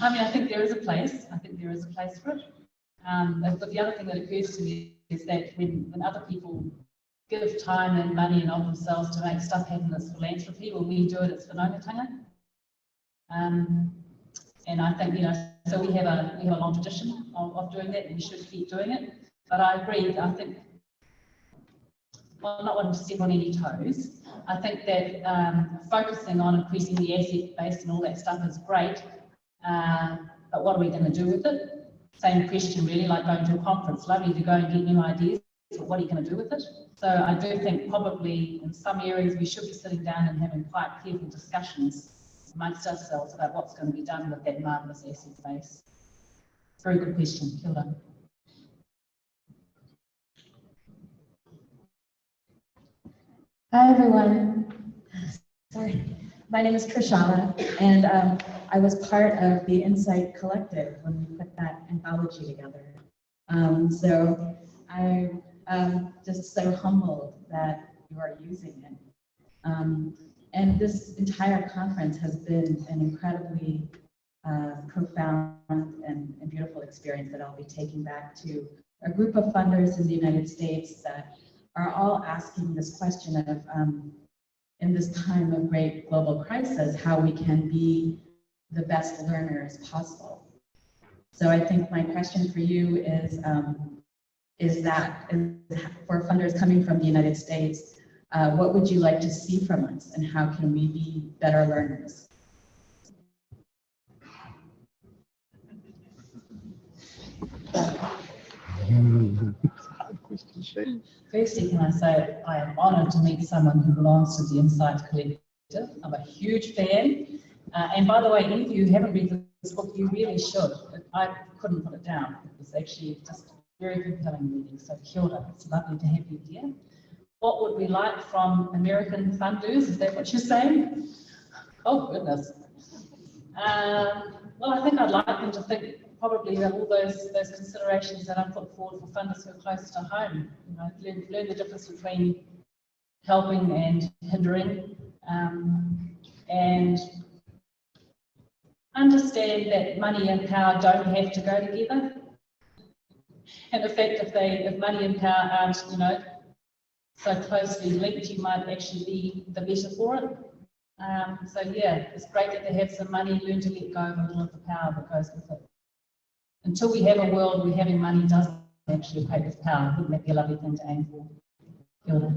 I mean, I think there is a place. I think there is a place for it. But the other thing that occurs to me is that when other people give time and money and of themselves to make stuff happen as philanthropy, when we do it, it's whanaungatanga. And I think, you know, so we have a long tradition of doing that, and we should keep doing it. But I agree, I think well, not wanting to step on any toes. I think that focusing on increasing the asset base and all that stuff is great, but what are we going to do with it? Same question really, like going to a conference. Lovely to go and get new ideas, but what are you going to do with it? So I do think probably in some areas we should be sitting down and having quite careful discussions amongst ourselves about what's going to be done with that marvellous asset base. Very good question, Kia ora. Hi, everyone. Sorry, my name is Trishana, and I was part of the Insight Collective when we put that anthology together. So I'm just so humbled that you are using it. And this entire conference has been an incredibly profound and beautiful experience that I'll be taking back to a group of funders in the United States that are all asking this question of, in this time of great global crisis, how we can be the best learners possible. So I think my question for you is for funders coming from the United States, what would you like to see from us, and how can we be better learners? Firstly, can I say I am honoured to meet someone who belongs to the Insight Collective. I'm a huge fan. And by the way, if you haven't read this book, you really should. I couldn't put it down. It was actually just very compelling reading. So kia ora, it's lovely to have you here. What would we like from American funders? Is that what you're saying? Oh, goodness. Well, I think I'd like them to think probably about all those considerations that I put forward for funders who are close to home. You know, learn the difference between helping and hindering, and understand that money and power don't have to go together. And in fact, if money and power aren't, you know, so closely linked, you might actually be the better for it. So yeah, it's great that they have some money, learn to let go of a little of the power that goes with it. Until we have a world where having money doesn't actually equate with power, wouldn't that be a lovely thing to aim for? Kia ora.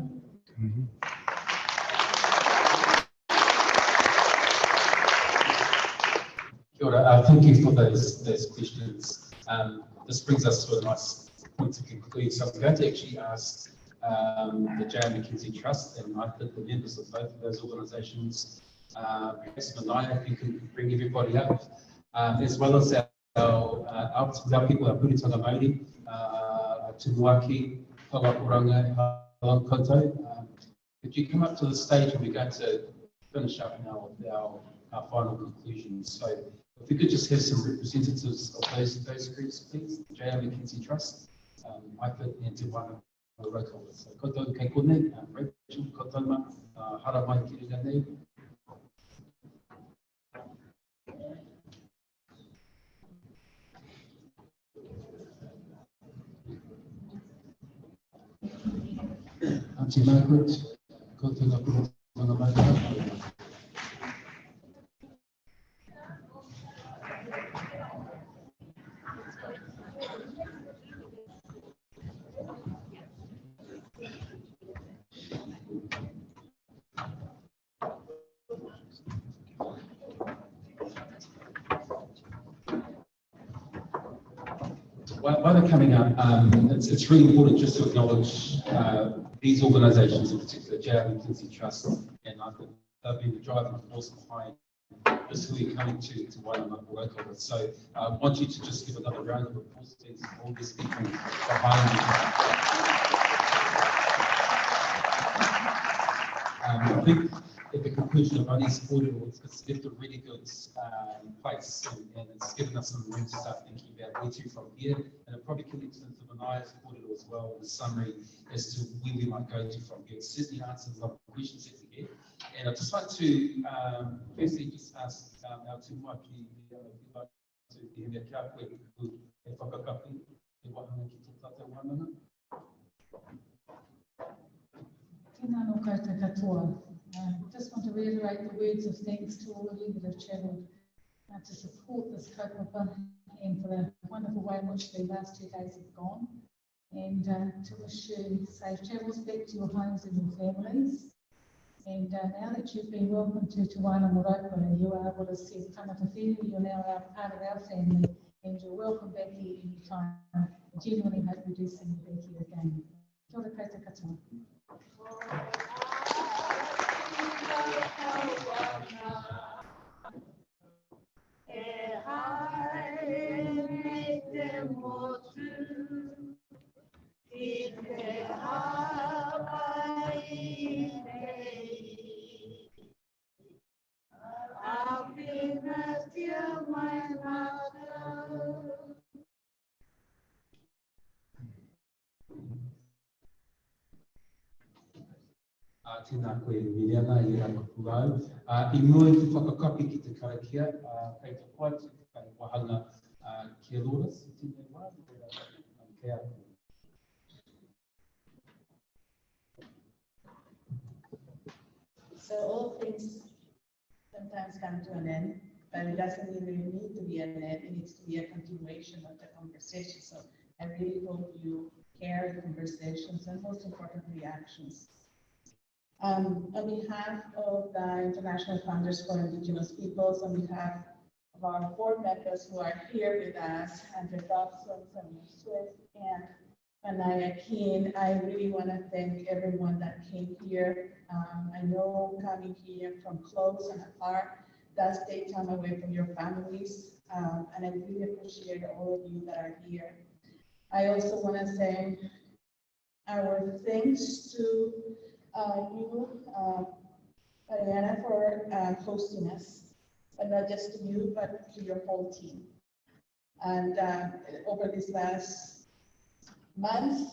Kia ora. Thank you for those questions. This brings us to a nice point to conclude. So I'm going to actually ask the J.R. McKenzie Trust and I think the members of both of those organisations, perhaps Manaya, if you can bring everybody up, as well as our people, our Puritanga Māori, Tumuaki, Hawakuranga, Halang Koto. Could you come up to the stage and we're going to finish up now with our final conclusions. So if we could just have some representatives of those groups, please. J.R. McKenzie Trust, IFIT and Te Wānanga Raukawa. So koutou kei kone, Rachel, koutou ma, hara mai ki ringa nei. Auntie Margaret, koutou ngā Puritanga Māori. While they're coming up, it's really important just to acknowledge these organisations, in particular, J.R. McKenzie Trust, and I think they've been the driving force behind this who we're coming to Waitangi Raukawa. So I want you to just give another round of applause to all these people behind you. I think at the conclusion of Ani's audible, it's left a really good place, and it's given us some room to start thinking about where to from here, and it probably connects into Manaya's audible as well, the summary as to where we might go to from here. It certainly answers a lot of questions that we get, and I'd just like to firstly just ask our Tumuaki, if you'd like to hear me kia koe ku e whakakapi, e wahanga ki tō tātou wānanga. Tēnā no koutou katoa. Just want to reiterate the words of thanks to all of you that have travelled to support this kaupapa and for the wonderful way in which the last 2 days have gone. and to wish you safe travels back to your homes and your families. And now that you've been welcomed to Te Wana Moroka, you are able to see tangata whiri, you're now part of our family, and you're welcome back here anytime. I genuinely hope we do see you back here again. Kia ora koutou katoa. Tēnā koe Miriama i rāko puau. I mua i te whakakapi ki te karakia, kei te koa te kai wahanga kia loras, tēnei wā, kia. So all things sometimes come to an end, but it doesn't really need to be an end. It needs to be a continuation of the conversation. So I really hope you carry conversations and most importantly, actions. On behalf of the International Founders for Indigenous Peoples, on behalf of our board members who are here with us, Andrew Dobson, Samuel Swift, and Anaya Keane, I really want to thank everyone that came here. I know coming here from close and afar does take time away from your families, and I really appreciate all of you that are here. I also want to say our thanks to you, Ariana, for hosting us, but not just to you, but to your whole team. And over these last months,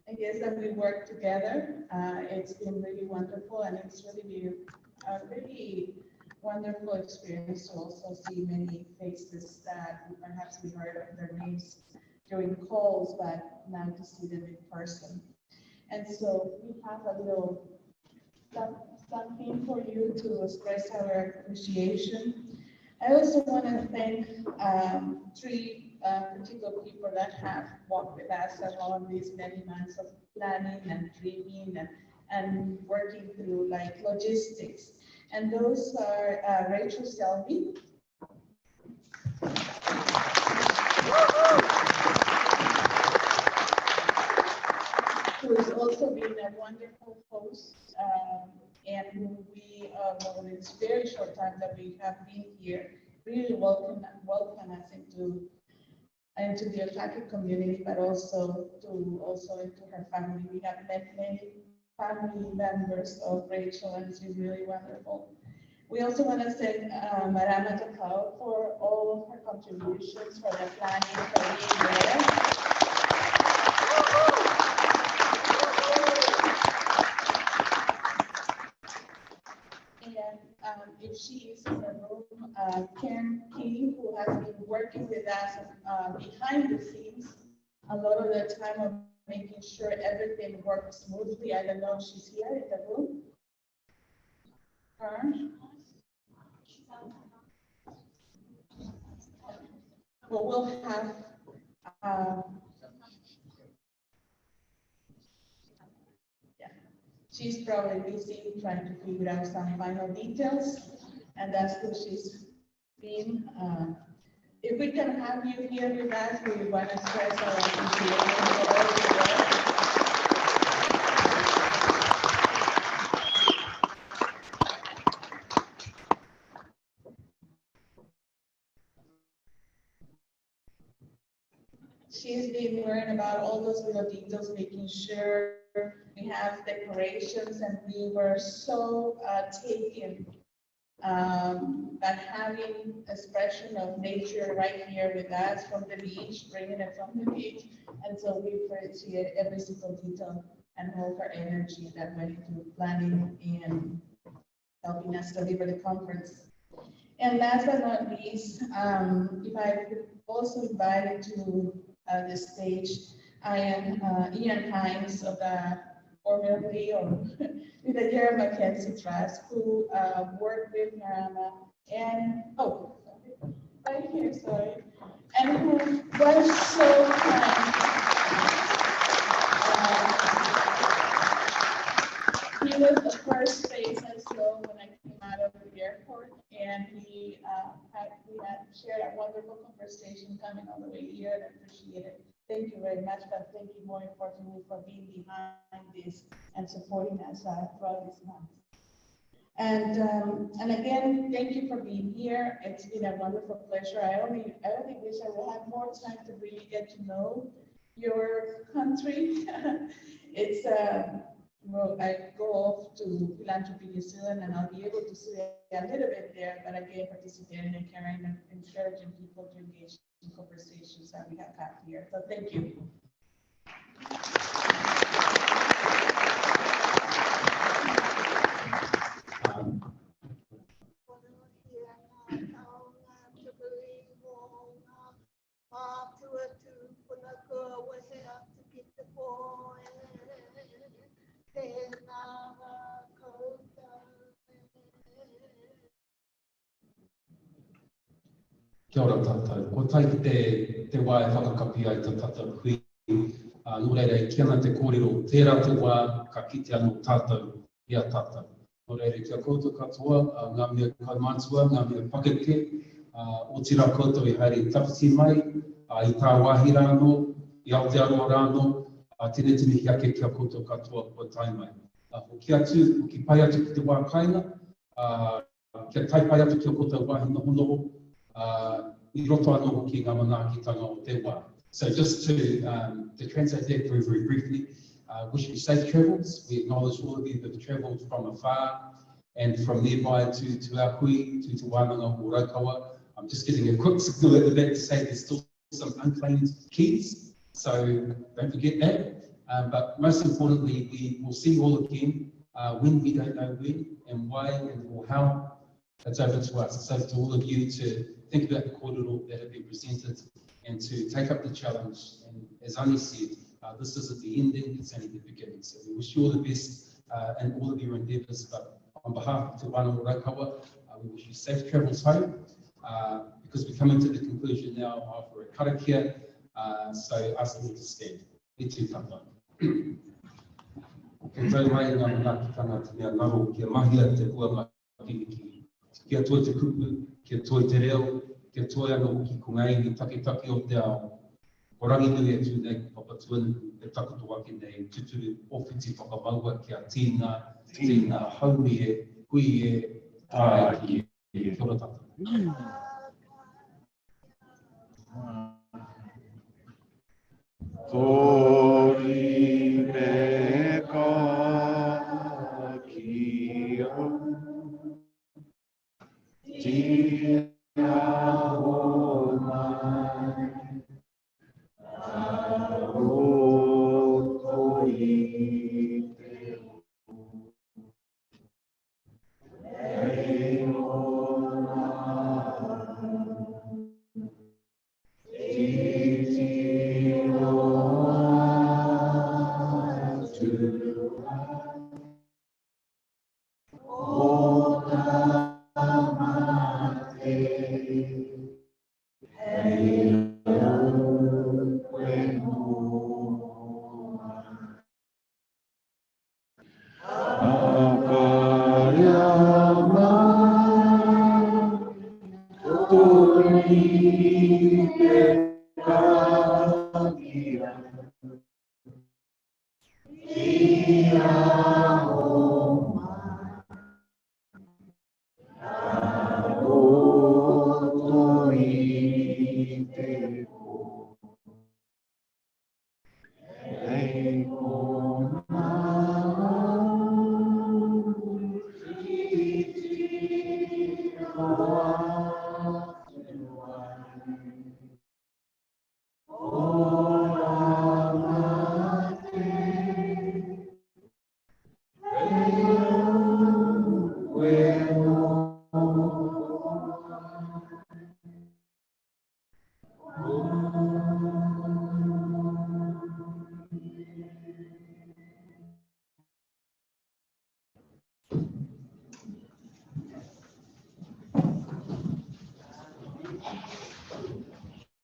I guess that we worked together. It's been really wonderful, and it's really been a really wonderful experience to also see many faces that perhaps we heard of their names during calls, but now to see them in person. And so we have a little something for you to express our appreciation. I also want to thank three particular people that have walked with us along these many months of planning and dreaming and working through like logistics. And those are Rachel Selby, who has also been a wonderful host, and who we, well, in this very short time that we have been here, really welcome us into the Otaku community, but also into her family. We have met many family members of Rachel, and she's really wonderful. We also want to thank Marama Takao for all of her contributions, for the planning, for being there. And if she is in the room, Karen Key, who has been working with us behind the scenes a lot of the time of making sure everything works smoothly. I don't know if she's here in the room. But we'll have she's probably busy trying to figure out some final details, and that's who she's been. If we can have you here with us, we want to stress our appreciation for all the work. She's been worrying about all those little details, making sure we have decorations, and we were so taken by having expression of nature right here with us from the beach, bringing it from the beach. And so we appreciate every single detail and all her energy that went into planning and helping us deliver the conference. And last but not least, if I could also invite you to the stage, I am Ian Hines of the formerly with the Jerry Mackenzie Trust, who worked with Marama and right here, sorry, and who was so kind. first face I saw when I came out of the airport, and we had shared a wonderful conversation coming all the way here, and I appreciate it. Thank you very much, but thank you more importantly for being behind this and supporting us throughout this month. And again, thank you for being here. It's been a wonderful pleasure. I only wish I would have more time to really get to know your country. It's well, I go off to Philanthropy New Zealand, and I'll be able to see a little bit there, but again, participating and carrying and encouraging people to engage in conversations that we have had here. So thank you. Kia ora tātou. Ko tai te wā e whakakapi ai te tātou hui. Nō reira, ki ana te kōrero, tērā te wā ka kite anō tātou, ia tātou. Nō reira, kia koutou katoa, ngā mea kaumātua, ngā mea pakeke, o tira koutou I haere tawhiti mai, I tā wāhi rāno, I Aotearoa rāno, tēnei tini hiake kia koutou katoa kua tai mai. Hoki atu, hoki pai atu ki te wā kainga, kia tai pai atu ki o koutou wāhi noho noho, I roto anō hoki ngā manaakitanga o te wā. So just to translate that very, very briefly, wish you safe travels. We acknowledge all of you that have travelled from afar and from nearby to our hui, to Wānanga o Raukawa. I'm just getting a quick signal at the back to say there's still some unclaimed keys, so don't forget that. But most importantly, we will see you all again when we don't know when and why and or how. It's over to us. It's over to all of you to think about the kōrero that have been presented and to take up the challenge. And as Ani said, this isn't the ending, it's only the beginning. So we wish you all the best in all of your endeavours. But on behalf of Te Wānanga Raukawa, we wish you safe travels home because we're coming to the conclusion now of a karakia. So ask you to stand. E tū tata. Ke tau mai ngā manaakitanga te mea ngaro kia mahia te hua makiriki. Kia toi te kupu, kia toi te reo, kia toi anō hoki ko ngai ni take o te ao. Ko rangi nui atu nei ki papatuan e takoto ake nei tuturu ofiti whakamaua kia tīna haumi e, hui e, tāe ki e. Kia ora tata. Tori me ka kia tia o mai aro toi te e o